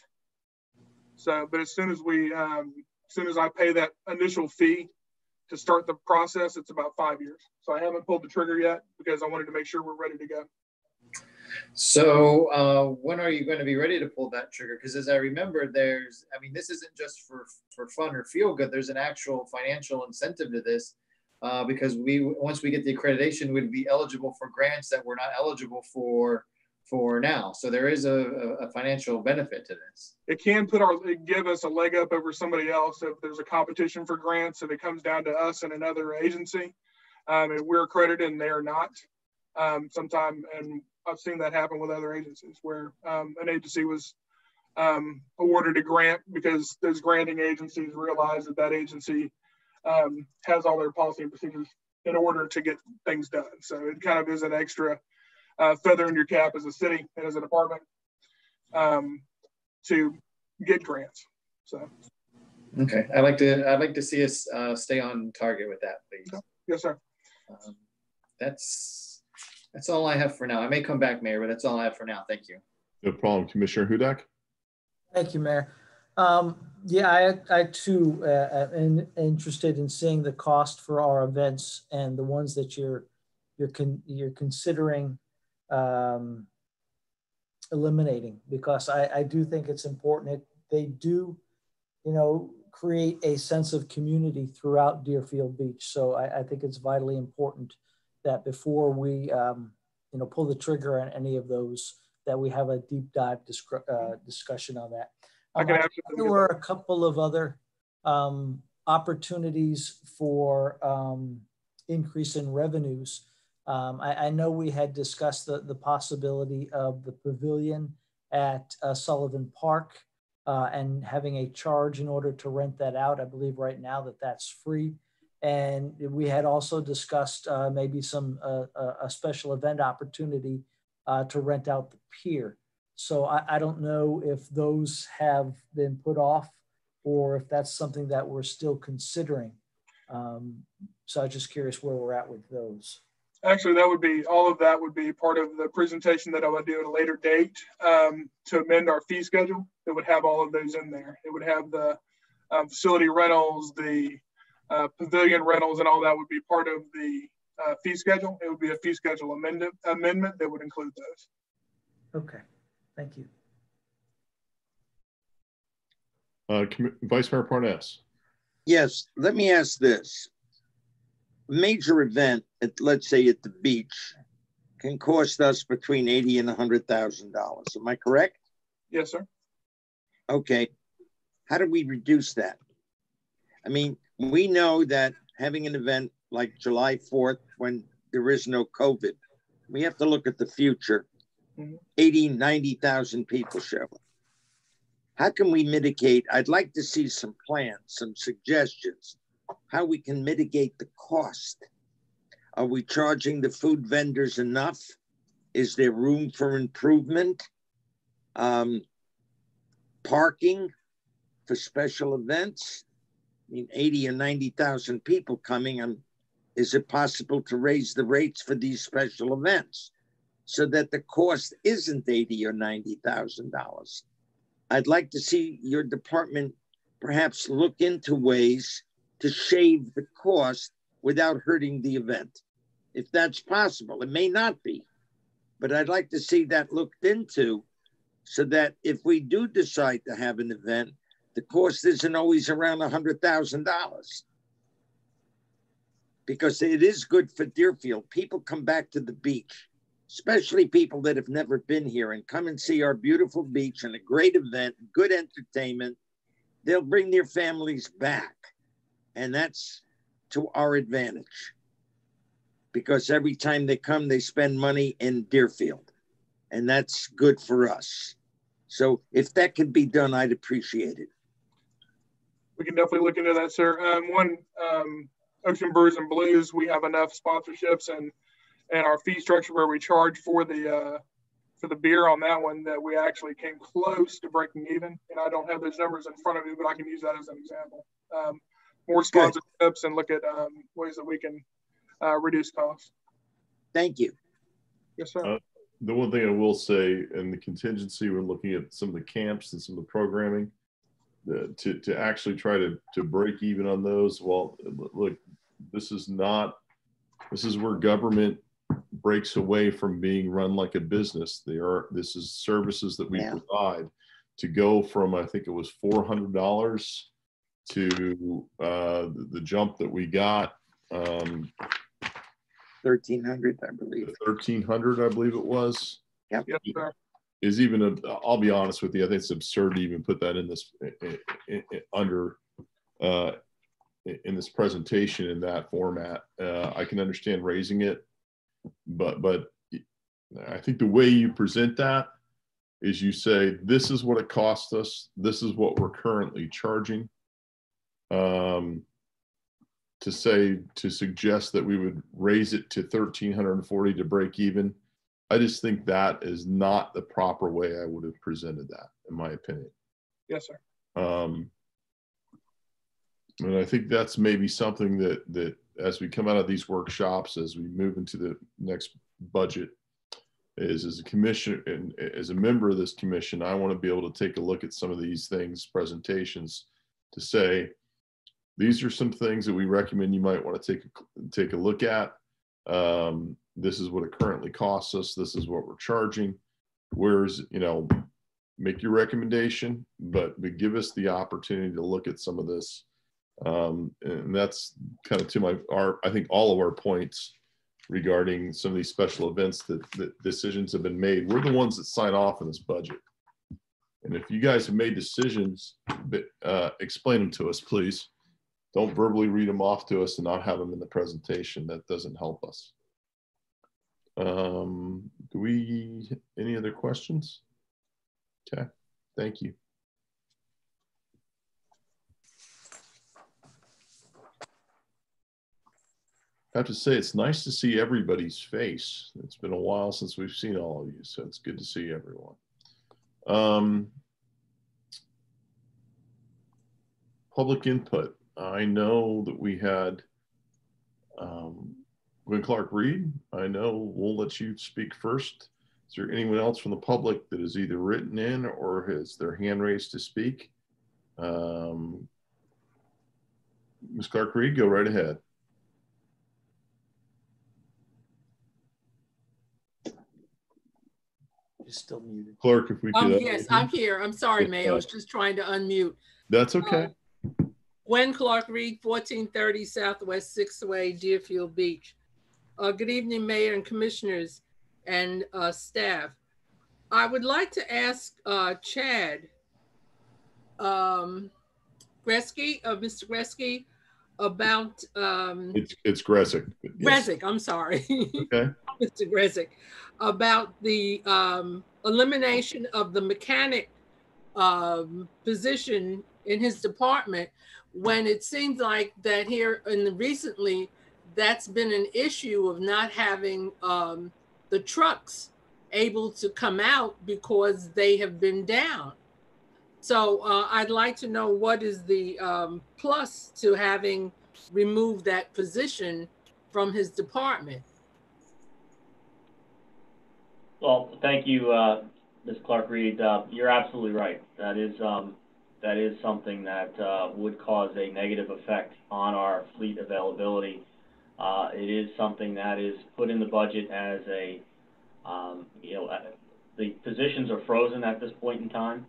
So, but as soon as I pay that initial fee to start the process, it's about 5 years. So I haven't pulled the trigger yet because I wanted to make sure we're ready to go. So when are you going to be ready to pull that trigger? Because as I remember, this isn't just for fun or feel good. There's an actual financial incentive to this because once we get the accreditation, we'd be eligible for grants that we're not eligible for now. So there is a financial benefit to this. It can give us a leg up over somebody else if there's a competition for grants, if it comes down to us and another agency, and we're accredited and they are not. Sometime, and I've seen that happen with other agencies where an agency was awarded a grant because those granting agencies realize that agency has all their policy and procedures in order to get things done. So it kind of is an extra feather in your cap as a city and as a department to get grants. So. Okay, I'd like to see us stay on target with that, please. Yes, sir. That's all I have for now. I may come back, Mayor, but that's all I have for now. Thank you. No problem. Commissioner Hudak. Thank you, Mayor. Yeah, I too am interested in seeing the cost for our events and the ones that you're considering eliminating, because I do think it's important. They do, create a sense of community throughout Deerfield Beach. So I think it's vitally important that before we, pull the trigger on any of those, that we have a deep dive discussion on that. There were a couple of other opportunities for increase in revenues. I know we had discussed the possibility of the pavilion at Sullivan Park and having a charge in order to rent that out. I believe right now that's free. And we had also discussed maybe a special event opportunity to rent out the pier. So I don't know if those have been put off or if that's something that we're still considering. So I'm just curious where we're at with those. Actually, all of that would be part of the presentation that I would do at a later date to amend our fee schedule. It would have all of those in there. It would have the facility rentals, the pavilion rentals, and all that would be part of the fee schedule. It would be a fee schedule amendment that would include those. Okay, thank you. Vice Mayor Parnas. Yes, let me ask this. A major event, let's say at the beach, can cost us between $80,000 and $100,000. Am I correct? Yes, sir. Okay. How do we reduce that? I mean, we know that having an event like July 4th, when there is no COVID, we have to look at the future. 80,000, 90,000 people show up. How can we mitigate? I'd like to see some plans, some suggestions, how we can mitigate the cost. Are we charging the food vendors enough? Is there room for improvement? Parking for special events? I mean, 80 or 90,000 people coming. Is it possible to raise the rates for these special events so that the cost isn't $80,000 or $90,000? I'd like to see your department perhaps look into ways to shave the cost without hurting the event. If that's possible, it may not be, but I'd like to see that looked into so that if we do decide to have an event, the cost isn't always around $100,000. Because it is good for Deerfield. People come back to the beach, especially people that have never been here, and come and see our beautiful beach and a great event, good entertainment. They'll bring their families back. And that's to our advantage. Because every time they come, they spend money in Deerfield. And that's good for us. So if that could be done, I'd appreciate it. We can definitely look into that, sir. Ocean Brews and Blues, we have enough sponsorships and our fee structure where we charge for the beer on that one that we actually came close to breaking even. And I don't have those numbers in front of me, but I can use that as an example. More sponsorships and look at ways that we can reduce costs. Thank you. Yes, sir. The one thing I will say, in the contingency, we're looking at some of the camps and some of the programming to actually try to break even on those. Well, look, this is where government breaks away from being run like a business. This is services that we provide. To go from, I think it was $400 to the jump that we got, 1,300, I believe. 1,300, I believe it was. Yep. Yes, sir. Is even I'll be honest with you, I think it's absurd to even put that in this in this presentation in that format. I can understand raising it, but I think the way you present that is you say, this is what it cost us, this is what we're currently charging. To suggest that we would raise it to 1,340 to break even, I just think that is not the proper way I would have presented that, in my opinion. Yes, sir. And I think that's maybe something that as we come out of these workshops, as we move into the next budget, is as a commission and as a member of this commission, I want to be able to take a look at some of these things, presentations, to say, these are some things that we recommend you might want to take a look at. This is what it currently costs us. This is what we're charging. Where's, make your recommendation, but give us the opportunity to look at some of this. And that's kind of to I think all of our points regarding some of these special events that decisions have been made. We're the ones that sign off on this budget. And if you guys have made decisions, explain them to us, please. Don't verbally read them off to us and not have them in the presentation. That doesn't help us. Any other questions? Okay, thank you. I have to say, it's nice to see everybody's face. It's been a while since we've seen all of you, so it's good to see everyone. Public input. I know that we had Gwen Clark-Reed. I know we'll let you speak first. Is there anyone else from the public that is either written in or has their hand raised to speak? Ms. Clark-Reed, go right ahead. You're still muted. Clerk, if we could. Yes, I'm here. I'm sorry, Mayor. I was just trying to unmute. That's okay. Gwen Clark-Reed, 1430 Southwest 6th Way, Deerfield Beach. Good evening, Mayor and Commissioners and staff. I would like to ask Chad Gresky, Mr. Gresky, about it's Gresick. Yes. Gresick, I'm sorry. Okay. Mr. Gresick, about the elimination of the mechanic position in his department, when it seems like that here recently that's been an issue of not having the trucks able to come out because they have been down. So I'd like to know what is the plus to having removed that position from his department. Well, thank you, Ms. Clark-Reed. You're absolutely right. That is something that would cause a negative effect on our fleet availability. It is something that is put in the budget as a, the positions are frozen at this point in time.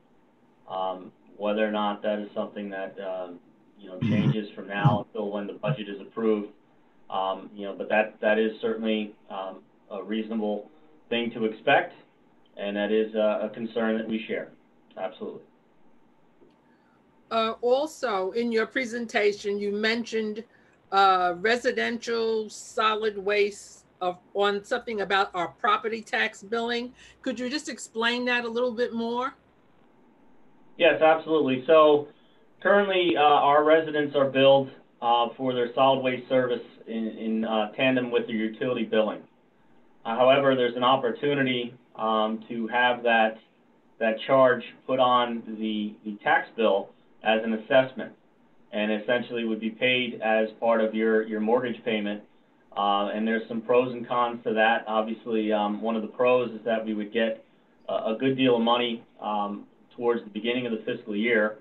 Whether or not that is something that, changes from now until when the budget is approved, but that is certainly a reasonable thing to expect, and that is a concern that we share. Absolutely. Also, in your presentation, you mentioned residential solid waste on something about our property tax billing. Could you just explain that a little bit more? Yes, absolutely. So currently, our residents are billed for their solid waste service in tandem with their utility billing. However, there's an opportunity to have that charge put on the tax bill as an assessment, and essentially would be paid as part of your mortgage payment. And there's some pros and cons to that. Obviously, one of the pros is that we would get a good deal of money towards the beginning of the fiscal year.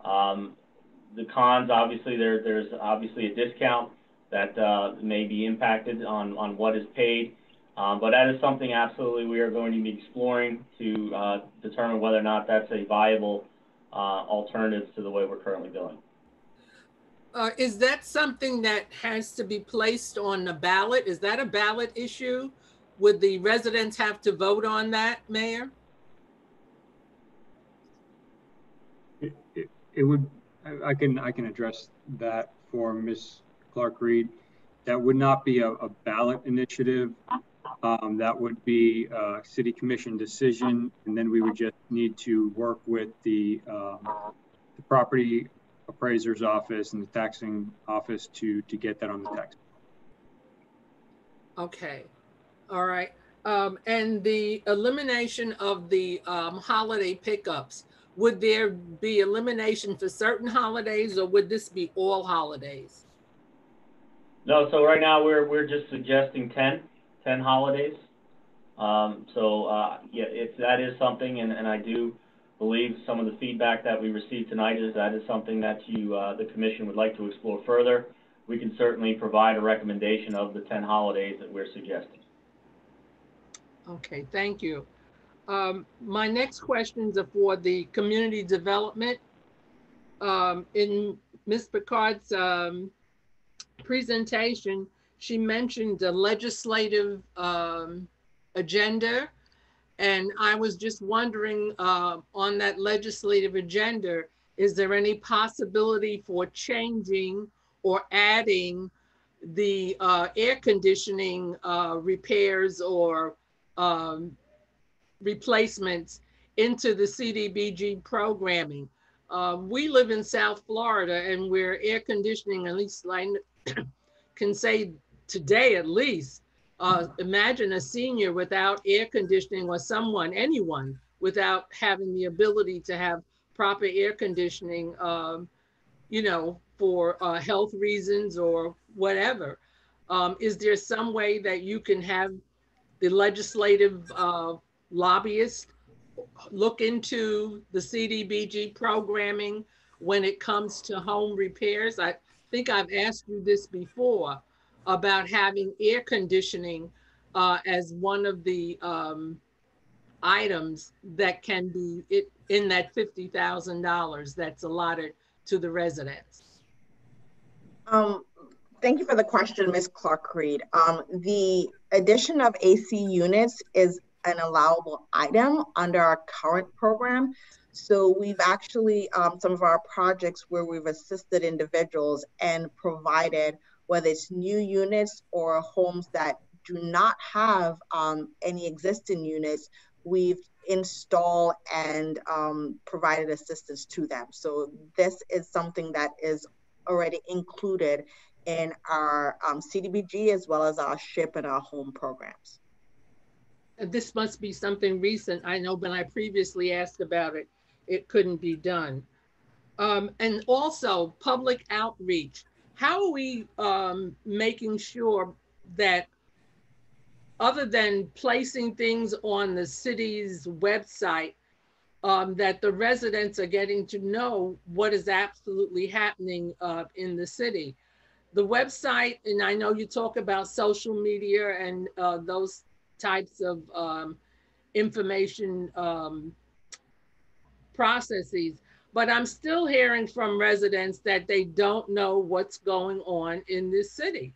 The cons, obviously, there's obviously a discount that may be impacted on what is paid. But that is something absolutely we are going to be exploring to determine whether or not that's a viable alternative to the way we're currently billing. Is that something that has to be placed on the ballot? Is that a ballot issue? Would the residents have to vote on that, Mayor? It would. I can address that for Ms. Clark-Reed. That would not be a ballot initiative. That would be a city commission decision, and then we would just need to work with the property appraiser's office and the taxing office to get that on the tax. Okay, all right. And the elimination of the holiday pickups, would there be elimination for certain holidays, or would this be all holidays? No, so right now we're just suggesting 10 holidays. Yeah, if that is something, and I do believe some of the feedback that we received tonight is that is something that the commission would like to explore further, we can certainly provide a recommendation of the 10 holidays that we're suggesting. Okay, thank you. My next questions are for the community development. In Ms. Picard's presentation, she mentioned the legislative agenda, and I was just wondering on that legislative agenda, is there any possibility for changing or adding the air conditioning repairs or replacements into the CDBG programming? We live in South Florida, and we're air conditioning, at least I can say today at least, imagine a senior without air conditioning, or anyone without having the ability to have proper air conditioning, for health reasons or whatever. Is there some way that you can have the legislative lobbyists look into the CDBG programming when it comes to home repairs? I think I've asked you this before about having air conditioning as one of the items that can be in that $50,000 that's allotted to the residents. Thank you for the question, Ms. Clark-Reed. The addition of AC units is an allowable item under our current program. So we've actually, some of our projects where we've assisted individuals and provided, whether it's new units or homes that do not have any existing units, we've installed and provided assistance to them. So this is something that is already included in our CDBG as well as our SHIP and our home programs. This must be something recent. I know when I previously asked about it, it couldn't be done. And also public outreach. How are we making sure that other than placing things on the city's website, that the residents are getting to know what is absolutely happening in the city? The website, and I know you talk about social media and those types of information processes, but I'm still hearing from residents that they don't know what's going on in this city.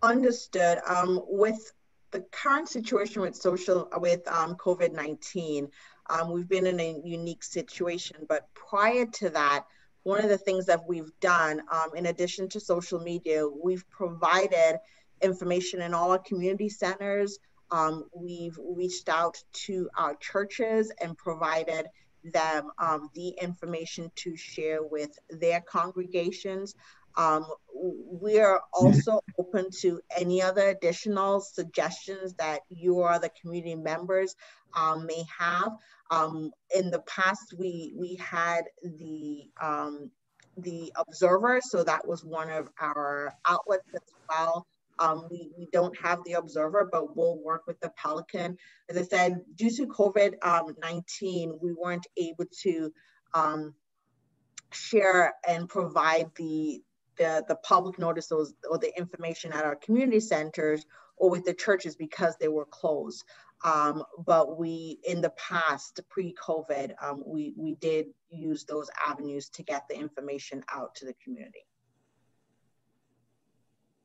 Understood. With the current situation with COVID-19, we've been in a unique situation. But prior to that, one of the things that we've done, in addition to social media, we've provided information in all our community centers. We've reached out to our churches and provided them the information to share with their congregations. We are also open to any other additional suggestions that you or the community members may have. In the past, we had the Observer, so that was one of our outlets as well. We don't have the Observer, but we'll work with the Pelican. As I said, due to COVID-19, we weren't able to share and provide the public notices or the information at our community centers or with the churches because they were closed. But we, in the past, pre-COVID, we did use those avenues to get the information out to the community.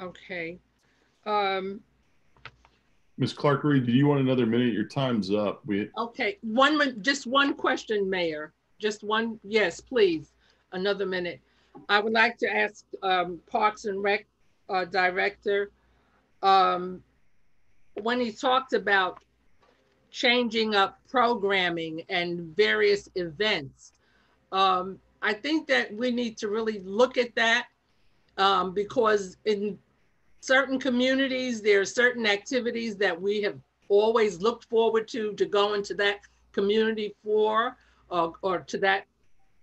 Okay. Ms. Clark-Reed, do you want another minute? Your time's up. Okay, just one question, Mayor. Just one, yes, please, another minute. I would like to ask Parks and Rec Director, when he talked about changing up programming and various events, I think that we need to really look at that because in certain communities, there are certain activities that we have always looked forward to go into that community for, or to that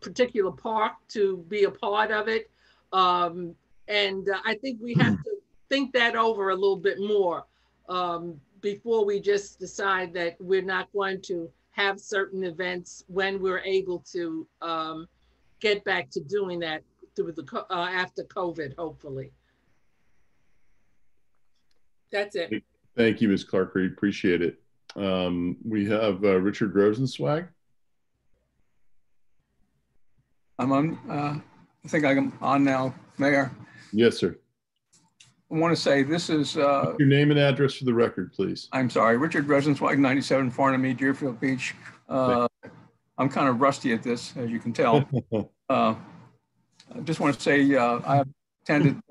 particular park to be a part of it. And I think we have to think that over a little bit more before we just decide that we're not going to have certain events when we're able to get back to doing that through the after COVID, hopefully. That's it. Thank you, Ms. Clark-Reed. Appreciate it. We have Richard Rosenzweig. I'm on, I think I'm on now, Mayor. Yes, sir. I want to say this is... your name and address for the record, please. I'm sorry, Richard Rosenzweig, 97 Farnham, Deerfield Beach. I'm kind of rusty at this, as you can tell. I just want to say I have attended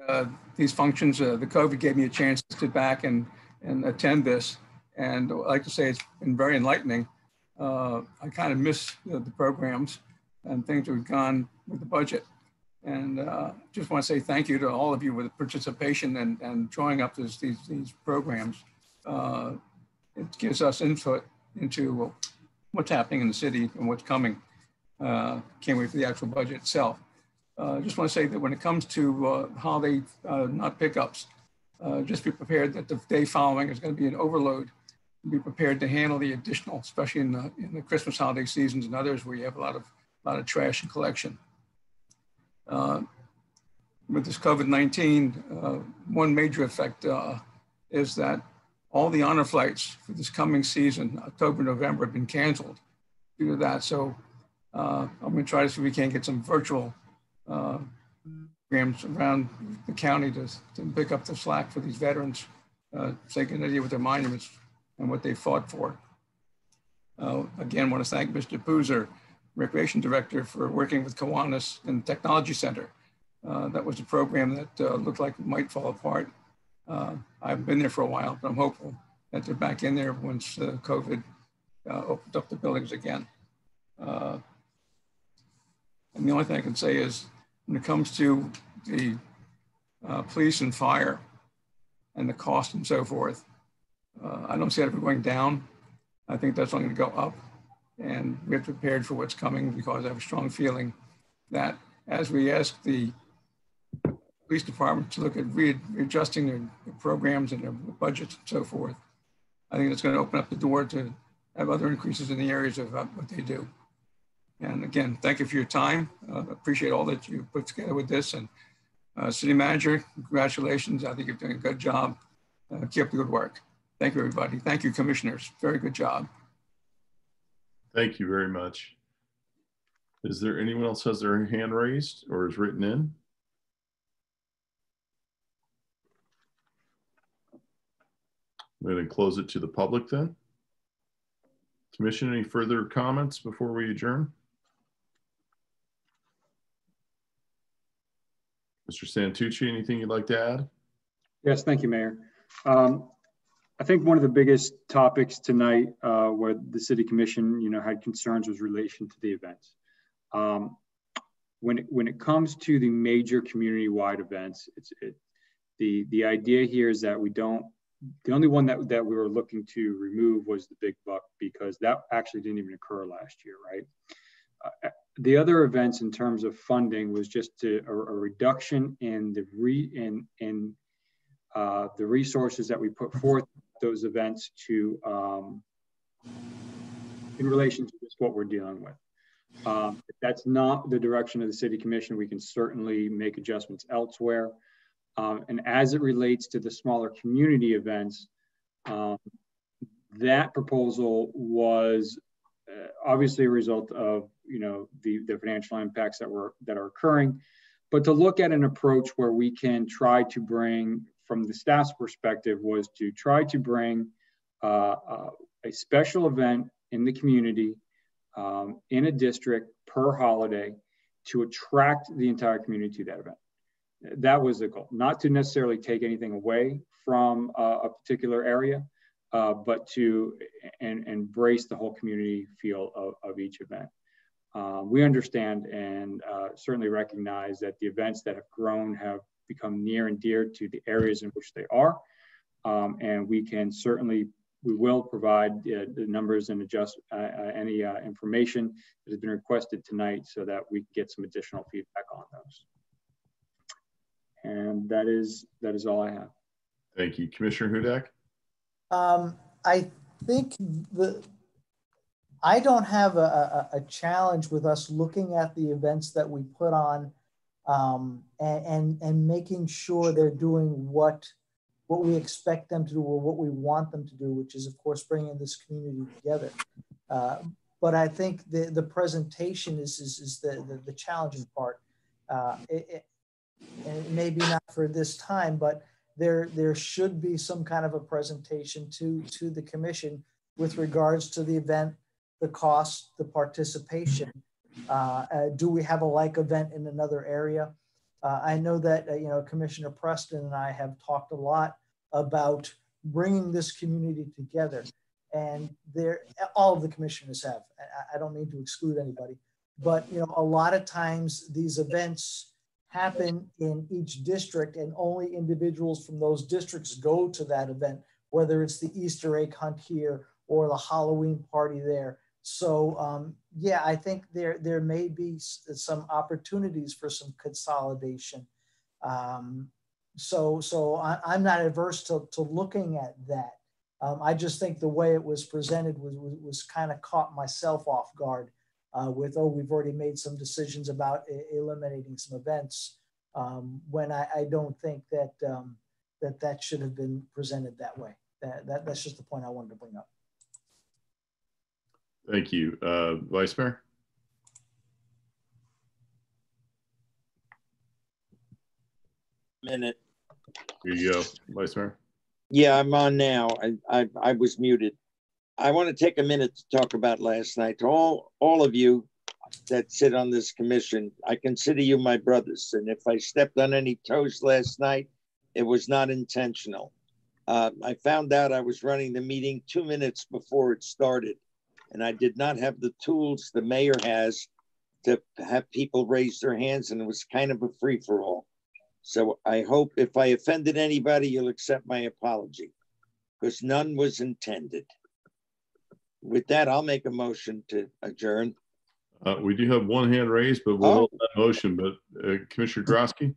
these functions. The COVID gave me a chance to sit back and attend this. And I'd like to say it's been very enlightening. I kind of miss the programs and things that have gone with the budget. And just want to say thank you to all of you with the participation and drawing up these programs. It gives us input into what's happening in the city and what's coming. Can't wait for the actual budget itself. Just want to say that when it comes to holiday not pickups, just be prepared that the day following is going to be an overload. Be prepared to handle the additional, especially in the Christmas holiday seasons and others where you have a lot of trash and collection. With this COVID-19, one major effect is that all the honor flights for this coming season, October, November, have been canceled due to that. So I'm going to try to see if we can get some virtual programs around the county to pick up the slack for these veterans, so they get an idea what their monuments and what they fought for. Again, want to thank Mr. Boozer, Recreation Director, for working with Kiwanis and the Technology Center. That was a program that looked like it might fall apart. I haven't been there for a while, but I'm hopeful that they're back in there once COVID opened up the buildings again. And the only thing I can say is when it comes to the police and fire and the cost and so forth, I don't see that ever going down. I think that's only going to go up. and we're prepared for what's coming, because I have a strong feeling that as we ask the police department to look at readjusting their programs and their budgets and so forth, I think it's going to open up the door to have other increases in the areas of what they do. And again, thank you for your time. Appreciate all that you put together with this. And City Manager, congratulations. I think you're doing a good job. Keep up the good work. Thank you, everybody. Thank you, Commissioners. Very good job. Thank you very much. Is there anyone else has their hand raised or is written in? I'm going to close it to the public then. Commission, any further comments before we adjourn? Mr. Santucci, anything you'd like to add? Yes, thank you, Mayor. I think one of the biggest topics tonight where the City Commission, had concerns was relation to the events. When it comes to the major community-wide events, the idea here is that the only one that we were looking to remove was the Big Buck, because that actually didn't even occur last year, right? The other events in terms of funding was just a reduction in the resources that we put forth those events to in relation to just what we're dealing with. If that's not the direction of the City Commission, we can certainly make adjustments elsewhere. And as it relates to the smaller community events, that proposal was obviously a result of the financial impacts that are occurring, but to look at an approach where we can try to bring, from the staff's perspective, was to try to bring a special event in the community, in a district per holiday, to attract the entire community to that event. That was the goal, not to necessarily take anything away from a particular area, but to embrace the whole community feel of each event. We understand and certainly recognize that the events that have grown have become near and dear to the areas in which they are. And we will provide the numbers and adjust any information that has been requested tonight so that we can get some additional feedback on those. And that is all I have. Thank you. Commissioner Hudak? I think I don't have a challenge with us looking at the events that we put on and making sure they're doing what we expect them to do or what we want them to do, which is, of course, bringing this community together. But I think the presentation is the challenging part. And maybe not for this time, but there should be some kind of a presentation to the commission with regards to the event, the cost, the participation. Do we have a like event in another area? I know that Commissioner Preston and I have talked a lot about bringing this community together, and all of the commissioners have. I don't mean to exclude anybody, but a lot of times these events happen in each district and only individuals from those districts go to that event, whether it's the Easter egg hunt here or the Halloween party there. So yeah, I think there may be some opportunities for some consolidation. So I'm not adverse to looking at that. I just think the way it was presented was kind of caught myself off guard. With, we've already made some decisions about eliminating some events, when I don't think that that should have been presented that way. That's just the point I wanted to bring up. Thank you. Vice Mayor? Minute. Here you go, Vice Mayor. Yeah, I'm on now. I was muted. I want to take a minute to talk about last night. To all of you that sit on this commission, I consider you my brothers. And if I stepped on any toes last night, it was not intentional. I found out I was running the meeting 2 minutes before it started, and I did not have the tools the mayor has to have people raise their hands, and it was kind of a free-for-all. So I hope if I offended anybody, you'll accept my apology, because none was intended. With that, I'll make a motion to adjourn. We do have one hand raised, but we'll hold that motion. But Commissioner Drosky?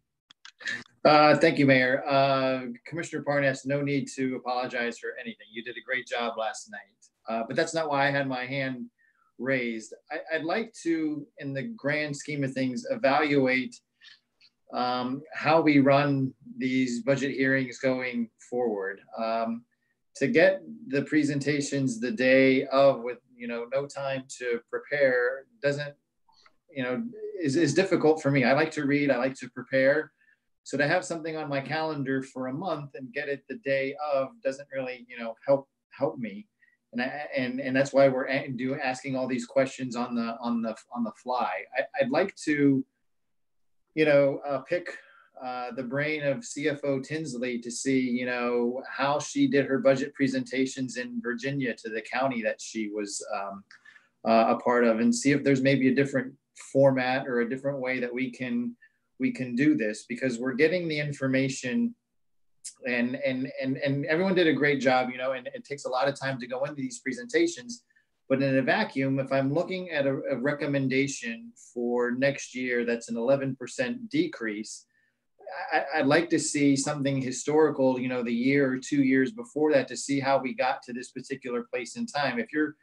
Thank you, Mayor. Commissioner Parnas, no need to apologize for anything. You did a great job last night, but that's not why I had my hand raised. I'd like to, in the grand scheme of things, evaluate how we run these budget hearings going forward. To get the presentations the day of with, no time to prepare doesn't, is difficult for me. I like to read, I like to prepare. So to have something on my calendar for a month and get it the day of doesn't really, help me. And that's why we're asking all these questions on the fly. I'd like to, pick the brain of CFO Tinsley to see, how she did her budget presentations in Virginia to the county that she was a part of, and see if there's maybe a different format or a different way that we can do this, because we're getting the information and everyone did a great job, and it takes a lot of time to go into these presentations. But in a vacuum, if I'm looking at a recommendation for next year that's an 11% decrease, I'd like to see something historical, the year or 2 years before that, to see how we got to this particular place in time. If you're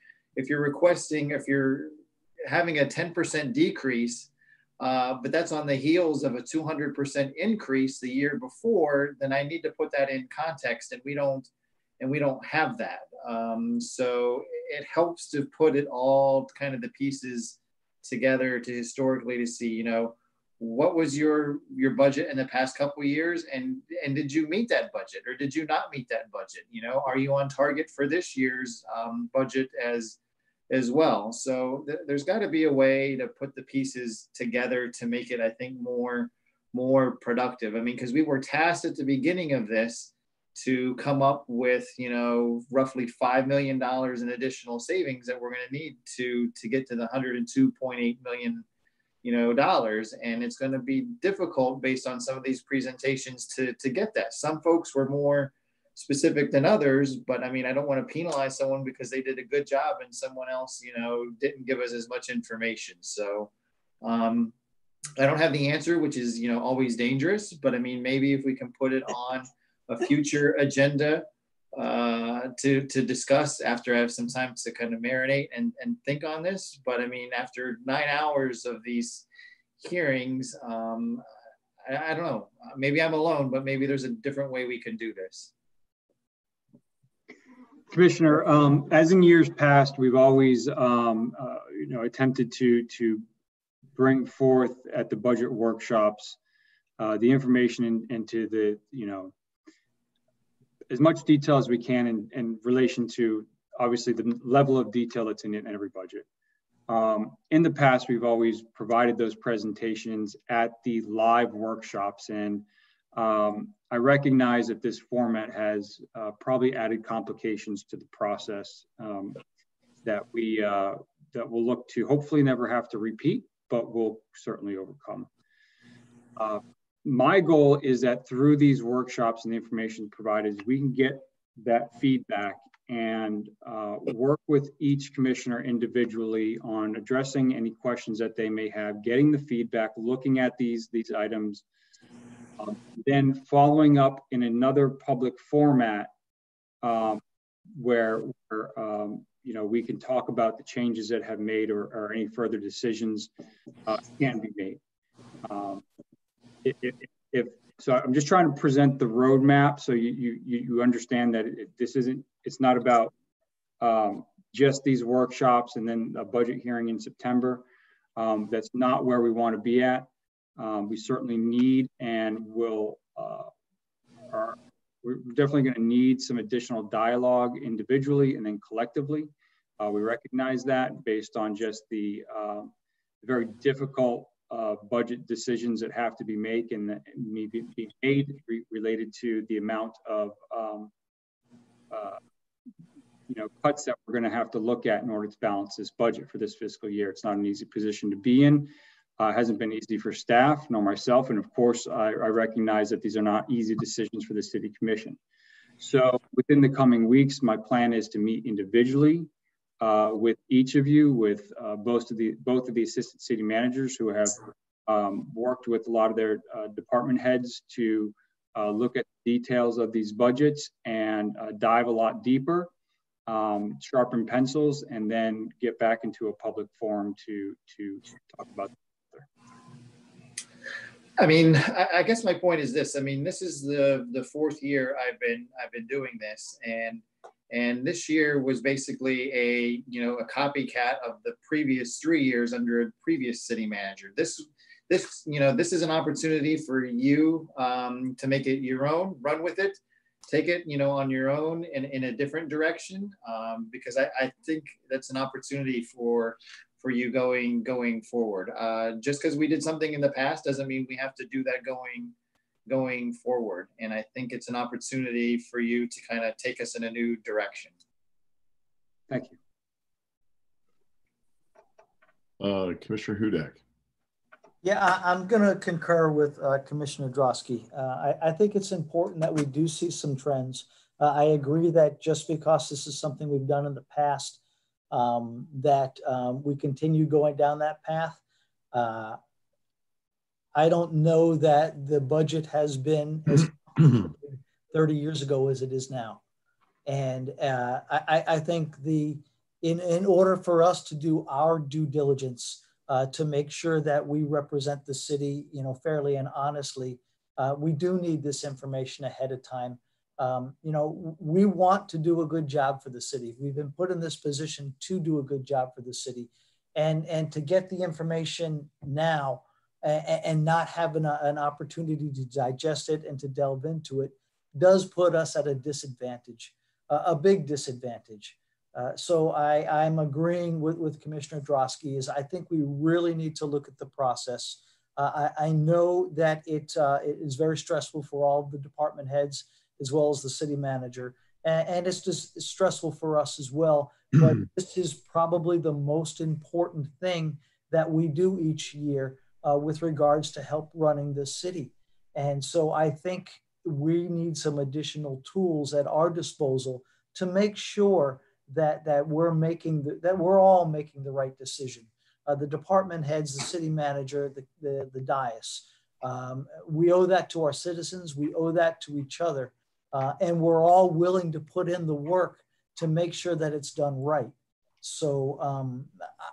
having a 10% decrease, but that's on the heels of a 200% increase the year before, then I need to put that in context, and we don't have that. So it helps to put it all, kind of the pieces together to historically to see, what was your budget in the past couple of years, and did you meet that budget or did you not meet that budget? Are you on target for this year's budget as well? So there's got to be a way to put the pieces together to make it, I think, more productive. I mean, because we were tasked at the beginning of this to come up with, roughly $5 million in additional savings that we're going to need to get to the $102.8 million, dollars. And it's going to be difficult based on some of these presentations to get that. Some folks were more specific than others, but I mean, I don't want to penalize someone because they did a good job and someone else, didn't give us as much information. So I don't have the answer, which is, always dangerous, but I mean, maybe if we can put it on a future agenda to discuss after I have some time to kind of marinate and think on this. But I mean, after 9 hours of these hearings, I don't know, maybe I'm alone, but maybe there's a different way we can do this. Commissioner, as in years past, we've always, attempted to bring forth at the budget workshops the information into the, as much detail as we can in relation to, obviously, the level of detail that's in every budget. In the past, we've always provided those presentations at the live workshops, and I recognize that this format has probably added complications to the process that we'll look to hopefully never have to repeat, but we'll certainly overcome. My goal is that through these workshops and the information provided, we can get that feedback and work with each commissioner individually on addressing any questions that they may have, getting the feedback, looking at these items, then following up in another public format where we can talk about the changes that have made or any further decisions can be made. So I'm just trying to present the roadmap so you understand that it's not about just these workshops and then a budget hearing in September. That's not where we want to be at. We certainly need and we're definitely going to need some additional dialogue individually and then collectively. We recognize that based on just the very difficult budget decisions that have to be made and that need to be made related to the amount of cuts that we're going to have to look at in order to balance this budget for this fiscal year. It's not an easy position to be in. It hasn't been easy for staff nor myself, and of course I recognize that these are not easy decisions for the City Commission. So within the coming weeks, my plan is to meet individually with each of you, with both of the assistant city managers who have worked with a lot of their department heads to look at details of these budgets and dive a lot deeper, sharpen pencils, and then get back into a public forum to talk about. I mean, I guess my point is this. I mean, this is the fourth year I've been doing this, and this year was basically a copycat of the previous 3 years under a previous city manager. This is an opportunity for you to make it your own, run with it, take it on your own in a different direction, because I think that's an opportunity for you going forward. Just because we did something in the past doesn't mean we have to do that going forward. And I think it's an opportunity for you to kind of take us in a new direction. Thank you. Commissioner Hudak. Yeah, I'm going to concur with Commissioner Drosky. I think it's important that we do see some trends. I agree that just because this is something we've done in the past, that we continue going down that path. I don't know that the budget has been as 30 years ago as it is now. And I think in order for us to do our due diligence to make sure that we represent the city, fairly and honestly, we do need this information ahead of time. We want to do a good job for the city. We've been put in this position to do a good job for the city, and to get the information now and not have an opportunity to digest it and to delve into it does put us at a disadvantage, a big disadvantage. So I'm agreeing with Commissioner Drosky. I think we really need to look at the process. I know that it is very stressful for all of the department heads as well as the city manager, and it's just stressful for us as well. But this is probably the most important thing that we do each year with regards to help running the city. And so I think we need some additional tools at our disposal to make sure that we're all making the right decision. The department heads, the city manager, the dais. We owe that to our citizens. We owe that to each other. And we're all willing to put in the work to make sure that it's done right. So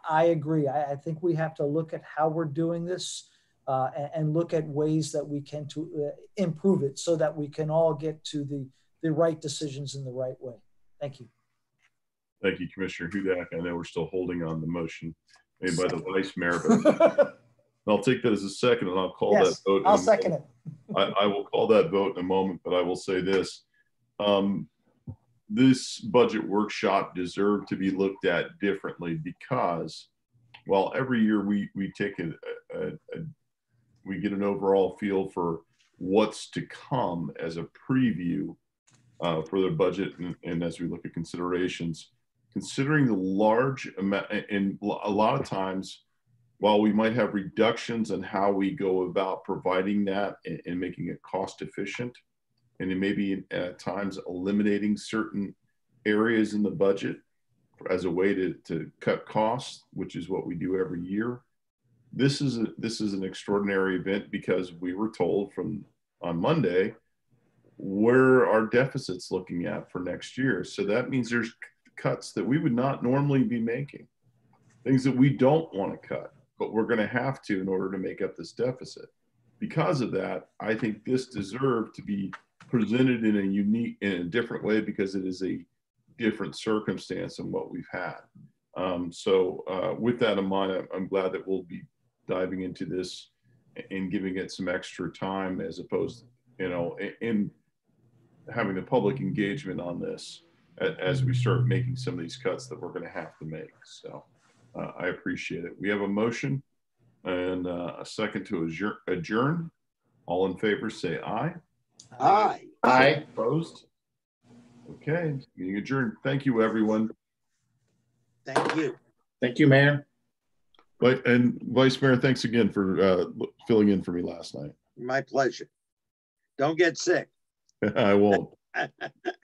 I agree. I think we have to look at how we're doing this and look at ways that we can to improve it so that we can all get to the right decisions in the right way. Thank you. Thank you, Commissioner Hudak. I know we're still holding on the motion made by the Vice Mayor, but I'll take that as a second and I'll call that vote. I'll second it. I will call that vote in a moment, but I will say this. This budget workshop deserved to be looked at differently because while every year we take we get an overall feel for what's to come as a preview for the budget and as we look at considerations, considering the large amount, and a lot of times, while we might have reductions in how we go about providing that and making it cost efficient, and it may be at times eliminating certain areas in the budget as a way to cut costs, which is what we do every year. This is an extraordinary event because we were told on Monday where our deficit's looking at for next year. So that means there's cuts that we would not normally be making, things that we don't want to cut, but we're going to have to in order to make up this deficit. Because of that, I think this deserved to be presented in a different way because it is a different circumstance than what we've had. With that in mind, I'm glad that we'll be diving into this and giving it some extra time as opposed, in having the public engagement on this as we start making some of these cuts that we're going to have to make. So I appreciate it. We have a motion and a second to adjourn. All in favor, say aye. Aye. Aye. Opposed? Okay, meeting adjourned. Thank you, everyone. Thank you. Thank you, Mayor. And Vice Mayor, thanks again for filling in for me last night. My pleasure. Don't get sick. I won't.